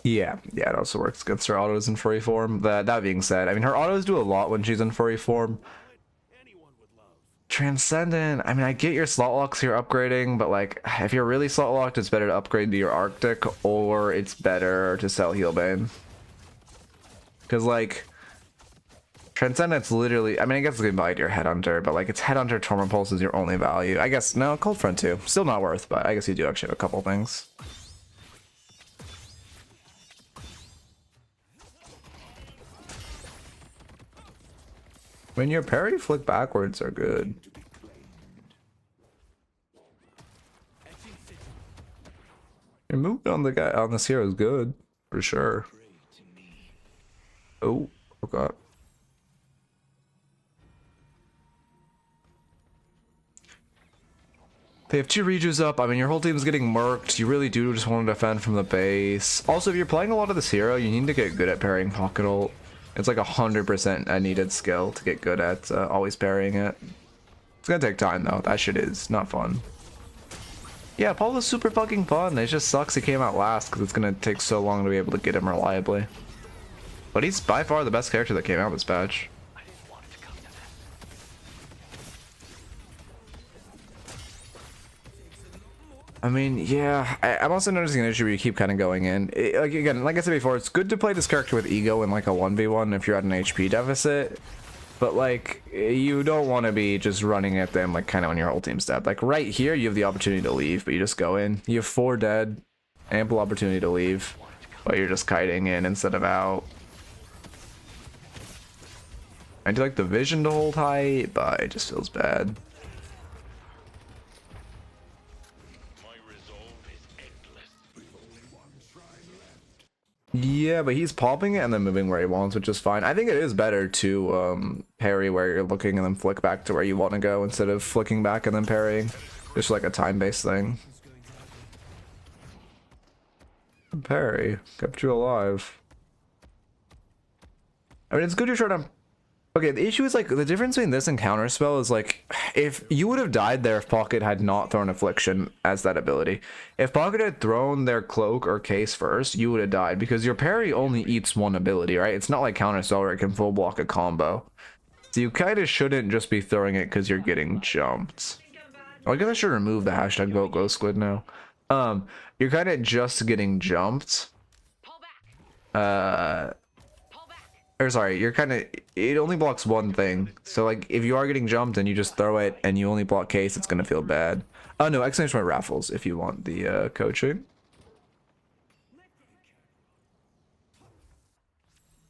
Yeah, it also works against her autos in furry form. That being said, I mean, her autos do a lot when she's in furry form. Anyone would love. Transcendent, I mean, I get your slot locks you're upgrading, but like, if you're really slot locked, it's better to upgrade to your Arctic, or it's better to sell Healbane. Because like, Transcendent's literally, I mean, I guess it's gonna buy your Headhunter, but like, it's Headhunter, Torment Pulse is your only value. I guess, no, Cold Front too. Still not worth, but I guess you do actually have a couple things. When your parry flick backwards are good. Your movement on the guy on this hero is good for sure. Oh god. They have 2 Rejuves up. I mean, your whole team's getting murked. You really do just want to defend from the base. Also, if you're playing a lot of this hero, you need to get good at parrying pocket ult. It's like 100% a needed skill to get good at always parrying it. It's gonna take time though. That shit is not fun. Yeah, Apollo's super fucking fun. It just sucks he came out last because it's gonna take so long to be able to get him reliably. But he's by far the best character that came out this patch. I mean, yeah, I'm also noticing an issue where you keep kind of going in. Like, again, like I said before, it's good to play this character with ego in like a 1v1 if you're at an HP deficit. But like, you don't want to be just running at them like kind of on your whole team step. Like right here, you have the opportunity to leave, but you just go in. You have 4 dead, ample opportunity to leave, but you're just kiting in instead of out. I do like the vision to hold high, but it just feels bad. Yeah, but he's popping it and then moving where he wants, which is fine. I think it is better to parry where you're looking and then flick back to where you want to go instead of flicking back and then parrying. Just like a time-based thing. Parry kept you alive. I mean, it's good you're trying to... Okay, the issue is like the difference between this and counterspell is like if you would have died there if Pocket had not thrown Affliction as that ability. If Pocket had thrown their cloak or case first, you would have died because your parry only eats one ability, right? It's not like counterspell where it can full block a combo. So you kind of shouldn't just be throwing it because you're getting jumped. Oh, I guess I should remove the hashtag vote glow squid now. You're kind of just getting jumped. Or sorry, you're kind of, it only blocks one thing. So like if you are getting jumped and you just throw it and you only block case, it's gonna feel bad. Oh no, exclamation point raffles if you want the coaching.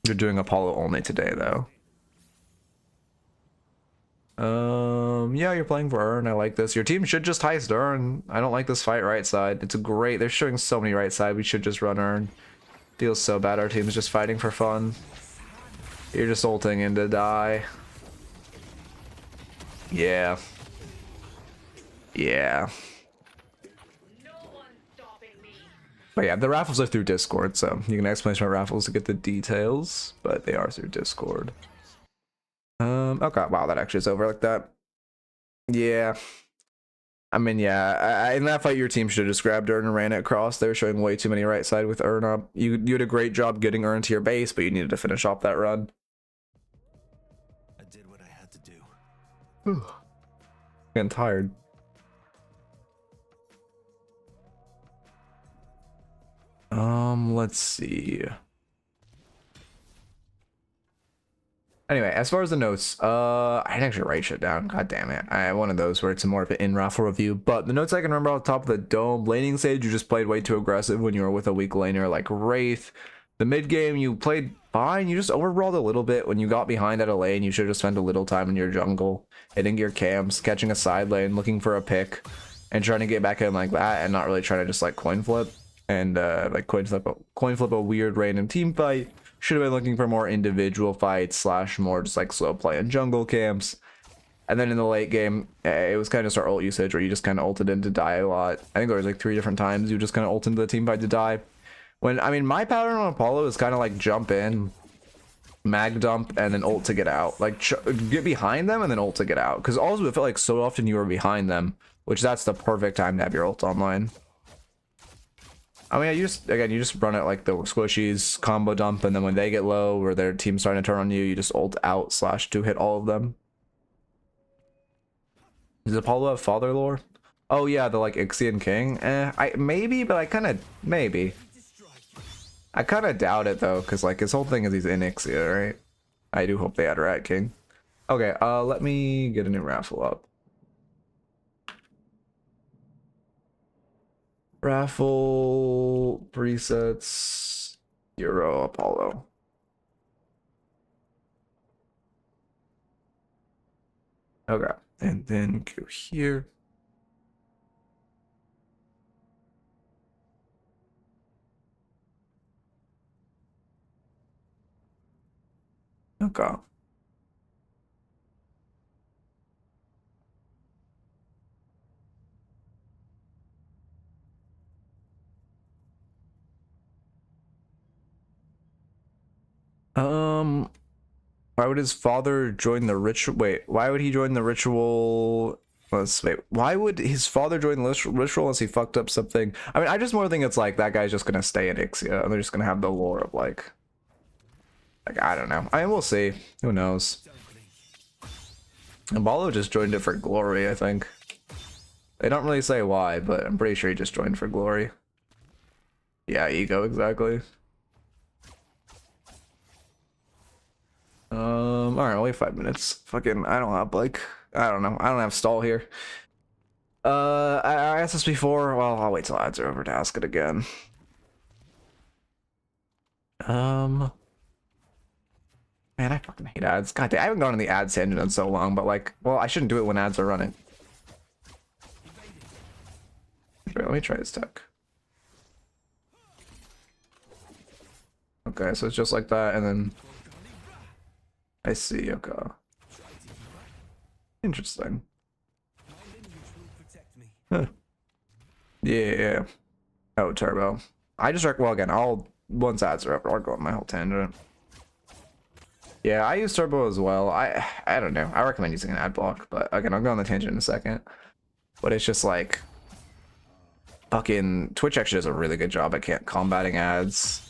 You're doing Apollo only today though. Yeah, you're playing for Urn. I like this. Your team should just heist Urn. I don't like this fight right side. It's a great, they're showing so many right side. We should just run Urn. Feels so bad our team's just fighting for fun. You're just ulting in to die. Yeah. Yeah. But yeah, the raffles are through Discord, so you can exclamation my raffles to get the details, but they are through Discord. Okay, wow, that actually is over like that. Yeah. I mean, yeah, in that fight, your team should have just grabbed Urn and ran it across. They were showing way too many right side with Urn up. You did a great job getting Urn to your base, but you needed to finish off that run. I did what I had to do. Whew. Getting tired. Let's see. Anyway, as far as the notes, I didn't actually write shit down. God damn it. I wanted those where it's more of an in-raffle review. But the notes I can remember off the top of the dome, laning stage, you just played way too aggressive when you were with a weak laner like Wraith. The mid game, you played fine. You just overrolled a little bit. When you got behind at a lane, you should have spent a little time in your jungle, hitting your camps, catching a side lane, looking for a pick, and trying to get back in like that, and not really trying to just like coin flip and like coin flip a weird random team fight. Should have been looking for more individual fights slash more just like slow play and jungle camps. And then in the late game, it was kind of our ult usage where you just kind of ulted in to die a lot. I think there was like 3 different times you just kind of ult into the team fight to die. When, I mean, my pattern on Apollo is kind of like jump in, mag dump, and then ult to get out. Like get behind them and then ult to get out. Because also it felt like so often you were behind them, which that's the perfect time to have your ult online. I mean, you just run it like the squishies, combo dump, and then when they get low or their team's starting to turn on you, you just ult out slash to hit all of them. Does Apollo have father lore? Oh yeah, the like Ixian king? Maybe, but I kind of, maybe. I kind of doubt it though, because like his whole thing is he's in Ixia, right? I do hope they add Rat King. Okay, let me get a new raffle up. Raffle presets Euro Apollo. Okay, and then go here. Okay. Why would his father join the ritual? Wait, why would he join the ritual? Let's wait. Why would his father join the ritual unless he fucked up something? I mean, I just more think it's like that guy's just gonna stay in Ixia and they're just gonna have the lore of like I don't know. I mean, we'll see. Who knows? Apollo just joined it for glory, I think. They don't really say why, but I'm pretty sure he just joined for glory. Yeah, ego, exactly. Alright, only 5 minutes. Fucking, I don't have, like, I don't know. I don't have stall here. I asked this before. Well, I'll wait till ads are over to ask it again. Man, I fucking hate ads. God damn, I haven't gone on the ads tangent in so long, but like, well, I shouldn't do it when ads are running. Wait, let me try this tech. Okay, so it's just like that, and then I see. Okay, interesting. Huh. Yeah. Oh, turbo. I just well again. Once ads are up, I'll go on my whole tangent. Yeah, I use turbo as well. I don't know. I recommend using an ad block, but again, I'll go on the tangent in a second. But it's just like fucking Twitch actually does a really good job at combating ads.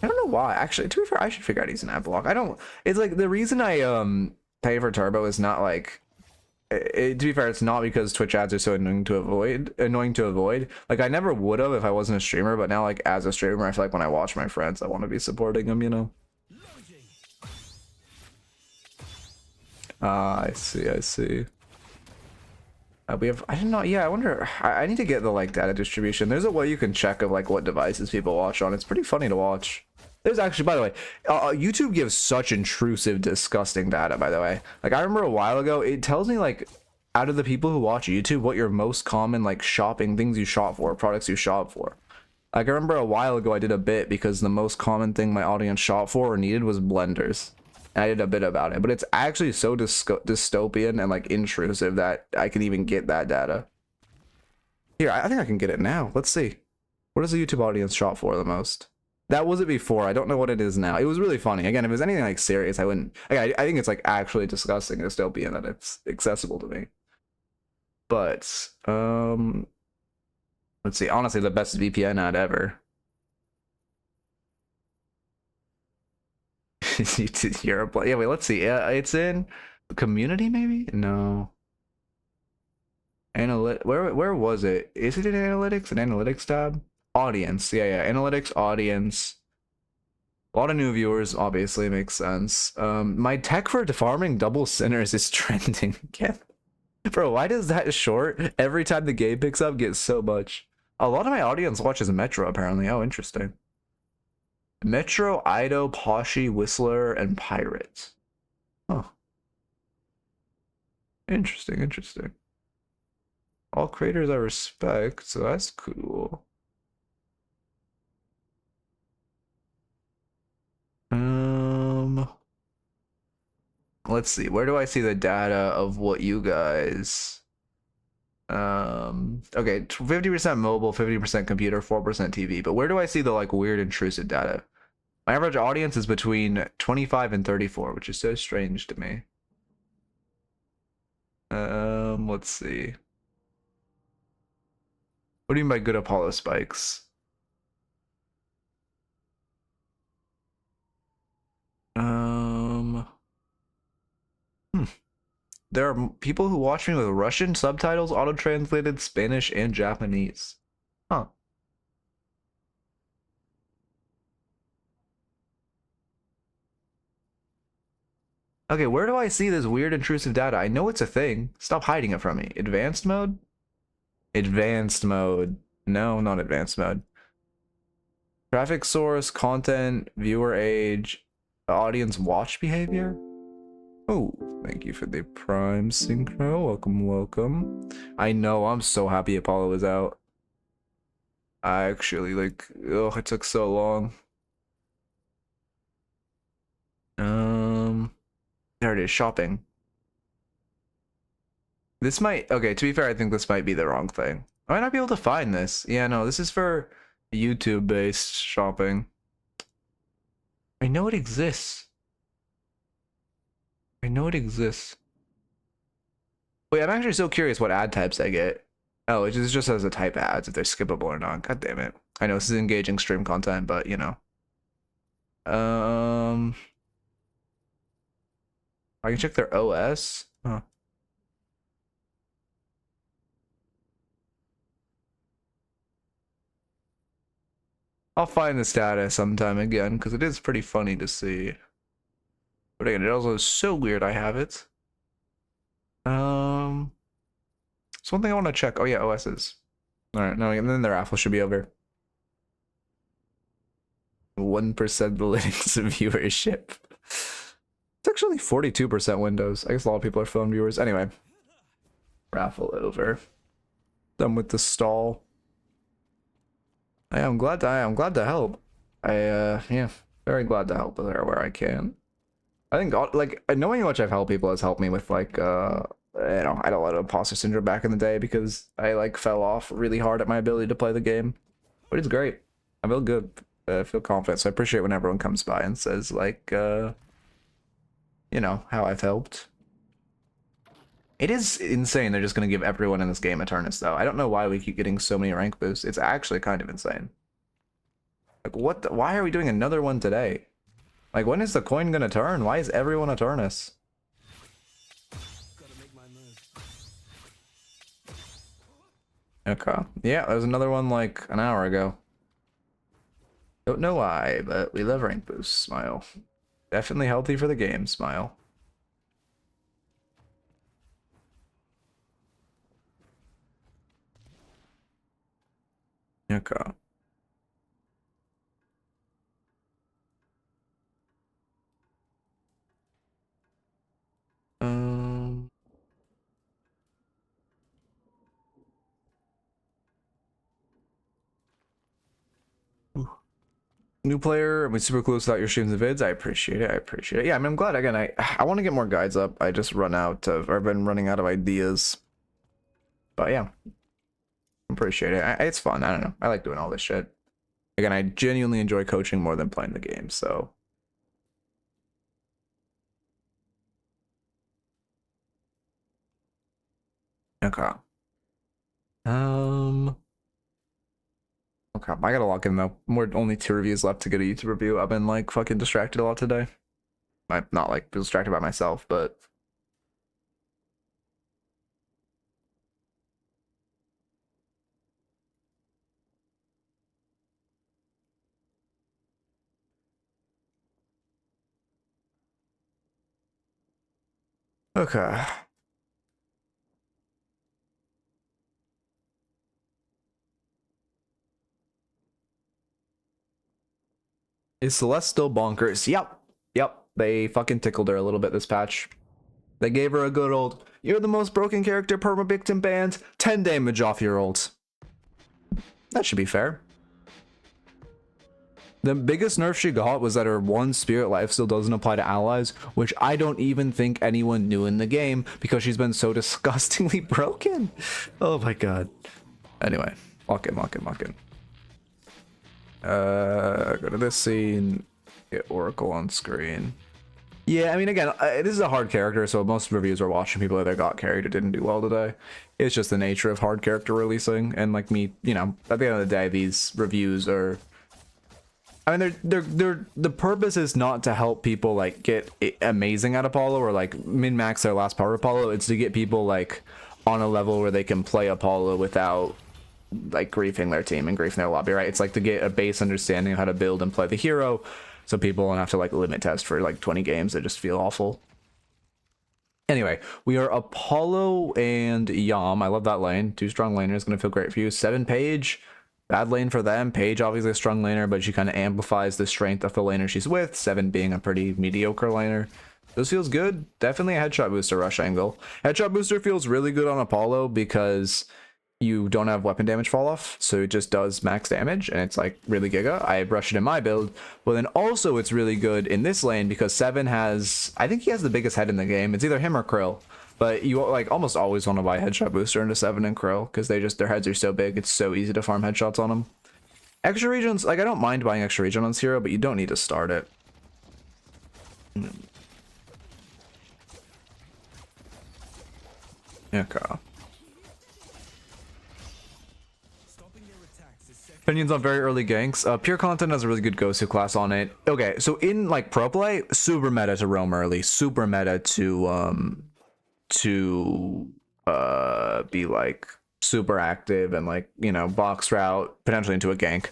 I don't know why. Actually, to be fair, I should figure out using ad block. I don't. It's like the reason I pay for turbo is not like. To be fair, it's not because Twitch ads are so annoying to avoid. Like I never would have if I wasn't a streamer, but now like as a streamer, I feel like when I watch my friends, I want to be supporting them, you know. I see. We have. I don't know. Yeah, I wonder. I need to get the like data distribution. There's a way you can check of like what devices people watch on. It's pretty funny to watch. There's actually, by the way, YouTube gives such intrusive, disgusting data, by the way. Like, I remember a while ago, it tells me, like, out of the people who watch YouTube, what your most common, like, shopping, things you shop for, products you shop for. Like, I remember a while ago, I did a bit because the most common thing my audience shopped for or needed was blenders. And I did a bit about it, but it's actually so dystopian and, like, intrusive that I can even get that data. Here, I think I can get it now. Let's see. What does the YouTube audience shop for the most? That was it before. I don't know what it is now. It was really funny. Again, if it was anything like serious, I wouldn't. I think it's like actually disgusting and dystopian that it's accessible to me. But let's see. Honestly, the best VPN ad ever. Europe. Yeah, wait. Let's see. It's in community, maybe. No. Where was it? Is it in analytics? An analytics tab? Audience, yeah, analytics, audience. A lot of new viewers, obviously, makes sense. My tech for farming double sinners is trending again. Bro, why does that short every time the game picks up get so much? A lot of my audience watches Metro, apparently. Oh, interesting. Metro, Ido, Poshi, Whistler, and Pirate. Oh. Interesting. All creators I respect, so that's cool. Let's see. Where do I see the data of what you guys? Okay, 50% mobile, 50% computer, 4% TV. But where do I see the like weird intrusive data? My average audience is between 25 and 34, which is so strange to me. Let's see. What do you mean by good Apollo spikes? There are people who watch me with Russian subtitles, auto-translated Spanish, and Japanese. Huh. Okay, where do I see this weird intrusive data? I know it's a thing. Stop hiding it from me. Advanced mode? Advanced mode. No, not advanced mode. Traffic source, content, viewer age, audience watch behavior. Oh, thank you for the Prime Synchro. Welcome. I know, I'm so happy Apollo is out. I actually, like, oh, it took so long. There it is, shopping. This might, okay, to be fair, I think this might be the wrong thing. I might not be able to find this. Yeah, no, this is for YouTube-based shopping. I know it exists. I know it exists. Wait, I'm actually so curious what ad types I get. Oh, it just says the type ads if they're skippable or not. God damn it. I know this is engaging stream content, but you know. I can check their OS. Huh. I'll find the status sometime again because it is pretty funny to see. But again, it also is so weird I have it. It's one thing I want to check. Oh yeah, OSs. All right, no, and then their raffle should be over. 1% Linux viewership. It's actually 42% Windows. I guess a lot of people are phone viewers. Anyway, raffle over. Done with the stall. I'm glad to help. Yeah, very glad to help where I can. I think like knowing how much I've helped people has helped me with like you know, I had a lot of imposter syndrome back in the day because I like fell off really hard at my ability to play the game. But it's great. I feel good. I feel confident. So I appreciate when everyone comes by and says like you know, how I've helped. It is insane they're just gonna give everyone in this game Eternus though. I don't know why we keep getting so many rank boosts. It's actually kind of insane. Like what why are we doing another one today? Like when is the coin gonna turn? Why is everyone Eternus? Gotta make my move. Okay. Yeah, there's another one like an hour ago. Don't know why, but we love rank boosts, smile. Definitely healthy for the game, smile. Okay. Um, New player, I'm super close without your streams and vids. I appreciate it. I appreciate it. Yeah, I mean, I'm glad. Again, I want to get more guides up. I just I've been running out of ideas. But yeah, appreciate it. It's fun. I don't know. I like doing all this shit. Again, I genuinely enjoy coaching more than playing the game. So. Okay. Okay, I gotta lock in though. Only 2 reviews left to get a YouTube review. I've been like fucking distracted a lot today. I'm not like distracted by myself, but okay. Is Celeste still bonkers? Yep. Yep. They fucking tickled her a little bit this patch. They gave her a good old, you're the most broken character perma-victim banned, 10 damage off your ult. That should be fair. The biggest nerf she got was that her 1 spirit life still doesn't apply to allies, which I don't even think anyone knew in the game because she's been so disgustingly broken. Oh my god. Anyway, lock in, lock in, lock in. Go to this scene, get Oracle on screen. Yeah, I mean, again, this is a hard character, so most reviews are watching people that got carried or didn't do well today. It's just the nature of hard character releasing, and like me, you know, at the end of the day, these reviews are. I mean, they're the purpose is not to help people like get amazing at Apollo or like min-max their last power Apollo. It's to get people like on a level where they can play Apollo without like griefing their team and griefing their lobby, right? It's like to get a base understanding of how to build and play the hero, so people don't have to like limit test for like 20 games that just feel awful. Anyway, we are Apollo and Yam. I love that lane. 2 strong laners, gonna feel great for you. 7 Page. Bad lane for them. Paige obviously a strong laner, but she kind of amplifies the strength of the laner she's with. 7 being a pretty mediocre laner. This feels good. Definitely a headshot booster rush angle. Headshot booster feels really good on Apollo because you don't have weapon damage fall off, so it just does max damage, and it's like really giga. I brush it in my build, but then also it's really good in this lane because 7 has, I think he has the biggest head in the game. It's either him or Krill. But you like almost always want to buy headshot booster into 7 and Krill because their heads are so big, it's so easy to farm headshots on them. Extra regions, like I don't mind buying extra region on this hero, but you don't need to start it. Okay. Stopping their attacks is second. Opinions on very early ganks. Pure Content has a really good Gosu class on it. Okay, so in like pro play, super meta to roam early, super meta to be like super active and like, you know, box route potentially into a gank.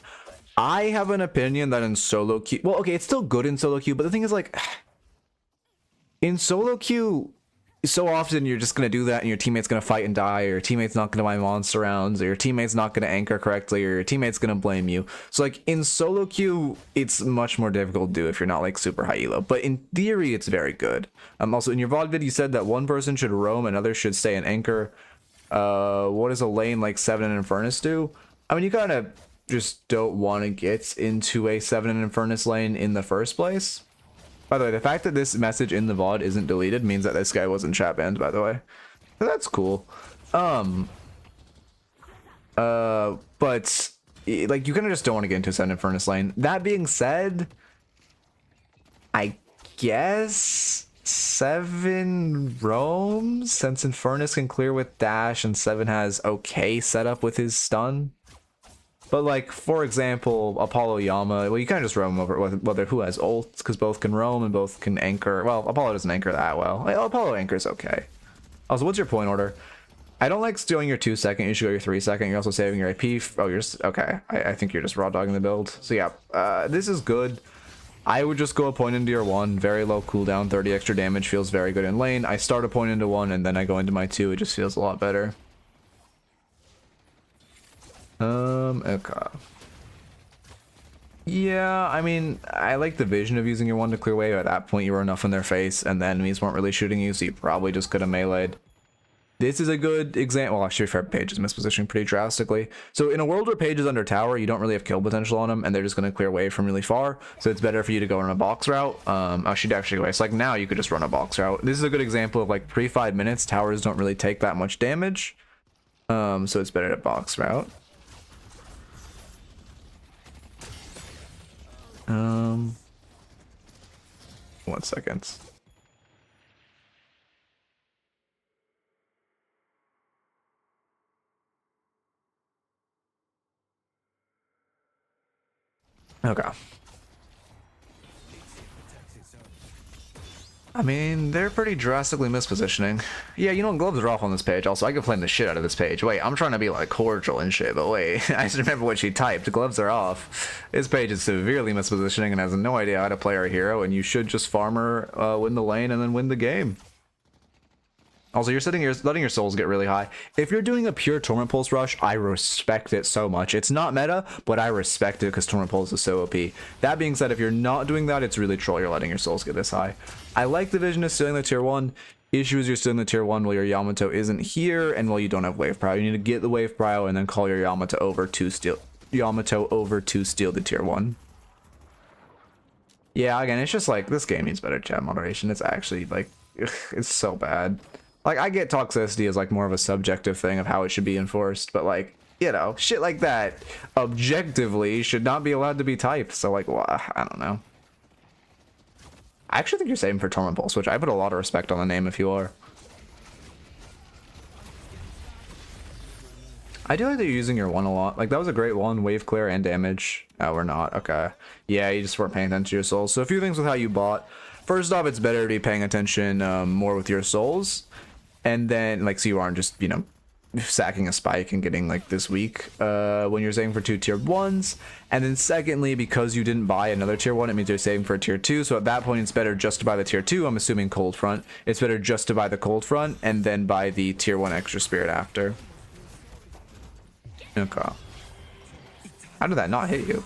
I have an opinion that in solo queue, well, okay, it's still good in solo queue, but the thing is like in solo queue, so often you're just going to do that and your teammate's going to fight and die, or your teammate's not going to buy monster rounds, or your teammate's not going to anchor correctly, or your teammate's going to blame you. So like in solo queue, it's much more difficult to do if you're not like super high elo, but in theory, it's very good. Also in your VOD vid, you said that one person should roam, another should stay and anchor. What does a lane like 7 and Infernus do? I mean, you kind of just don't want to get into a 7 and Infernus lane in the first place. By the way, the fact that this message in the VOD isn't deleted means that this guy wasn't chat banned, by the way. So that's cool. But like you kind of just don't want to get into a 7 Infernus lane. That being said, I guess 7 roams, since Infernus can clear with dash and 7 has okay setup with his stun. But like, for example, Apollo Yama, well, you kind of just roam over whether who has ults, because both can roam and both can anchor. Well, Apollo doesn't anchor that well. Like, Apollo anchors okay. Also, what's your point order? I don't like stealing your 2-second. You should go your 3-second. You're also saving your AP. Oh, you're just, okay. I think you're just raw dogging the build. So yeah, this is good. I would just go a point into your 1, very low cooldown, 30 extra damage, feels very good in lane. I start a point into 1 and then I go into my 2. It just feels a lot better. Okay. Yeah, I mean, I like the vision of using your 1 to clear wave. At that point, you were enough in their face, and the enemies weren't really shooting you, so you probably just could have meleeed. This is a good example. Well, actually, Page is mispositioning pretty drastically. So in a world where Page is under tower, you don't really have kill potential on them, and they're just going to clear wave from really far. So it's better for you to go on a box route. I should actually go. It's like now you could just run a box route. This is a good example of like pre 5 minutes, towers don't really take that much damage. So it's better to box route. 1 second. Okay. I mean, they're pretty drastically mispositioning. Yeah, you know, gloves are off on this page. Also, I could flame the shit out of this page. Wait, I'm trying to be like cordial and shit, but wait, I just remember what she typed. Gloves are off. This page is severely mispositioning and has no idea how to play our hero, and you should just farmer, win the lane, and then win the game. Also, you're letting your souls get really high. If you're doing a pure Torment Pulse rush, I respect it so much. It's not meta, but I respect it because Torment Pulse is so OP. That being said, if you're not doing that, it's really troll you're letting your souls get this high. I like the vision of stealing the tier 1. Issue is you're stealing the tier 1 while your Yamato isn't here, and while you don't have wave prio. You need to get the wave prio and then call your Yamato over to steal the tier 1. Yeah, again, it's just like this game needs better chat moderation. It's actually like, ugh, it's so bad. Like, I get toxicity as like more of a subjective thing of how it should be enforced, but like, you know, shit like that objectively should not be allowed to be typed. So like, well, I don't know. I actually think you're saving for Torment Pulse, which I put a lot of respect on the name if you are. I do like that you're using your 1 a lot. Like, that was a great 1, wave clear and damage. Oh, we're not. Okay. Yeah, you just weren't paying attention to your souls. So a few things with how you bought. First off, it's better to be paying attention more with your souls. And then, like, so you aren't just, you know, sacking a spike and getting, like, this weak when you're saving for 2 tier 1s. And then secondly, because you didn't buy another tier 1, it means you're saving for a tier 2. So at that point, it's better just to buy the tier 2. I'm assuming cold front. It's better just to buy the cold front and then buy the tier 1 extra spirit after. Okay. How did that not hit you?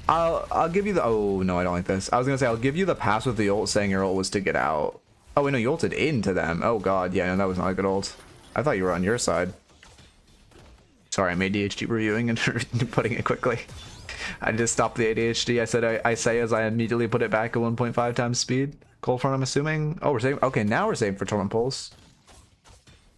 I'll give you the... Oh, no, I don't like this. I was going to say, I'll give you the pass with the ult saying your ult was to get out. Oh, wait, no, you ulted into them. Oh, God. Yeah, no, that was not a good ult. I thought you were on your side. Sorry, I'm ADHD reviewing and putting it quickly. I just stopped the ADHD. I said I say as I immediately put it back at 1.5 times speed. Cold front, I'm assuming. Oh, we're saving... Okay, now we're saving for Torment Pulse.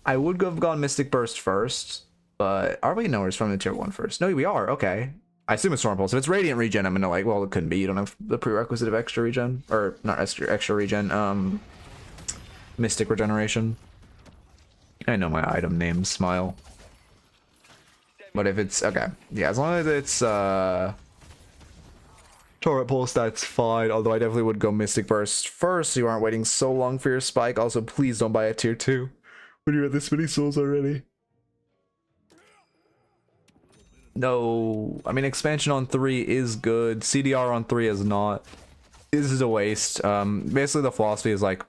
I would have gone Mystic Burst first, but... Are we? No, we're from the tier 1 first. No, we are. Okay. I assume it's Storm Pulse. If it's Radiant Regen, I'm gonna like, well, it couldn't be. You don't have the prerequisite of extra regen. Or not extra regen, Mystic Regeneration. I know my item names, smile. But if it's, okay. Yeah, as long as it's, Torrent Pulse, that's fine. Although I definitely would go Mystic Burst first so you aren't waiting so long for your spike. Also, please don't buy a tier 2 when you're at this many souls already. No, I mean, expansion on 3 is good. CDR on 3 is not. This is a waste. Basically, the philosophy is like,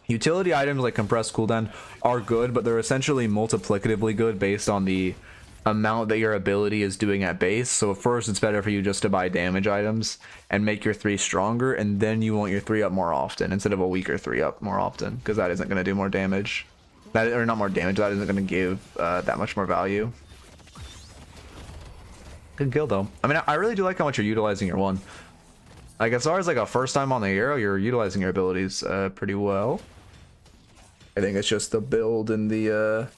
utility items like compressed cooldown are good, but they're essentially multiplicatively good based on the amount that your ability is doing at base. So at first, it's better for you just to buy damage items and make your 3 stronger, and then you want your 3 up more often instead of a weaker 3 up more often, because that isn't going to do more damage. That, or not more damage, that isn't going to give that much more value. Good kill though. I mean, I really do like how much you're utilizing your 1. Like as far as like a first time on the hero, you're utilizing your abilities pretty well. I think it's just the build and the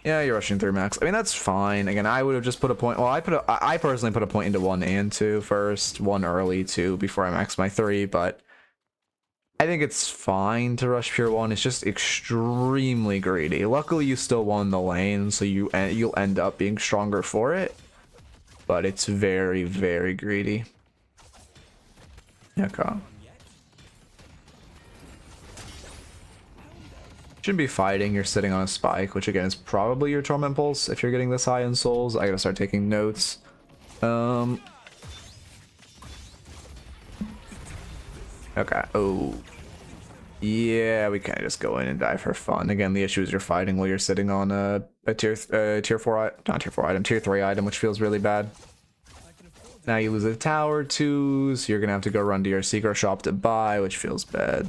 yeah, you're rushing through max. I mean, that's fine. Again, I would have just put a point. Well, I personally put a point into 1 and 2 first. 1 early, 2 before I max my 3, but I think it's fine to rush pure 1. It's just extremely greedy. Luckily, you still won the lane, so you'll end up being stronger for it. But it's very, very greedy. Okay. Shouldn't be fighting. You're sitting on a spike, which again is probably your Torment Pulse if you're getting this high in souls. I gotta start taking notes. Okay. Oh. Yeah, we can't just go in and die for fun. Again, the issue is you're fighting while you're sitting on a tier 4, not tier 4 item, tier 3 item, which feels really bad. Now you lose a tower too, so you're gonna have to go run to your secret shop to buy, which feels bad.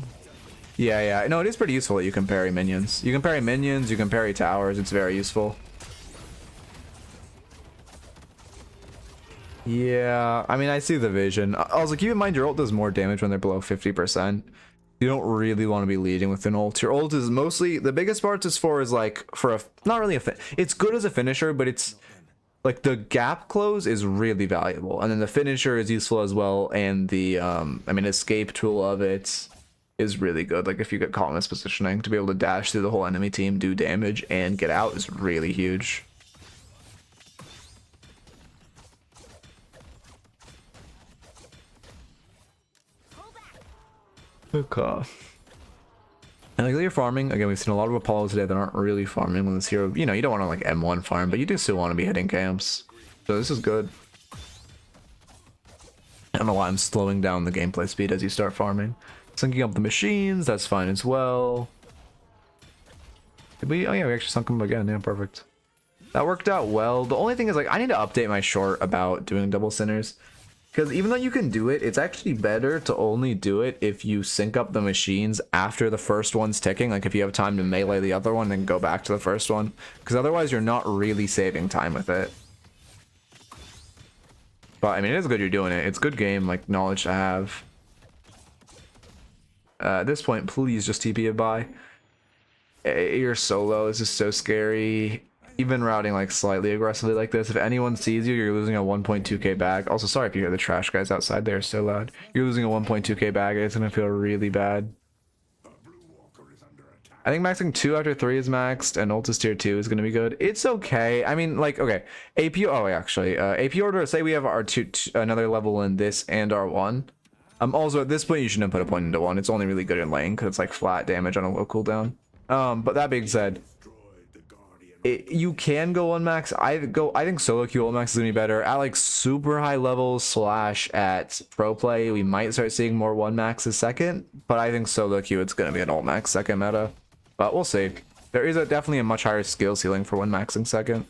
Yeah. No, it is pretty useful that you can parry minions. You can parry minions, you can parry towers, it's very useful. Yeah, I mean, I see the vision. Also, keep in mind your ult does more damage when they're below 50%. You don't really want to be leading with an ult. Your ult is mostly, the biggest part is for is like, for a, not really a, it's good as a finisher, but it's, like the gap close is really valuable, and then the finisher is useful as well, and the I mean escape tool of it is really good. Like if you get caught in this positioning, to be able to dash through the whole enemy team, do damage, and get out is really huge. Okay. And like you're farming, again, we've seen a lot of Apollo today that aren't really farming with this hero. You know, you don't want to like M1 farm, but you do still want to be hitting camps. So this is good. I don't know why I'm slowing down the gameplay speed as you start farming. Syncing up the machines, that's fine as well. Did we? Oh yeah, we actually sunk them again. Yeah, perfect. That worked out well. The only thing is like I need to update my short about doing double centers. Because even though you can do it, it's actually better to only do it if you sync up the machines after the first one's ticking. Like if you have time to melee the other one, then go back to the first one. Because otherwise you're not really saving time with it. But I mean, it is good you're doing it. It's good game, like knowledge to have. At this point, please just TP it by. You're solo. This is so scary. Even routing like slightly aggressively like this, if anyone sees you, you're losing a 1.2k bag. Also, sorry if you hear the trash guys outside, they're so loud. You're losing a 1.2k bag, it's gonna feel really bad. I think maxing 2 after 3 is maxed, and ult is tier 2 is gonna be good. It's okay. I mean, like, okay. AP, oh, actually, AP order, say we have our another level in this and our 1. Also, at this point, you shouldn't put a point into 1. It's only really good in lane, because it's like flat damage on a low cooldown. But that being said, you can go on max. I think solo queue ult max is gonna be better at like super high levels / at pro play. We might start seeing more 1 maxes second, but I think solo queue it's gonna be an ult max second meta. But we'll see. There is definitely a much higher skill ceiling for 1 maxing second.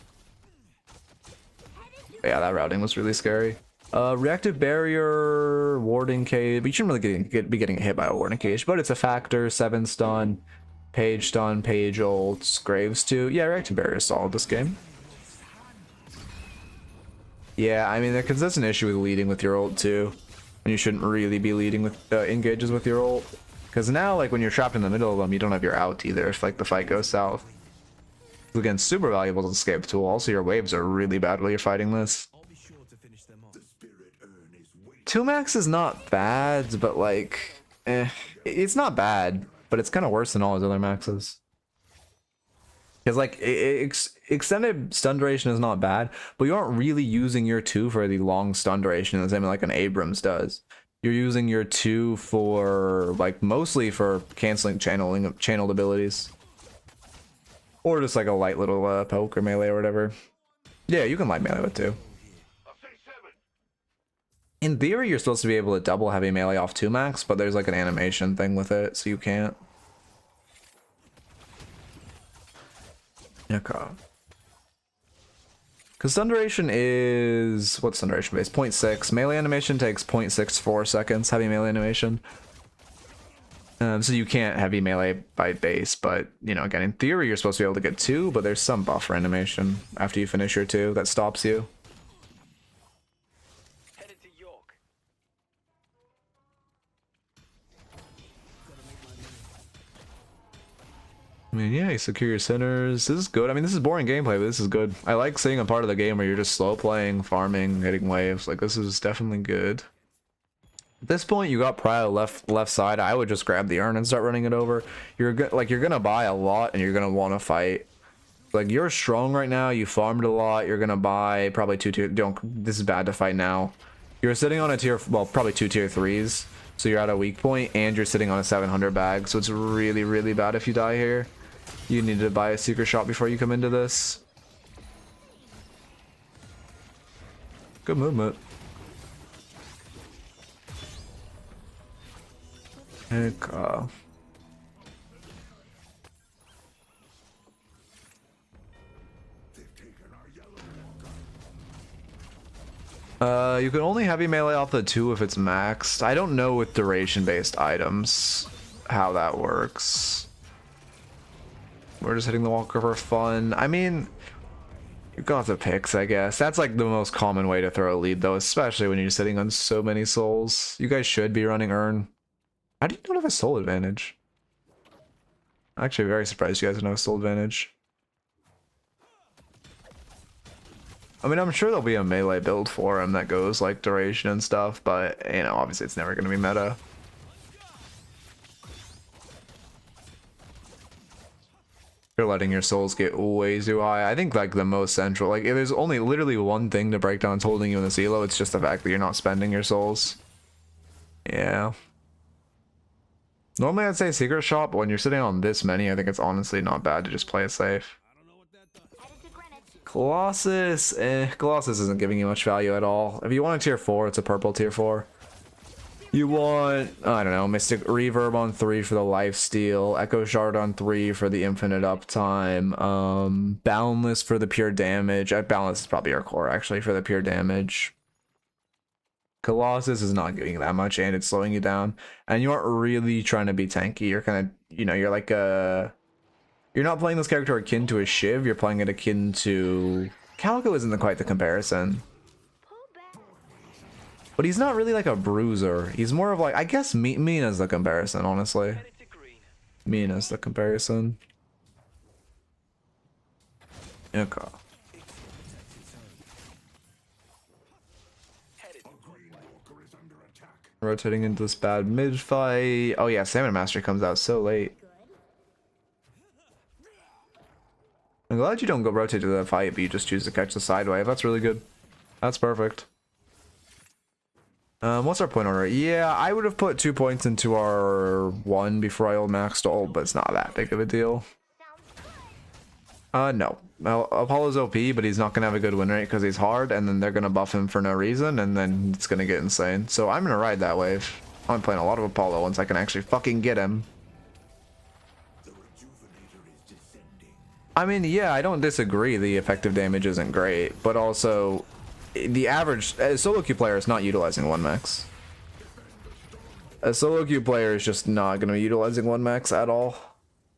But yeah, that routing was really scary. Reactive barrier, warding cage. But you shouldn't really be getting hit by a warding cage, but it's a factor. 7 stun. Page stun, page ults, Graves too. Yeah, reactive barrier is solid this game. Yeah, I mean, the consistent issue with leading with your ult too. And you shouldn't really be leading with engages with your ult. Because now, like, when you're trapped in the middle of them, you don't have your out either if, like, the fight goes south. Again, super valuable as escape tool. Also, your waves are really bad while you're fighting this. 2 max is not bad, but like, it's not bad, but it's kind of worse than all his other maxes. Because like, extended stun duration is not bad, but you aren't really using your 2 for the long stun duration the same way like an Abrams does. You're using your 2 for like mostly for canceling channeled abilities. Or just like a light little poke or melee or whatever. Yeah, you can light melee with 2. In theory, you're supposed to be able to double heavy melee off 2 max, but there's like an animation thing with it, so you can't. Okay. Because stun duration is... what's stun duration base? 0.6. Melee animation takes 0.64 seconds, heavy melee animation. So you can't heavy melee by base, but, you know, again, in theory, you're supposed to be able to get 2, but there's some buffer animation after you finish your 2 that stops you. Headed to York. I mean, yeah, you secure your centers. This is good. I mean, this is boring gameplay, but this is good. I like seeing a part of the game where you're just slow playing, farming, hitting waves. Like, this is definitely good. At this point, you got Prio left side. I would just grab the urn and start running it over. You're gonna buy a lot, and you're gonna want to fight. Like, you're strong right now. You farmed a lot. You're gonna buy probably 2 tier. This is bad to fight now. You're sitting on a tier, well, probably 2 tier 3s. So you're at a weak point, and you're sitting on a 700 bag. So it's really, really bad if you die here. You need to buy a secret shop before you come into this. Good movement. Heck, you can only heavy melee off the 2 if it's maxed. I don't know with duration based items how that works. We're just hitting the walker for fun. I mean, you got the picks, I guess. That's like the most common way to throw a lead though, especially when you're sitting on so many souls. You guys should be running urn. How do you not have a soul advantage? I'm actually very surprised you guys don't have a soul advantage. I mean, I'm sure there'll be a melee build for him that goes like duration and stuff, but you know, obviously it's never going to be meta. You're letting your souls get way too high. I think like the most central, like if there's only literally one thing to break down that's holding you in this elo, it's just the fact that you're not spending your souls. Yeah. Normally I'd say secret shop, but when you're sitting on this many, I think it's honestly not bad to just play it safe. Colossus, Colossus isn't giving you much value at all. If you want a tier 4, it's a purple tier 4. You want, I don't know, Mystic Reverb on 3 for the lifesteal, Echo Shard on 3 for the infinite uptime, Boundless for the pure damage. Boundless is probably your core actually for the pure damage. Colossus is not giving you that much and it's slowing you down. And you aren't really trying to be tanky. You're kind of, you know, you're like a... You're not playing this character akin to a Shiv, you're playing it akin to... Calico isn't quite the comparison. But he's not really like a bruiser. He's more of like, I guess Mina's the comparison, honestly. Mina's the comparison. Okay. Rotating into this bad mid fight. Oh yeah, Salmon Master comes out so late. I'm glad you don't go rotate to the fight, but you just choose to catch the side wave. That's really good. That's perfect. What's our point order? Yeah, I would have put 2 points into our 1 before I maxed ult, but it's not that big of a deal. No. Well, Apollo's OP, but he's not going to have a good win rate because he's hard, and then they're going to buff him for no reason, and then it's going to get insane. So I'm going to ride that wave. I'm playing a lot of Apollo once I can actually fucking get him. I mean, yeah, I don't disagree the effective damage isn't great, but also the average solo queue player is not utilizing 1 max. A solo queue player is just not going to be utilizing 1 max at all.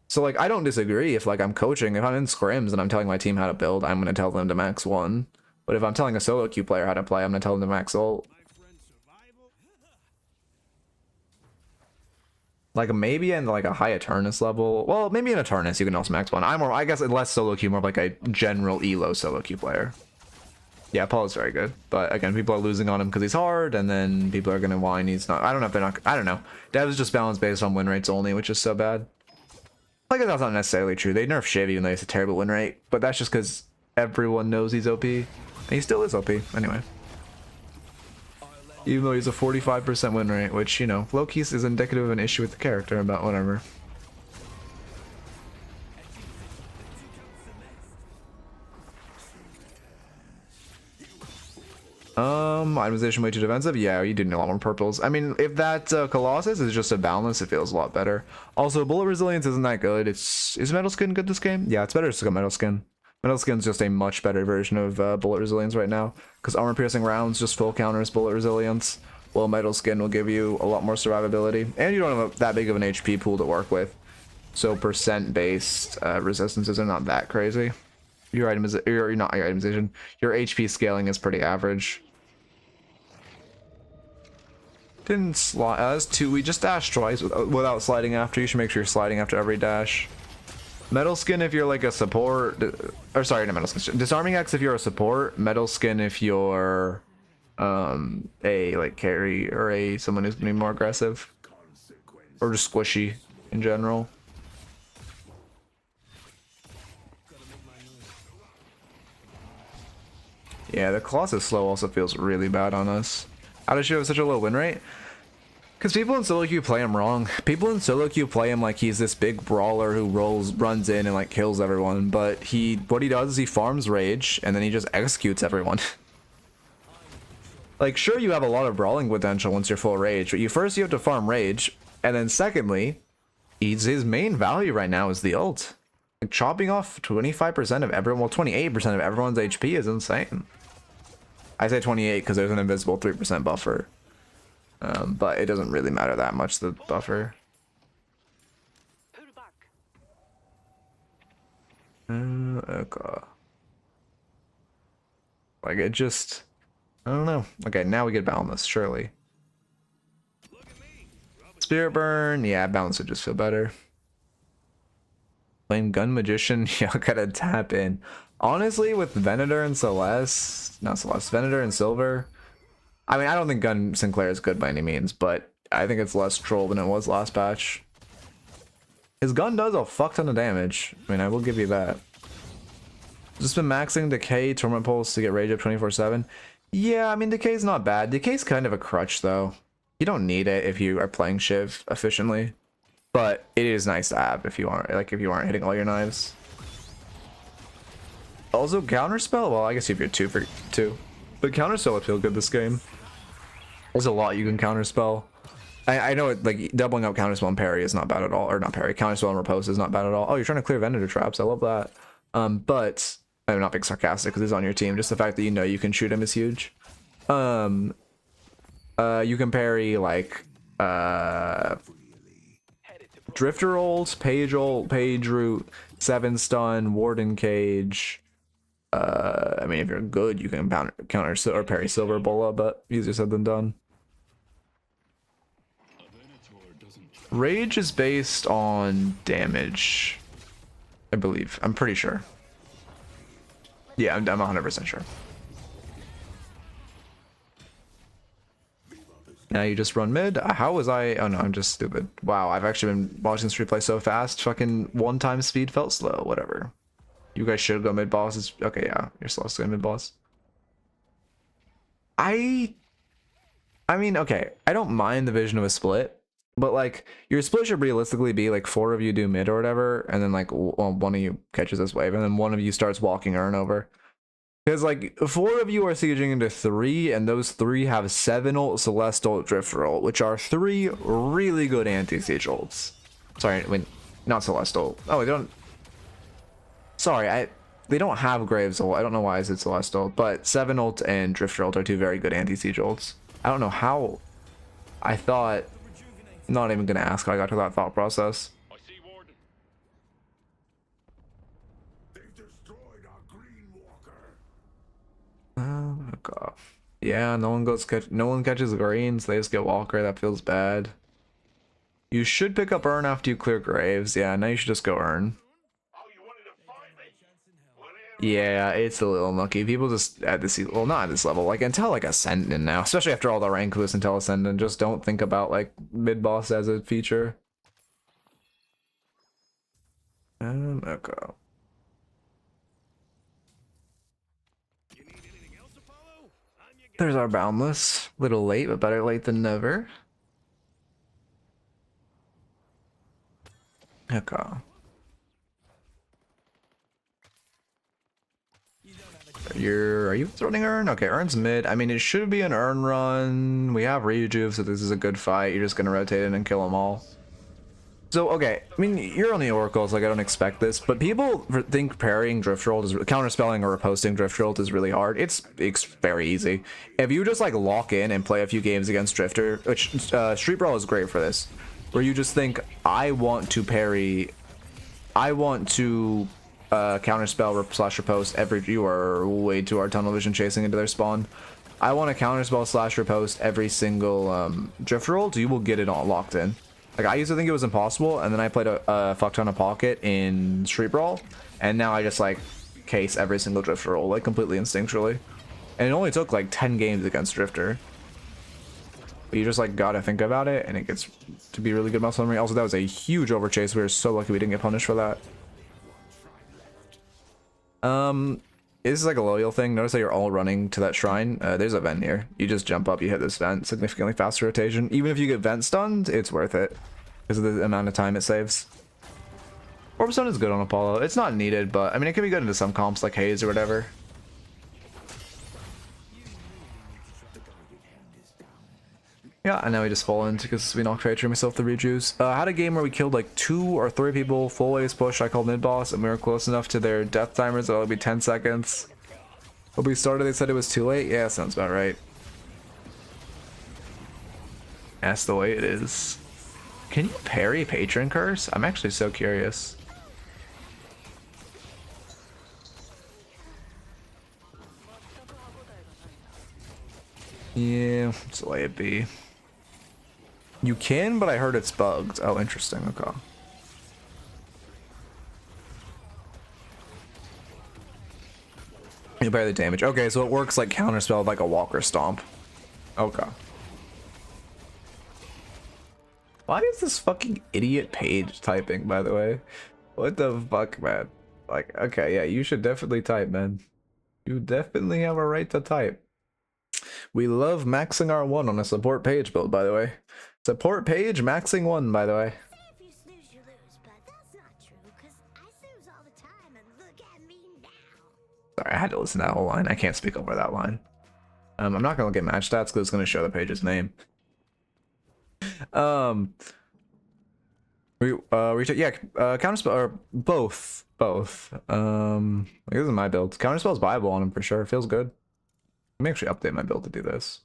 So like, I don't disagree if like I'm coaching, if I'm in scrims and I'm telling my team how to build, I'm going to tell them to max 1. But if I'm telling a solo queue player how to play, I'm going to tell them to max ult. Like maybe in like a high Eternus level. Well, maybe in Eternus you can also max 1. I'm more, I guess, less solo queue, more of like a general elo solo queue player. Yeah, Apollo's very good, but again, people are losing on him because he's hard, and then people are gonna whine he's not. I don't know if they're not. I don't know. Dev is just balanced based on win rates only, which is so bad. Like that's not necessarily true. They nerf Shiv even though he has a terrible win rate, but that's just because everyone knows he's OP, and he still is OP anyway. Even though he's a 45% win rate, which, you know, low-key is indicative of an issue with the character, about whatever. Itemization way too defensive? Yeah, you do need a lot more purples. I mean, if that Colossus is just a balance, it feels a lot better. Also, bullet resilience isn't that good. Is metal skin good this game? Yeah, it's better to go metal skin. Metal skin's just a much better version of bullet resilience right now, because armor piercing rounds just full counters bullet resilience, while metal skin will give you a lot more survivability, and you don't have that big of an HP pool to work with, so percent based resistances are not that crazy. Your itemization, your HP scaling is pretty average. Didn't slide. That's two. We just dashed twice without sliding after. You should make sure you're sliding after every dash. Metal skin if you're like a support, or sorry, not metal skin. Disarming X if you're a support. Metal skin if you're a like carry or a someone who's gonna be more aggressive, or just squishy in general. Yeah, the Colossus slow also feels really bad on us. How does she have such a low win rate? Because people in solo queue play him wrong. People in solo queue play him like he's this big brawler who runs in and like kills everyone. But what he does is he farms rage and then he just executes everyone. Like, sure, you have a lot of brawling potential once you're full rage, but you have to farm rage, and then secondly, his main value right now is the ult. Like, chopping off 25% of everyone, well, 28% of everyone's HP is insane. I say 28 because there's an invisible 3% buffer. But it doesn't really matter that much, the buffer. Okay. Like, it just... I don't know. Okay, now we get Boundless, surely. Spirit Burn, yeah, Boundless would just feel better. Flame Gun Magician, y'all gotta tap in. Honestly, with Venator and Venator and Silver, I mean, I don't think Gun Sinclair is good by any means, but I think it's less troll than it was last patch. His gun does a fuck ton of damage. I mean, I will give you that. Just been maxing Decay, Torment Pulse to get Rage up 24/7. Yeah, I mean, Decay's not bad. Decay's kind of a crutch, though. You don't need it if you are playing Shiv efficiently, but it is nice to have if you aren't hitting all your knives. Also, Counterspell. Well, I guess if you're 2 for 2, but Counterspell would feel good this game. There's a lot you can Counterspell. I know it, like doubling up Counterspell and parry is not bad at all, or not parry. Counterspell and riposte is not bad at all. Oh, you're trying to clear Venator traps. I love that. But I'm not being sarcastic because he's on your team. Just the fact that you know you can shoot him is huge. You can parry like Drifter ult, Page Root, 7 stun, Warden Cage. I mean, if you're good, you can counter or parry Silver Bola, but easier said than done. Rage is based on damage, I believe. I'm pretty sure. Yeah, I'm 100% sure. Now you just run mid. How was I? Oh no, I'm just stupid. Wow, I've actually been watching this replay so fast. Fucking 1 time speed felt slow. Whatever. You guys should go mid boss. It's okay. Yeah, you're slow to go mid boss. I mean, okay. I don't mind the vision of a split, but like your split should realistically be like 4 of you do mid or whatever, and then like one of you catches this wave, and then one of you starts walking Urn over. Because like 4 of you are sieging into 3, and those 3 have 7 ult, Celeste ult, Drifter ult, which are 3 really good anti-siege ults. Sorry, I mean, not Celeste ult. Oh, they don't. Sorry, they don't have Graves ult. I don't know why I said Celeste ult, but 7 ult and Drifter ult are 2 very good anti-siege ults. I don't know how. I thought. I'm not even gonna ask how I got to that thought process. Oh god. Yeah, no one catches greens, they just get Walker. That feels bad. You should pick up Urn after you clear Graves. Yeah, now you should just go Urn. Yeah, it's a little mucky. People just at this, well, not at this level, like until like Ascendant now, especially after all the rank boosts until Ascendant, just don't think about like mid boss as a feature. Okay. You need anything else, Apollo? I'm your guy. There's our Boundless. Little late, but better late than never. Okay. Are you throwing Urn? Okay, Urn's mid. I mean, it should be an Urn run. We have Rejuve, so this is a good fight. You're just gonna rotate in and kill them all. So, okay, I mean, you're on the Oracle, so like, I don't expect this, but people think parrying Drift Jolt is, counterspelling or riposting Drift Jolt is really hard. It's very easy. If you just like lock in and play a few games against Drifter, which Street Brawl is great for this, where you just think, I want to parry, I want to counterspell slash riposte every, you are way too hard tunnel vision chasing into their spawn. I want to counterspell slash riposte every single Drift Jolt, you will get it all locked in. Like, I used to think it was impossible, and then I played a fuck ton of Pocket in Street Brawl, and now I just, like, case every single Drifter roll, like, completely instinctually. And it only took, like, 10 games against Drifter. But you just, like, gotta think about it, and it gets to be really good muscle memory. Also, that was a huge overchase. We were so lucky we didn't get punished for that. This is like a loyal thing. Notice that you're all running to that shrine. There's a vent here. You just jump up, you hit this vent. Significantly faster rotation. Even if you get vent stunned, it's worth it because of the amount of time it saves. Orb Stone is good on Apollo. It's not needed, but I mean, it can be good into some comps like Haze or whatever. Yeah, and now we just fall into because we knocked Traitor myself the rejuice. I had a game where we killed like 2 or 3 people, full waves push, I called mid boss, and we were close enough to their death timers that it would be 10 seconds. When we started, they said it was too late. Yeah, sounds about right. That's the way it is. Can you parry Patron Curse? I'm actually so curious. Yeah, let's lay it be. You can, but I heard it's bugged. Oh, interesting. Okay. You bear the damage. Okay, so it works like counterspell, like a Walker Stomp. Okay. Why is this fucking idiot page typing, by the way? What the fuck, man? Like, okay, yeah, you should definitely type, man. You definitely have a right to type. We love maxing our 1 on a support page build, by the way. Support page maxing 1, by the way. If you snooze, you lose, but that's not true, because I snooze all the time, and look at me now. Sorry, I had to listen to that whole line. I can't speak over that line. I'm not gonna look at match stats because it's gonna show the page's name. Counterspell or both. Like, this is my build. Counterspell's viable on him for sure. It feels good. Let me actually update my build to do this.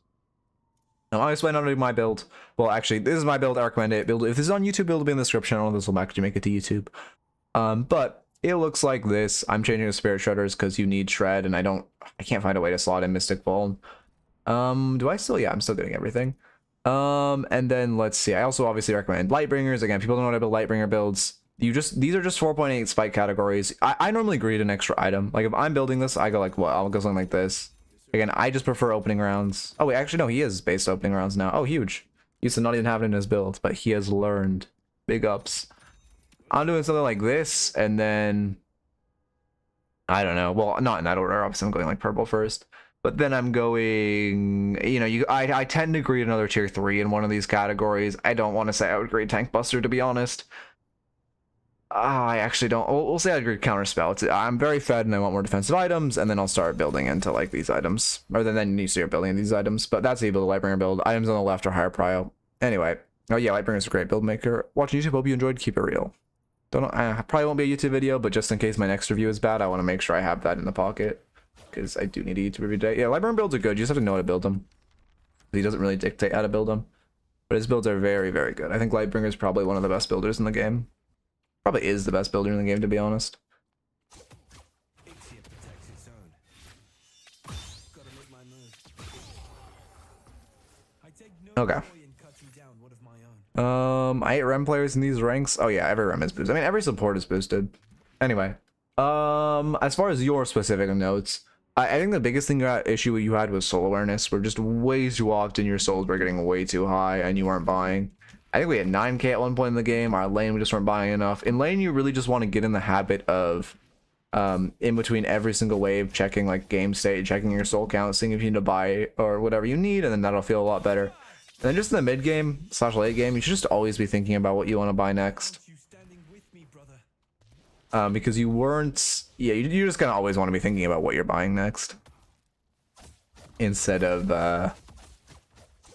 Now, I'll explain how to do my build. Well, actually, this is my build. I recommend it. Build. If this is on YouTube, it'll be in the description. I don't know if this will actually make it to YouTube. But it looks like this. I'm changing the Spirit Shredders because you need Shred, and I can't find a way to slot in Mystic Ball. Do I still? Yeah, I'm still doing everything. And then let's see. I also obviously recommend Lightbringers. Again, people don't know how to build Lightbringer builds. These are just 4.8 spike categories. I normally greed an extra item. Like if I'm building this, I go like what? I'll go something like this. Again, I just prefer opening rounds. Oh wait, actually no, he is based opening rounds now. Oh, huge. Used to not even have it in his build, but he has learned. Big ups. I'm doing something like this, and then I don't know. Well, not in that order. Obviously, I'm going like purple first. But then I'm going, you know, I tend to greed another tier 3 in one of these categories. I don't want to say I would greed Tank Buster, to be honest. I actually don't. We'll say I'd greed Counterspell. I'm very fed and I want more defensive items, and then I'll start building into like these items. Or then you start building these items. But that's how you build a Lightbringer build. Items on the left are higher prio. Anyway. Oh yeah, Lightbringer's a great build maker. Watching YouTube, hope you enjoyed. Keep it real. Don't know, I probably won't be a YouTube video, but just in case my next review is bad, I want to make sure I have that in the pocket. Because I do need a YouTube every day. Yeah, Lightbringer builds are good. You just have to know how to build them. He doesn't really dictate how to build them. But his builds are very, very good. I think Lightbringer is probably one of the best builders in the game. Probably is the best builder in the game, to be honest. Ixia protects its own. Gotta make my move. I take no Okay. joy in cutting down one of my own. I hate Rem players in these ranks. Oh yeah, every Rem is boosted. I mean, every support is boosted. Anyway, As far as your specific notes, I think the biggest thing issue you had was soul awareness, where just way too often your souls were getting way too high and you weren't buying. I think we had 9k at one point in the game. Our lane, we just weren't buying enough. In lane, you really just want to get in the habit of in between every single wave, checking like game state, checking your soul count, seeing if you need to buy or whatever you need, and then that'll feel a lot better. And then just in the mid game / late game, you should just always be thinking about what you want to buy next. You standing with me, brother. Because you weren't, yeah, you're just gonna always want to be thinking about what you're buying next, instead of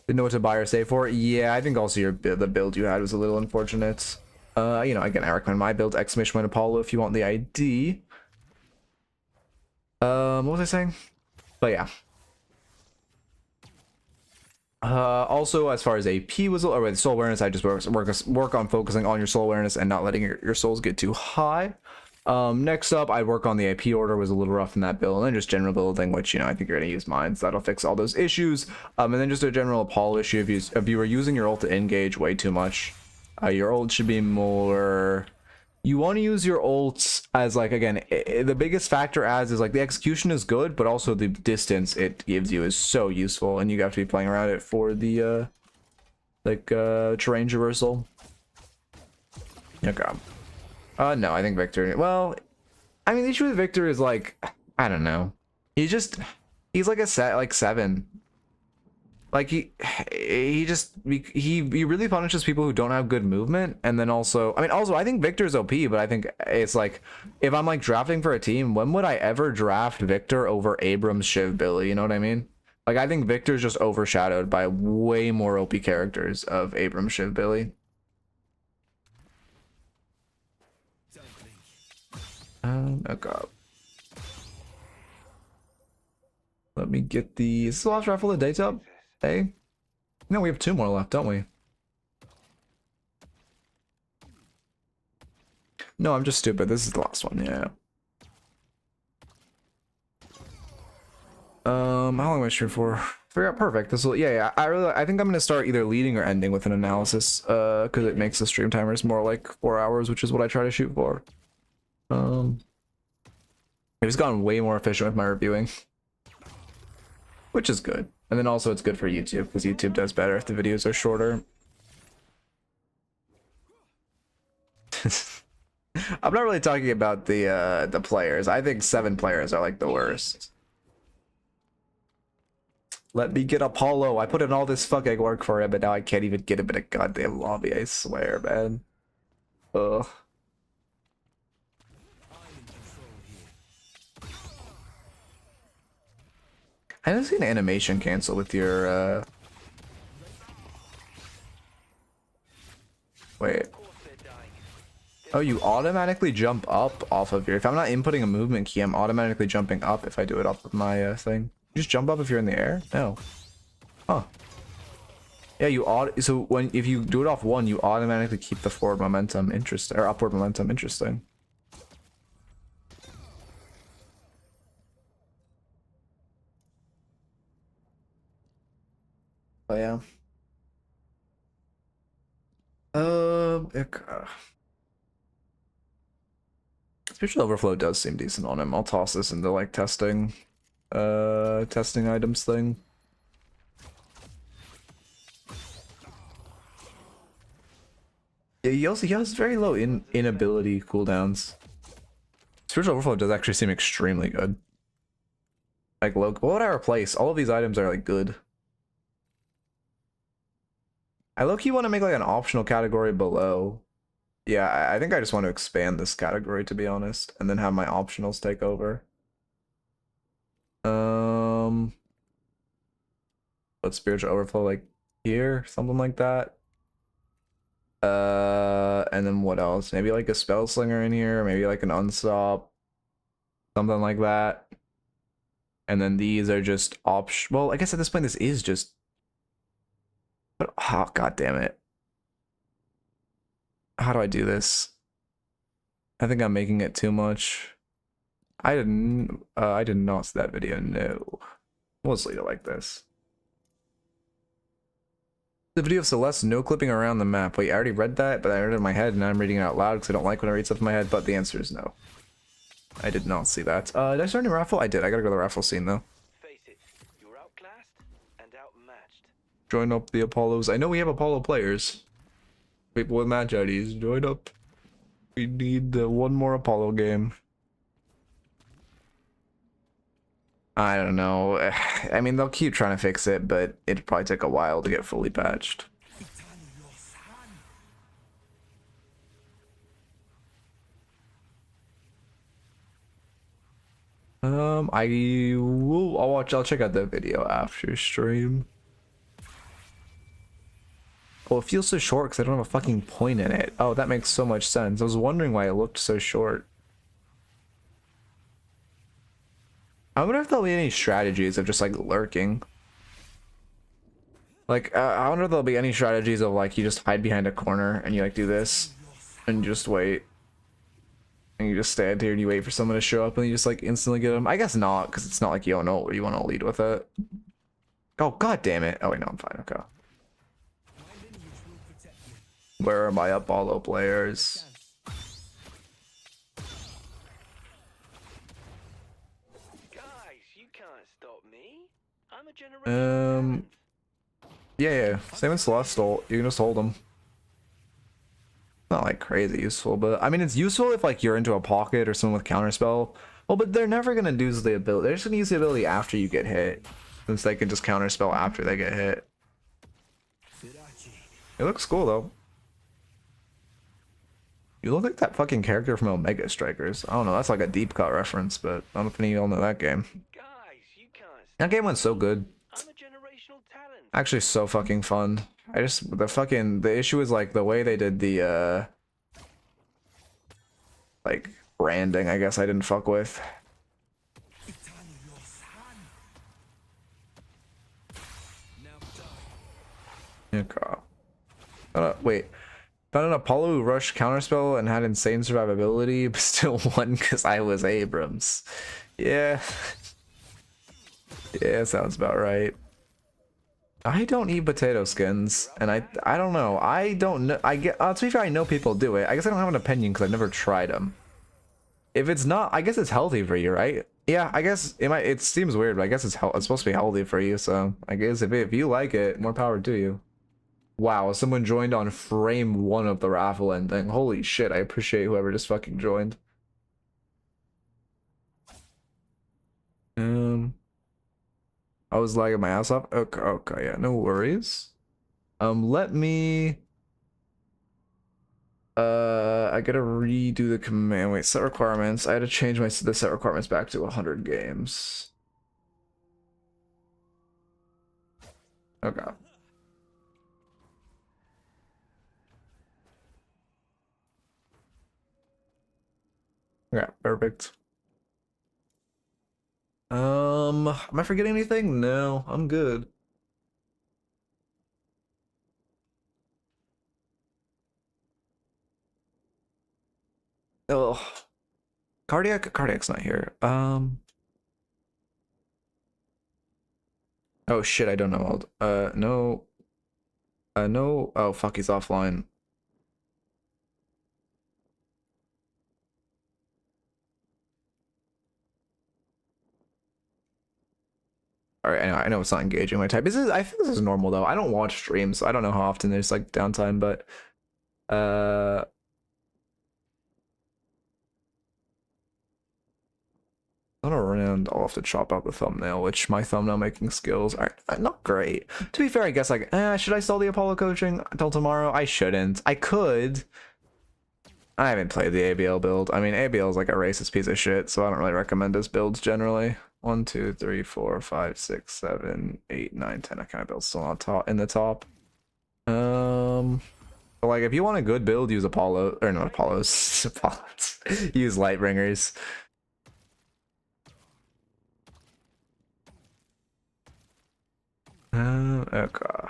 didn't know what to buy or save for. Yeah, I think also the build you had was a little unfortunate. You know, again, I recommend my build, Exclamation Apollo, if you want the ID. What was I saying? But yeah. Also, as far as AP was, or with soul awareness, I just work on focusing on your soul awareness and not letting your souls get too high. Next up, I work on the AP order, was a little rough in that build, and then just general building, which, you know, I think you're gonna use mine, so that'll fix all those issues. And then just a general Apollo issue, if you were using your ult to engage way too much, your ult should be more. You want to use your ults as, like, again, the biggest factor is like the execution is good, but also the distance it gives you is so useful, and you have to be playing around it for the terrain traversal. Okay. No, I think Victor. Well, I mean, the issue with Victor is, like, I don't know. He's like a 7. Like he really punishes people who don't have good movement, and then also, I think Victor's OP, but I think it's like, if I'm like drafting for a team, when would I ever draft Victor over Abrams, Shiv, Billy? You know what I mean? Like, I think Victor's just overshadowed by way more OP characters of Abrams, Shiv, Billy. Oh god. Let me get the. Is this the last raffle of the day, Tub? Hey? No, we have 2 more left, don't we? No, I'm just stupid. This is the last one, yeah. How long am I streaming for? Figure out perfect. This will, yeah. I think I'm gonna start either leading or ending with an analysis, because it makes the stream timers more like 4 hours, which is what I try to shoot for. I've just gotten way more efficient with my reviewing, which is good. And then also it's good for YouTube, because YouTube does better if the videos are shorter. I'm not really talking about the players. I think 7 players are like the worst. Let me get Apollo. I put in all this fucking work for it, but now I can't even get him in a goddamn lobby, I swear, man. Ugh. I haven't seen animation cancel with your wait. Oh, you automatically jump up off of your. If I'm not inputting a movement key, I'm automatically jumping up if I do it off of my thing. You just jump up if you're in the air? No. Huh. Yeah, so if you do it off 1, you automatically keep the forward momentum. Interesting, or upward momentum. Interesting. Oh yeah. Spiritual Overflow does seem decent on him. I'll toss this into like testing items thing. Yeah, he has very low inability cooldowns. Spiritual Overflow does actually seem extremely good. Like, what would I replace? All of these items are like good. I low-key want to make like an optional category below. Yeah, I think I just want to expand this category, to be honest, and then have my optionals take over. Put Spiritual Overflow like here, something like that. And then what else? Maybe like a Spell Slinger in here, maybe like an Unstop, something like that. And then these are just well, I guess at this point this is just. But oh, god damn it. How do I do this? I think I'm making it too much. I did not see that video. No. Let's leave it like this. The video of Celeste, no clipping around the map. Wait, I already read that, but I read it in my head, and now I'm reading it out loud because I don't like when I read stuff in my head, but the answer is no. I did not see that. Did I start a new raffle? I did. I gotta go to the raffle scene though. Face it, you were outclassed and outmatched. Join up the Apollos. I know we have Apollo players. People with match IDs, join up. We need one more Apollo game. I don't know. I mean, they'll keep trying to fix it, but it'd probably take a while to get fully patched. I'll check out that video after stream. Oh, it feels so short because I don't have a fucking point in it. Oh, that makes so much sense. I was wondering why it looked so short. I wonder if there'll be any strategies of just like lurking. Like, I wonder if there'll be any strategies of like you just hide behind a corner and you like do this and you just wait. And you just stand here and you wait for someone to show up and you just like instantly get them. I guess not, because it's not like you don't know where you want to lead with it. Oh, god damn it. Oh, wait, no, I'm fine. Okay. Where are my Apollo players? Guys, you can't stop me. I'm a generation. Yeah. Same with Celestial. You can just hold them. Not like crazy useful, but I mean, it's useful if like you're into a pocket or someone with counterspell. Well, but they're never gonna use the ability. They're just gonna use the ability after you get hit, since they can just counterspell after they get hit. It looks cool though. You look like that fucking character from Omega Strikers. I don't know, that's like a deep cut reference, but I don't know if any of y'all know that game. Guys, you can't That game went so good. I'm a generational talent. Actually so fucking fun. The issue is like the way they did the like branding, I guess I didn't fuck with. Okay. Wait. Found an Apollo who rushed counterspell and had insane survivability, but still won because I was Abrams. Yeah. Yeah, sounds about right. I don't eat potato skins, and I don't know. I don't know. To be fair, I know people do it. I guess I don't have an opinion because I've never tried them. If it's not, I guess it's healthy for you, right? Yeah, I guess it seems weird, but I guess it's supposed to be healthy for you. So I guess if you like it, more power to you. Wow, someone joined on frame 1 of the raffle ending. Holy shit, I appreciate whoever just fucking joined. I was lagging my ass off. Okay, yeah, no worries. Let me I gotta redo the command. Wait, set requirements. I had to change the set requirements back to 100 games. Okay. Yeah, perfect. Am I forgetting anything? No, I'm good. Oh, cardiac's not here. Oh shit, I don't know. No. No. Oh fuck, he's offline. All right, I know it's not engaging my type. I think this is normal though. I don't watch streams, so I don't know how often there's like downtime, but on around, I'll have to chop out the thumbnail, which my thumbnail making skills are not great. To be fair, I guess like, should I sell the Apollo coaching until tomorrow? I shouldn't. I could. I haven't played the ABL build. I mean, ABL is like a racist piece of shit, so I don't really recommend his builds generally. 1, 2, 3, 4, 5, 6, 7, 8, 9, 10. I kind of build still on top in the top. But like if you want a good build, use Apollo or not Apollos. Apollos. Use Lightbringers. Okay.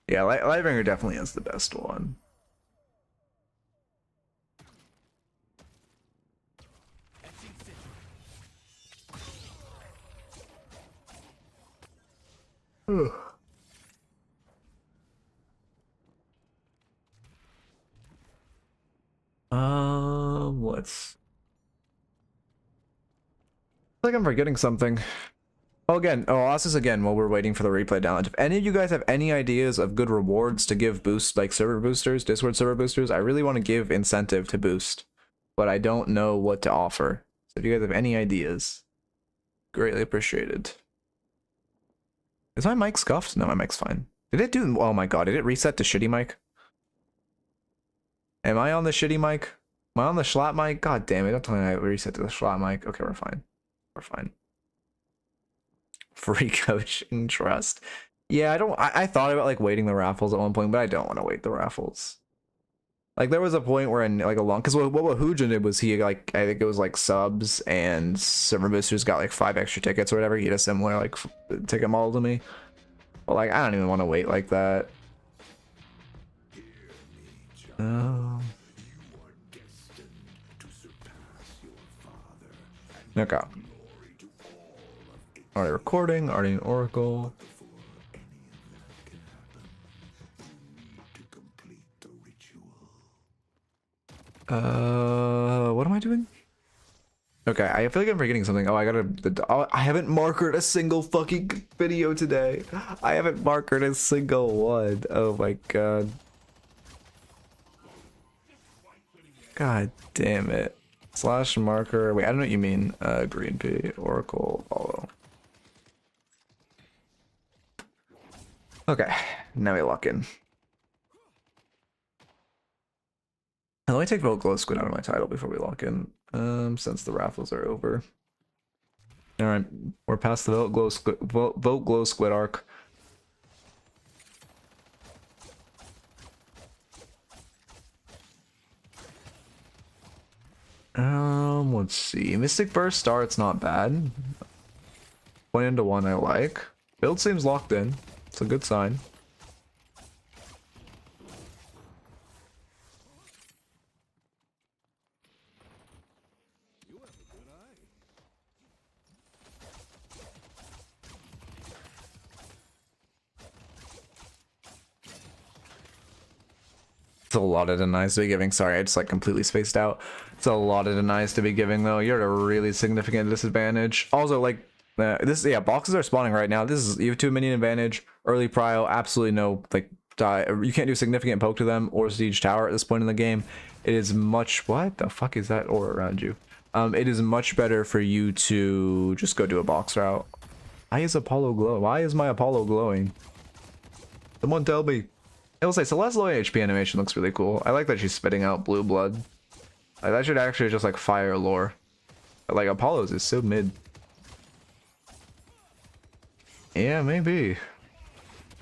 Yeah, Lightbringer definitely is the best one. Let's. like I'm forgetting something. Oh, again, I'll ask this again while we're waiting for the replay download. If any of you guys have any ideas of good rewards to give boost, like server boosters, Discord server boosters, I really want to give incentive to boost, but I don't know what to offer. So if you guys have any ideas, greatly appreciated. Is my mic scuffed? No, my mic's fine. Did it do, oh my god, did it reset to shitty mic? Am I on the shitty mic? Am I on the schlatt mic? God damn it, don't tell me I reset to the schlatt mic. Okay, we're fine. We're fine. Free coaching trust. Yeah, I thought about like waiting the raffles at one point, but I don't want to wait the raffles. Like there was a point where in like a long, because what Woohoojin did was he like, I think it was like subs and server boosters got like 5 extra tickets or whatever. He had a similar like ticket model to me. But like I don't even want to wait like that. Okay. Already recording, already in Oracle. What am I doing? Okay, I feel like I'm forgetting something. Oh, I haven't markered a single fucking video today. I haven't markered a single one. Oh my god. God damn it. Slash marker. Wait, I don't know what you mean. Green P, Oracle, Apollo. Okay, now we lock in. And let me take Vote Glow Squid out of my title before we lock in. Since the raffles are over. Alright, we're past the Vote Glow Squid arc. Let's see. Mystic Burst start's not bad. 1 into 1 I like. Build seems locked in. It's a good sign. It's a lot of denies to be giving. Sorry, I just like completely spaced out. It's a lot of denies to be giving though. You're at a really significant disadvantage. Also, like boxes are spawning right now. This is you have 2 minion advantage. Early prio, absolutely no like die. You can't do significant poke to them or siege tower at this point in the game. It is much. What the fuck is that aura around you? It is much better for you to just go do a box route. Why is Apollo glow? Why is my Apollo glowing? Someone tell me. I will say Celeste's low HP animation looks really cool. I like that she's spitting out blue blood. Like that should actually just like fire lore. But like Apollo's is so mid. Yeah, maybe.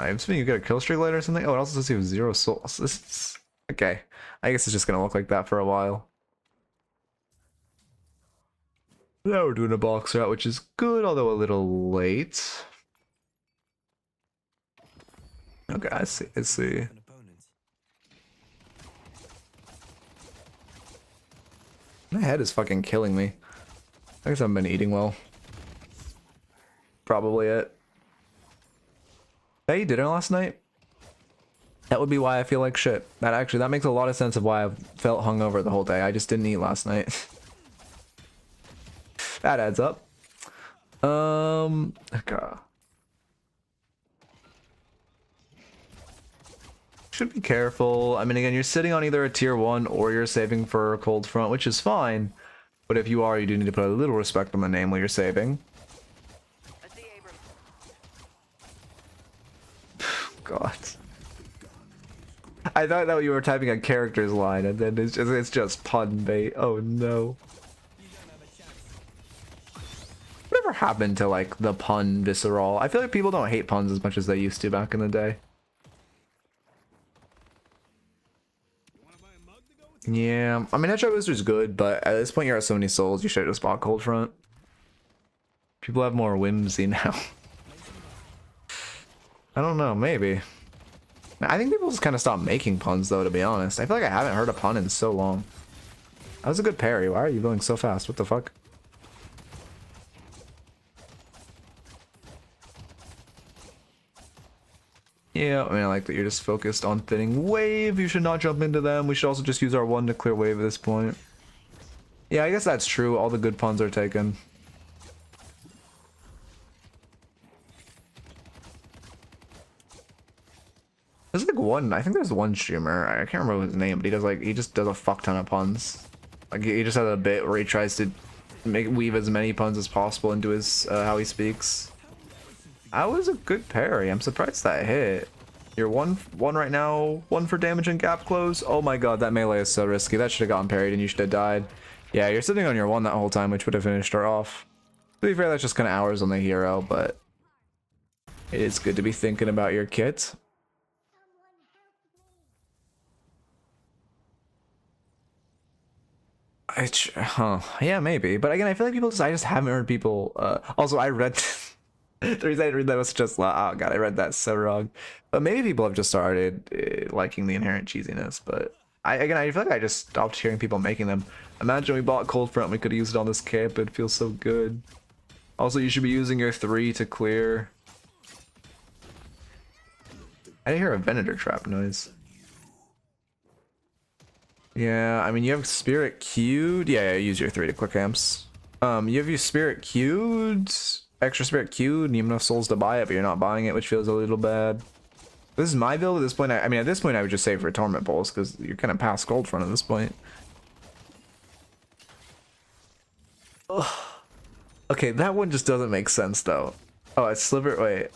I'm assuming you get a kill streak later or something. Oh, it also says you have 0 souls. This is okay. I guess it's just gonna look like that for a while. Now we're doing a box route, which is good, although a little late. Okay, I see. I see. My head is fucking killing me. I guess I haven't been eating well. Probably it. Did I eat dinner last night? That would be why I feel like shit. That makes a lot of sense of why I've felt hungover the whole day. I just didn't eat last night. That adds up. Okay. Should be careful. I mean, again, you're sitting on either a tier 1 or you're saving for a cold front, which is fine. But if you are, you do need to put a little respect on the name while you're saving. God. I thought that you were typing a character's line and then it's just pun bait. Oh no. Whatever happened to like the pun visceral? I feel like people don't hate puns as much as they used to back in the day. Yeah, I mean, Headshot Booster's good, but at this point you're at so many souls, you should have just bought Cold Front. People have more whimsy now. I don't know, maybe. I think people just kind of stopped making puns, though, to be honest. I feel like I haven't heard a pun in so long. That was a good parry. Why are you going so fast? What the fuck? Yeah, I mean, I like that you're just focused on thinning wave. You should not jump into them. We should also just use our 1 to clear wave at this point. Yeah, I guess that's true. All the good puns are taken. There's like one, I think there's one streamer, I can't remember his name, but he does like, he just does a fuck ton of puns. Like he just has a bit where he tries to weave as many puns as possible into his, how he speaks. That was a good parry, I'm surprised that hit. You're one right now, one for damage and gap close. Oh my god, that melee is so risky. That should have gotten parried and you should have died. Yeah, you're sitting on your one that whole time, which would have finished her off. To be fair, that's just kind of hours on the hero, but it is good to be thinking about your kit. Yeah, maybe. But again, I feel like I just haven't heard people, also I read, the reason I read that was just, oh god, I read that so wrong. But maybe people have just started liking the inherent cheesiness, but I feel like I just stopped hearing people making them. Imagine we bought Cold Front, we could have used it on this camp, it feels so good. Also, you should be using your 3 to clear. I didn't hear a Venator trap noise. Yeah, I mean, you have Spirit queued. Yeah, use your 3 to quick amps. You have your Spirit queued, extra Spirit queued, and you have enough souls to buy it, but you're not buying it, which feels a little bad. This is my build at this point. I mean, at this point, I would just save for Torment Pulse, because you're kind of past Cold Front at this point. Ugh. Okay, that one just doesn't make sense, though. Oh, it's Sliver. Wait.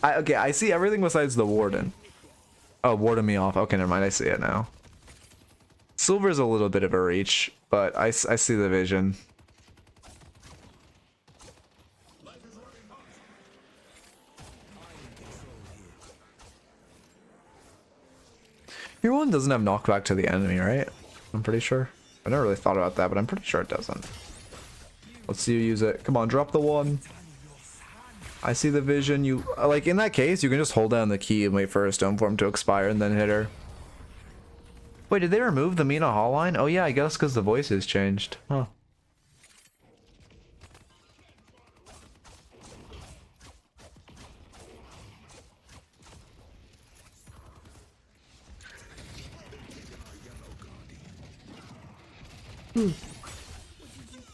Okay, I see everything besides the Warden. Oh, warded me off. Okay, never mind. I see it now. Silver's a little bit of a reach, but I see the vision. Your one doesn't have knockback to the enemy, right? I'm pretty sure. I never really thought about that, but I'm pretty sure it doesn't. Let's see you use it. Come on, drop the one. I see the vision. You like in that case, you can just hold down the key and wait for a stone form to expire and then hit her. Wait, did they remove the Mina hotline? Oh yeah, I guess because the voices changed. Huh.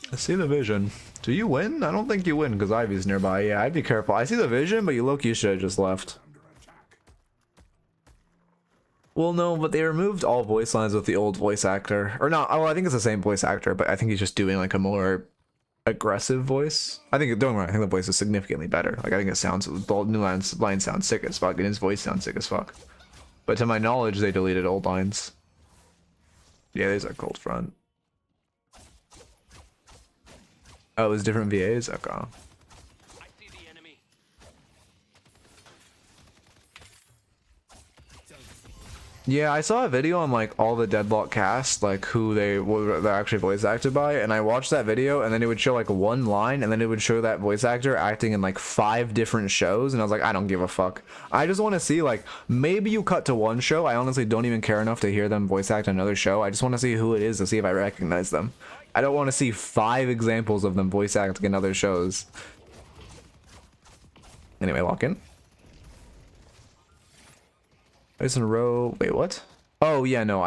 I see the vision. Do you win? I don't think you win because Ivy's nearby. Yeah, I'd be careful. I see the vision, but you low-key should have just left. Well, no, but they removed all voice lines with the old voice actor. Or not, oh, I think it's the same voice actor, but I think he's just doing like a more aggressive voice. I think, don't get me wrong, I think the voice is significantly better. Like, I think it sounds, the new line sounds sick as fuck, and his voice sounds sick as fuck. But to my knowledge, they deleted old lines. Yeah, there's a Cold Front. Oh, it was different VAs? Okay. I see the enemy. Yeah, I saw a video on like all the Deadlock cast, like who they're actually voice acted by, and I watched that video and then it would show like one line and then it would show that voice actor acting in like 5 different shows, and I was like, I don't give a fuck. I just want to see, like, maybe you cut to one show. I honestly don't even care enough to hear them voice act another show. I just want to see who it is to see if I recognize them. I don't want to see 5 examples of them voice acting in other shows. Anyway, lock in. There's in a row. Wait, what? Oh yeah, no.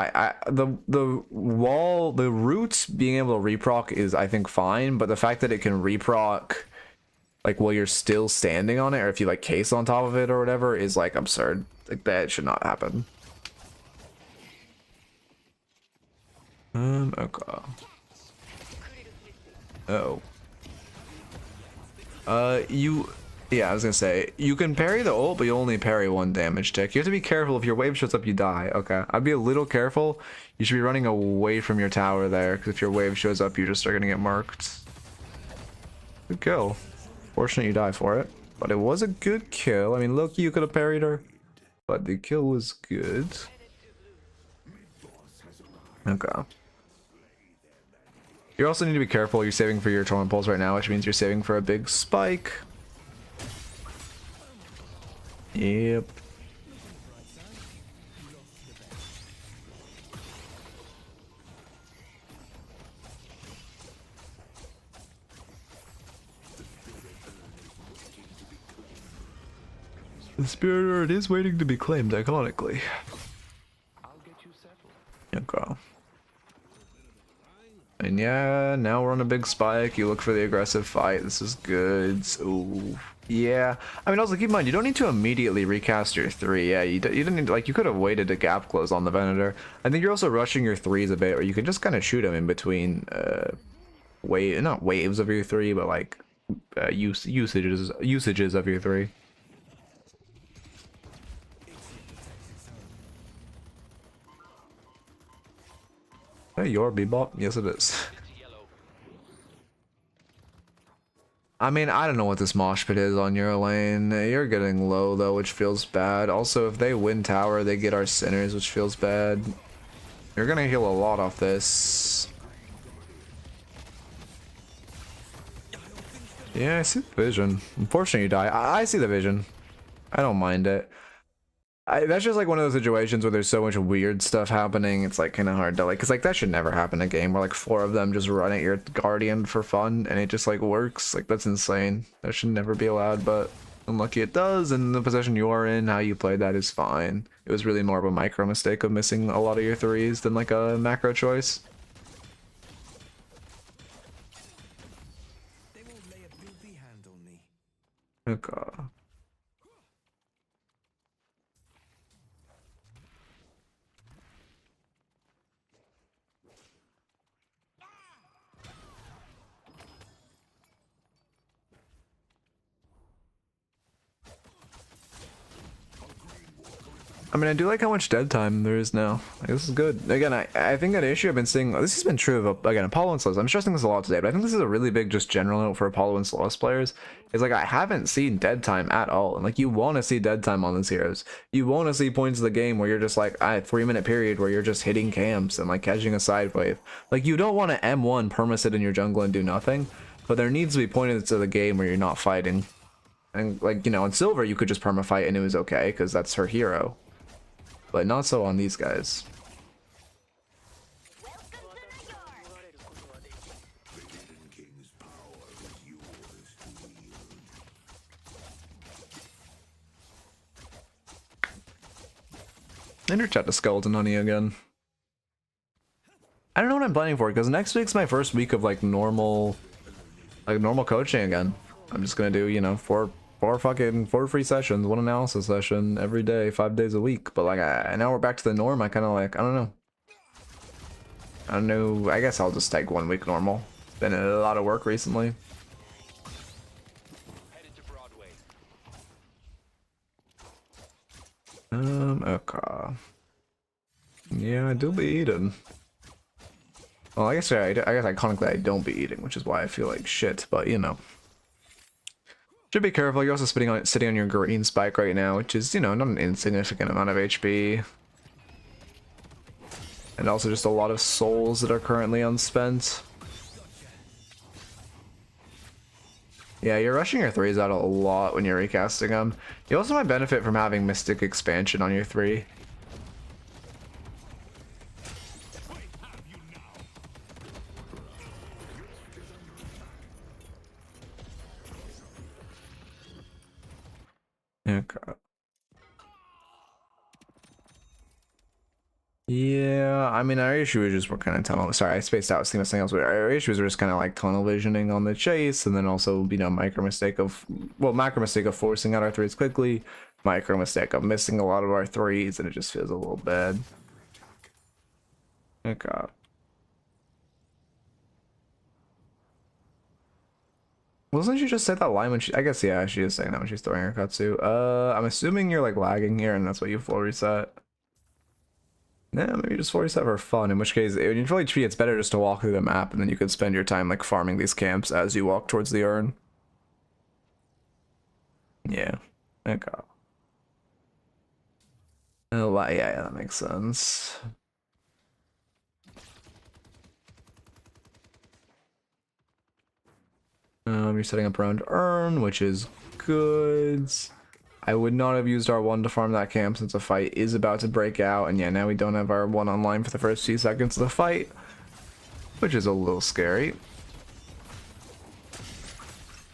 The wall, the roots being able to reproc is, I think, fine, but the fact that it can reproc like while you're still standing on it, or if you like case on top of it or whatever, is like absurd. Like that should not happen. Okay. Oh. Yeah, I was gonna say, you can parry the ult, but you only parry 1 damage tick. You have to be careful. If your wave shows up, you die. Okay, I'd be a little careful. You should be running away from your tower there, because if your wave shows up, you just are gonna get marked. Good kill. Fortunate you die for it, but it was a good kill. I mean, Loki, you could have parried her, but the kill was good. Okay. You also need to be careful. You're saving for your Torment Pulse right now, which means you're saving for a big spike. Yep. The Spirit Earth is waiting to be claimed, iconically. I'll get you settled. Okay. And yeah, now we're on a big spike. You look for the aggressive fight. This is good. Ooh. Yeah, I mean, also keep in mind you don't need to immediately recast your 3. Yeah, you didn't need, like, you could have waited to gap close on the Venator. I think you're also rushing your 3s a bit, or you can just kind of shoot them in between not waves of your 3, but like usages of your 3. Hey, your Bebop? Yes, it is. I mean, I don't know what this mosh pit is on your lane. You're getting low, though, which feels bad. Also, if they win tower, they get our sinners, which feels bad. You're gonna heal a lot off this. Yeah, I see the vision. Unfortunately, you die. I see the vision. I don't mind it. That's just like one of those situations where there's so much weird stuff happening. It's like kind of hard to like, cause like that should never happen in a game where like 4 of them just run at your guardian for fun and it just like works. Like that's insane. That should never be allowed, but unlucky it does. And the position you are in, how you played that is fine. It was really more of a micro mistake of missing a lot of your 3s than like a macro choice. They won't lay a filthy hand on me. Okay. I mean, I do like how much dead time there is now. Like, this is good. Again, I think an issue I've been seeing, this has been true of, again, Apollo and Celeste. I'm stressing this a lot today, but I think this is a really big just general note for Apollo and Celeste players. Is like, I haven't seen dead time at all. And like, you want to see dead time on these heroes. You want to see points of the game where you're just like, 3-minute period where you're just hitting camps and like catching a side wave. Like, you don't want to M1 permasit in your jungle and do nothing, but there needs to be points to the game where you're not fighting. And like, you know, on Silver, you could just perma fight and it was okay, because that's her hero. But not so on these guys. Interchat to Skeleton Honey again. I don't know what I'm planning for, because next week's my first week of like normal coaching again. I'm just gonna do, you know, four free sessions, 1 analysis session every day, 5 days a week. But like, now we're back to the norm. I kind of like, I don't know. I guess I'll just take 1 week normal. Been a lot of work recently. Okay. Yeah, I do be eating. Well, I guess iconically I don't be eating, which is why I feel like shit. But you know. Should be careful. You're also sitting on your green spike right now, which is, you know, not an insignificant amount of HP. And also just a lot of souls that are currently unspent. Yeah, you're rushing your 3s out a lot when you're recasting them. You also might benefit from having Mystic Expansion on your 3. Okay. Yeah, I mean, our issues were kind of tunnel. Sorry, I spaced out. I was thinking of something else. But our issues were just kind of like tunnel visioning on the chase, and then also, you know, macro mistake of forcing out our 3s quickly, micro mistake of missing a lot of our 3s, and it just feels a little bad. Okay. Wasn't she just said that line when she? I guess yeah, she is saying that when she's throwing her Katsu. I'm assuming you're like lagging here, and that's why you full reset. Yeah, maybe just full reset for fun. In which case, when you feel HP, it's better just to walk through the map, and then you can spend your time like farming these camps as you walk towards the urn. Yeah. Okay. Oh, yeah, that makes sense. You're setting up around urn, which is good. I would not have used our 1 to farm that camp since a fight is about to break out, and yeah, now we don't have our 1 online for the first few seconds of the fight, which is a little scary.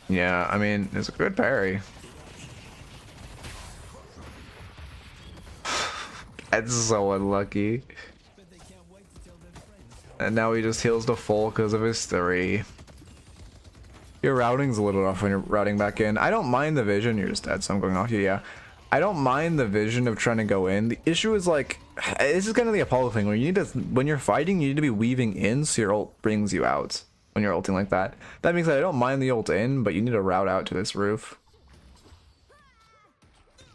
Yeah, I mean, it's a good parry. That's so unlucky. And now he just heals to full because of his 3. Your routing's a little rough when you're routing back in. I don't mind the vision. You're just dead, so I'm going off you. Yeah. I don't mind the vision of trying to go in. The issue is like, this is kind of the Apollo thing where you need to, when you're fighting, you need to be weaving in so your ult brings you out when you're ulting like that. That being said, I don't mind the ult in, but you need to route out to this roof.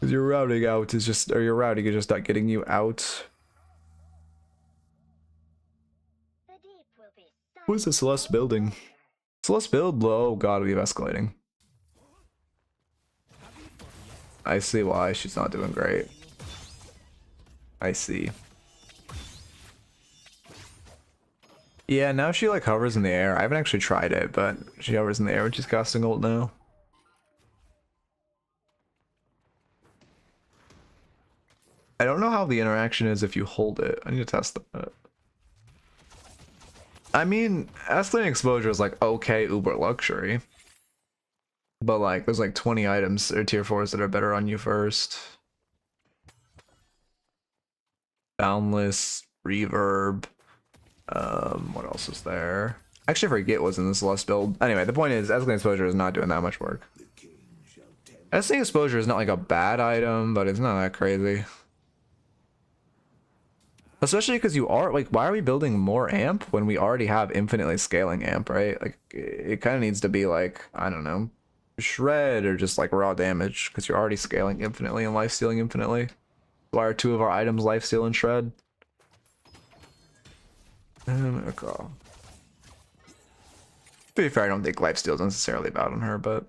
Because your routing out is just, or your routing is just not getting you out. The deep will be What is the Celeste building? Celeste build low. Oh god, we have escalating. I see why she's not doing great. I see. Yeah, now she like hovers in the air. I haven't actually tried it, but she hovers in the air when she's casting ult now. I don't know how the interaction is if you hold it. I need to test that. I mean, escalating exposure is like okay uber luxury. But like, there's like 20 items or tier 4s that are better on you first. Boundless, Reverb. What else is there? Actually, I forget what's in this Celeste build. Anyway, the point is, escalating exposure is not doing that much work. Escalating exposure is not like a bad item, but it's not that crazy. Especially because you are like, why are we building more amp when we already have infinitely scaling amp, right? Like, it kind of needs to be like, I don't know, shred or just like raw damage because you're already scaling infinitely and life stealing infinitely. Why are 2 of our items life steal and shred? Okay. To be fair, I don't think life steal is necessarily bad on her, but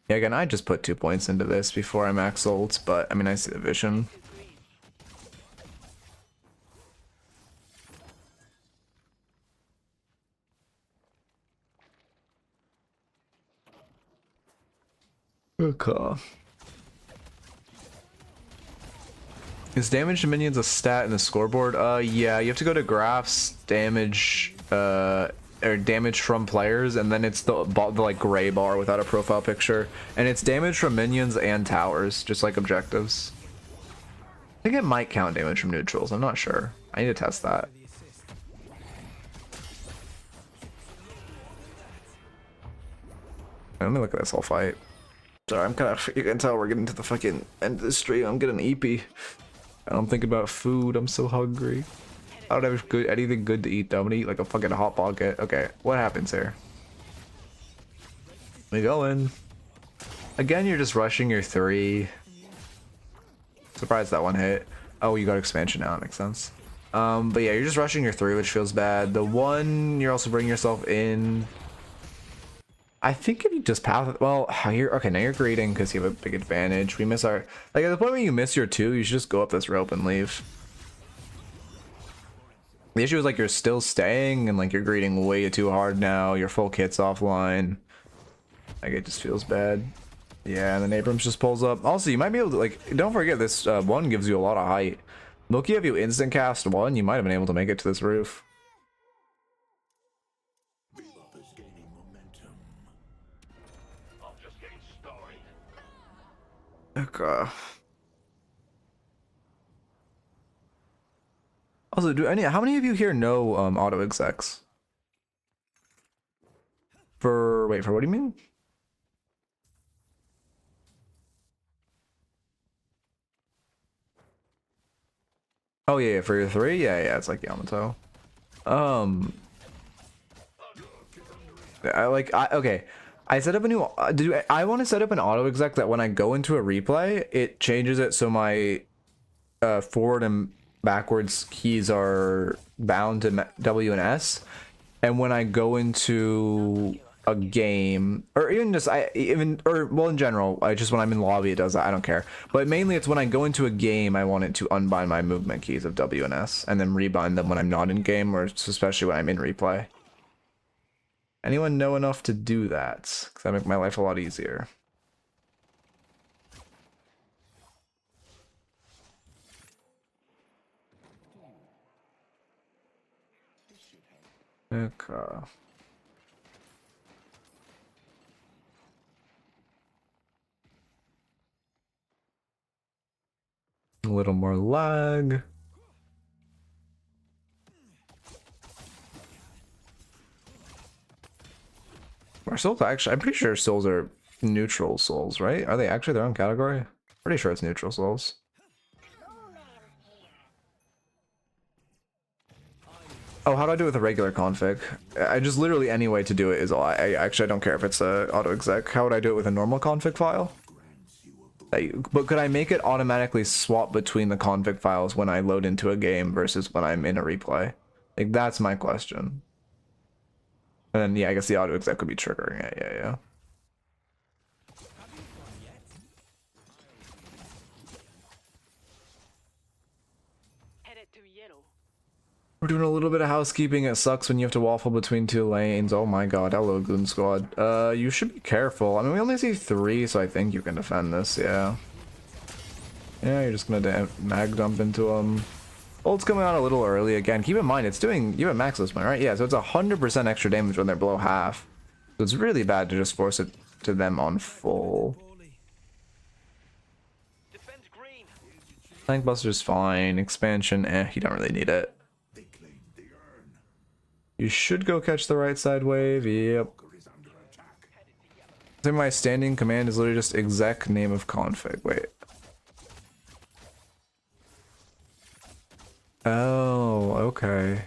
yeah, again, I just put 2 points into this before I max ult, but I mean, I see the vision. Okay. Is damage to minions a stat in the scoreboard? Yeah, you have to go to graphs, damage, or damage from players, and then it's the like gray bar without a profile picture, and it's damage from minions and towers, just like objectives. I think it might count damage from neutrals. I'm not sure. I need to test that. Let me look at this whole fight. Sorry, I'm kind of, you can tell we're getting to the fucking end of the stream. I'm getting EP. I don't think about food. I'm so hungry. I don't have anything good to eat though. I'm gonna eat like a fucking hot pocket. Okay, what happens here? We go in. Again, you're just rushing your 3. Surprised that one hit. Oh, you got expansion now. That makes sense. But yeah, you're just rushing your 3, which feels bad. The 1, you're also bringing yourself in. I think if you just path, well, you're okay. Now you're greeting because you have a big advantage. We miss our, like at the point where you miss your 2, you should just go up this rope and leave. The issue is like you're still staying and like you're greeting way too hard now. Your full kit's offline. Like it just feels bad. Yeah, and then Abrams just pulls up. Also, you might be able to like, don't forget this 1 gives you a lot of height. Look, if you instant cast 1, you might have been able to make it to this roof. Okay. Also, how many of you here know auto execs? For what do you mean? Oh yeah, for your 3? Yeah, it's like Yamato. Okay. I set up a new, I want to set up an auto exec that when I go into a replay, it changes it so my forward and backwards keys are bound to W and S, and when I go into a game, or even just well in general, just when I'm in lobby it does that. I don't care, but mainly it's when I go into a game I want it to unbind my movement keys of W and S and then rebind them when I'm not in game, or especially when I'm in replay. Anyone know enough to do that? Because that make my life a lot easier. Okay. A little more lag. Are souls actually? I'm pretty sure souls are neutral souls, right? Are they actually their own category? Pretty sure it's neutral souls. Oh, how do I do it with a regular config? I just literally any way to do it is all. I actually I don't care if it's a auto exec. How would I do it with a normal config file? But could I make it automatically swap between the config files when I load into a game versus when I'm in a replay? Like that's my question. And then yeah, I guess the auto exec could be triggering it. Yeah. Headed to yellow. We're doing a little bit of housekeeping. It sucks when you have to waffle between two lanes. Oh my god, hello Goon Squad. You should be careful. I mean, we only see 3, so I think you can defend this, yeah. Yeah, you're just gonna mag dump into him. Ult's coming out a little early again. Keep in mind, it's doing... You have max this one, right? Yeah, so it's 100% extra damage when they're below half. So it's really bad to just force it to them on full. Defend green. Tank Buster's fine. Expansion, you don't really need it. You should go catch the right side wave. Yep. I think my standing command is literally just exec name of config. Wait. Oh, okay.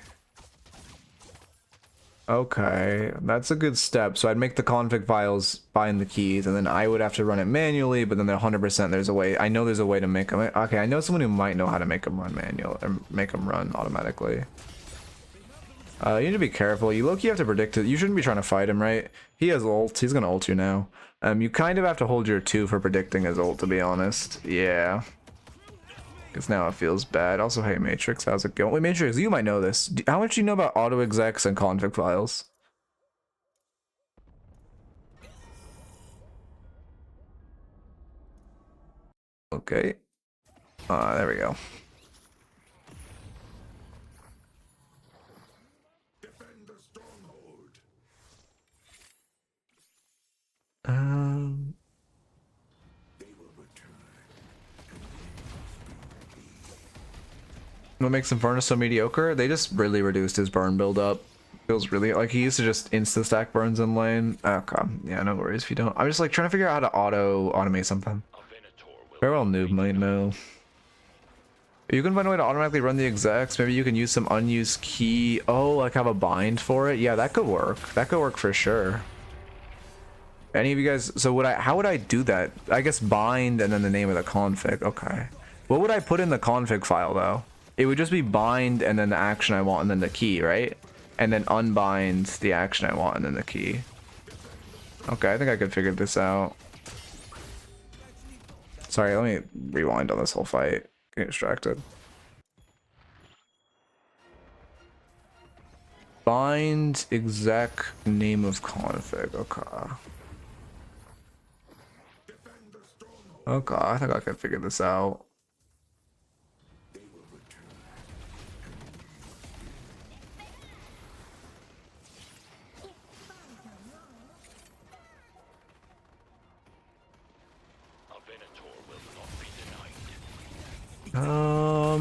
Okay, that's a good step. So I'd make the config files, bind the keys, and then I would have to run it manually, but then 100% there's a way. I know there's a way to make them. Okay, I know someone who might know how to make them run manual, or make them run automatically. You need to be careful. You low-key have to predict it. You shouldn't be trying to fight him, right? He has ult. He's gonna ult you now. You kind of have to hold your 2 for predicting his ult, to be honest. Yeah. Because now it feels bad. Also, hey, Matrix, how's it going? Wait, Matrix, you might know this. How much do you know about auto execs and config files? Okay. There we go. What makes Infernus so mediocre? They just really reduced his burn build up. Feels really like he used to just insta stack burns in lane. Okay, yeah, no worries if you don't. I'm just like trying to figure out how to automate something. Very well, noob might know. You can find a way to automatically run the execs. Maybe you can use some unused key. Oh, like have a bind for it. Yeah, that could work. That could work for sure. Any of you guys? So how would I do that? I guess bind and then the name of the config. Okay. What would I put in the config file though? It would just be bind and then the action I want and then the key, right? And then unbind the action I want and then the key. Okay, I think I could figure this out. Sorry, let me rewind on this whole fight. Get distracted. Bind exec name of config. Okay. Okay, I think I can figure this out.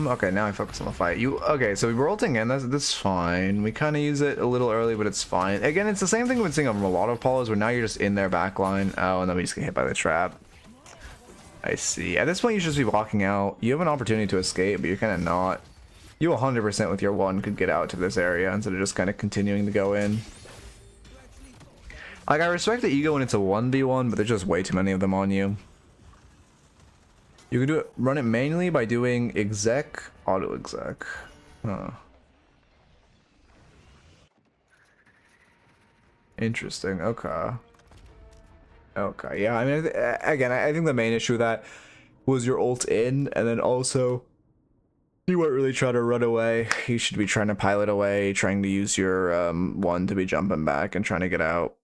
Okay, now I focus on the fight. Okay, so we're ulting in, that's fine. We kind of use it a little early, but it's fine. Again, it's the same thing we've been seeing on a lot of Apollos, where now you're just in their backline. Oh, and then we just get hit by the trap. I see. At this point, you should just be walking out. You have an opportunity to escape, but you're kind of not. You 100% with your 1 could get out to this area instead of just kind of continuing to go in. Like, I respect the ego when it's a 1v1, but there's just way too many of them on you. You can run it manually by doing exec, auto exec. Huh. Interesting. Okay. Okay. Yeah. I mean, again, I think the main issue with that was your ult in, and then also you weren't really trying to run away. You should be trying to pilot away, trying to use your 1 to be jumping back and trying to get out.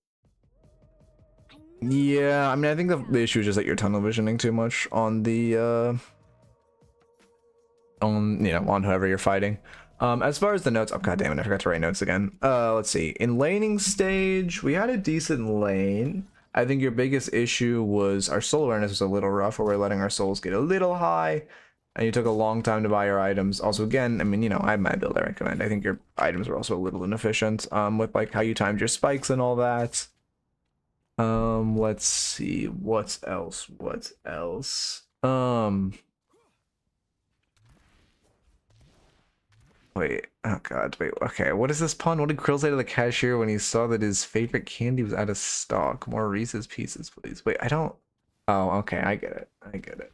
Yeah, I mean, I think the issue is just that you're tunnel visioning too much on the, on whoever you're fighting. As far as the notes, oh god damn it, I forgot to write notes again. Let's see. In laning stage, we had a decent lane. I think your biggest issue was our soul awareness was a little rough, where we're letting our souls get a little high, and you took a long time to buy your items. Also, again, I mean, I have my build I recommend. I think your items were also a little inefficient, with like how you timed your spikes and all that. Let's see. What else? What else? Wait. Oh god. Wait. Okay. What is this pun? What did Krill say to the cashier when he saw that his favorite candy was out of stock? More Reese's Pieces, please. Wait. I don't. Oh. Okay. I get it. I get it.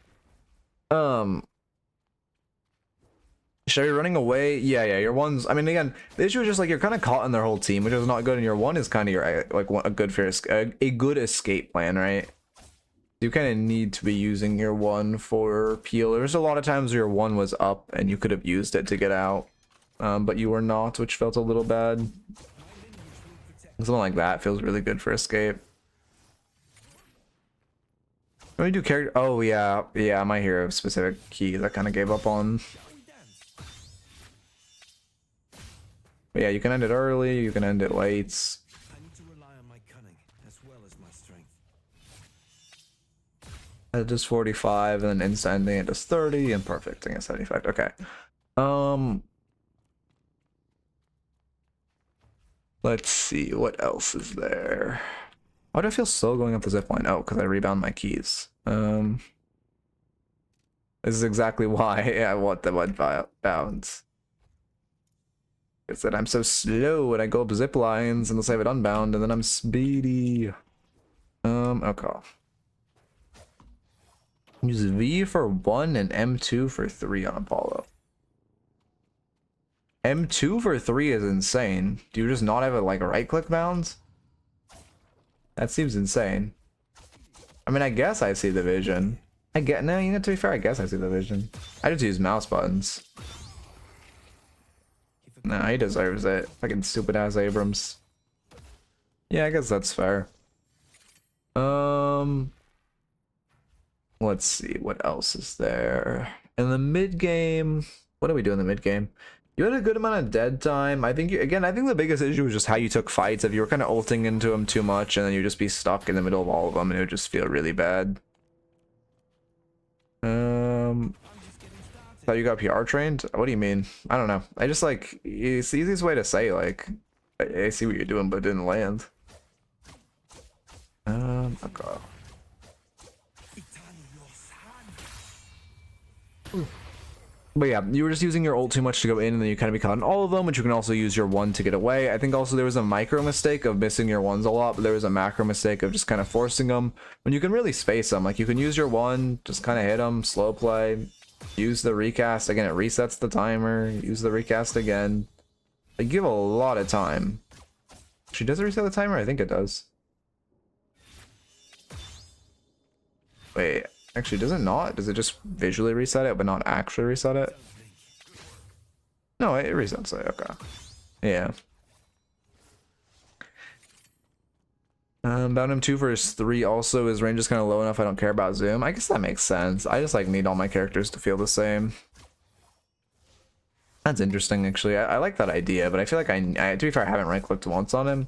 Should I be running away? Yeah, your one's. I mean, again, the issue is just like you're kind of caught in their whole team, which is not good. And your one is kind of your like a good a good escape plan, right? You kind of need to be using your one for peel. There's a lot of times where your one was up and you could have used it to get out, but you were not, which felt a little bad. Something like that feels really good for escape. Let me do character. Oh yeah, my hero specific keys I kind of gave up on. But yeah, you can end it early, you can end it late. I need to rely on my cunning as well as my strength. It does 45 and then instant ending it does 30 and perfecting at 75. Okay. Let's see what else is there. Why do I feel slow going up the zipline? Oh, because I rebound my keys. This is exactly why I want the one bounds. It's that I'm so slow when I go up zip lines unless I have it unbound, and then I'm speedy. Okay. Use V for 1 and M2 for 3 on Apollo. M2 for 3 is insane. Do you just not have it like a right click bounds? That seems insane. I mean, I guess I see the vision. No, you know, to be fair, I guess I see the vision. I just use mouse buttons. Nah, he deserves it. Fucking stupid ass Abrams. Yeah, I guess that's fair. Let's see, what else is there? In the mid game, what do we do in the mid game? You had a good amount of dead time. I think I think the biggest issue was just how you took fights. If you were kind of ulting into them too much, and then you'd just be stuck in the middle of all of them, and it would just feel really bad. Thought you got PR trained? What do you mean? I don't know. I just like, it's the easiest way to say, like, I see what you're doing, but it didn't land. Okay. But yeah, you were just using your ult too much to go in, and then you kind of be caught in all of them, which you can also use your one to get away. I think also there was a micro mistake of missing your ones a lot, but there was a macro mistake of just kind of forcing them. When you can really space them, like you can use your one, just kind of hit them, slow play, use the recast. Again, it resets the timer, use the recast again. Like, give a lot of time. Actually, does it reset the timer? I think it does. Wait. Actually, does it not? Does it just visually reset it, but not actually reset it? No, it resets it. Okay. Yeah. Bound him 2 versus 3 also. His range is kind of low enough I don't care about zoom. I guess that makes sense. I just like need all my characters to feel the same. That's interesting, actually. I like that idea, but I feel like to be fair, I haven't right clicked once on him.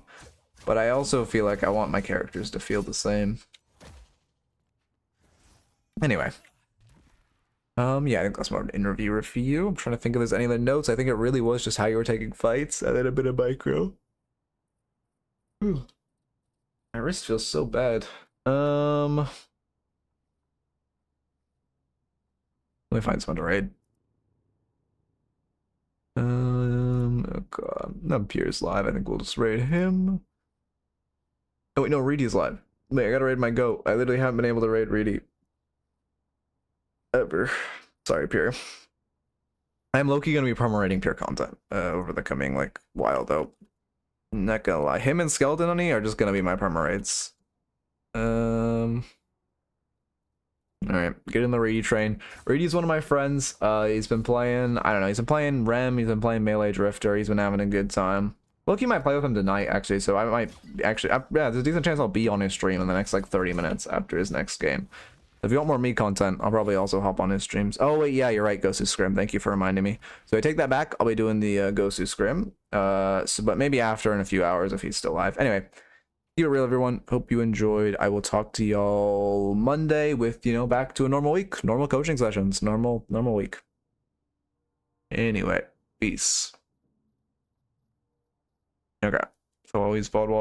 But I also feel like I want my characters to feel the same. Anyway. Yeah, I think that's more of an interview review. I'm trying to think if there's any other notes. I think it really was just how you were taking fights and then a bit of micro. Whew. My wrist feels so bad. Let me find someone to raid. Oh god. No, Pierre's live. I think we'll just raid him. Oh wait, no, Reedy's live. Wait, I gotta raid my goat. I literally haven't been able to raid Reedy ever. Sorry, Pierre. I'm low-key gonna be perma-rating Pierre content over the coming like while though. Not gonna lie. Him and Skeleton Honey are just gonna be my perma raids. Alright, get in the Reedy train. Reedy's one of my friends. He's been playing, I don't know, he's been playing Rem, he's been playing Melee Drifter, he's been having a good time. Loki might play with him tonight, actually, so I might actually, yeah, there's a decent chance I'll be on his stream in the next like 30 minutes after his next game. If you want more me content, I'll probably also hop on his streams. Oh wait, yeah, you're right, Gosu Scrim. Thank you for reminding me. So I take that back. I'll be doing the Gosu Scrim. But maybe after in a few hours if he's still live. Anyway, keep it real, everyone. Hope you enjoyed. I will talk to y'all Monday with, you know, back to a normal week, normal coaching sessions, normal week. Anyway, peace. Okay. So always vault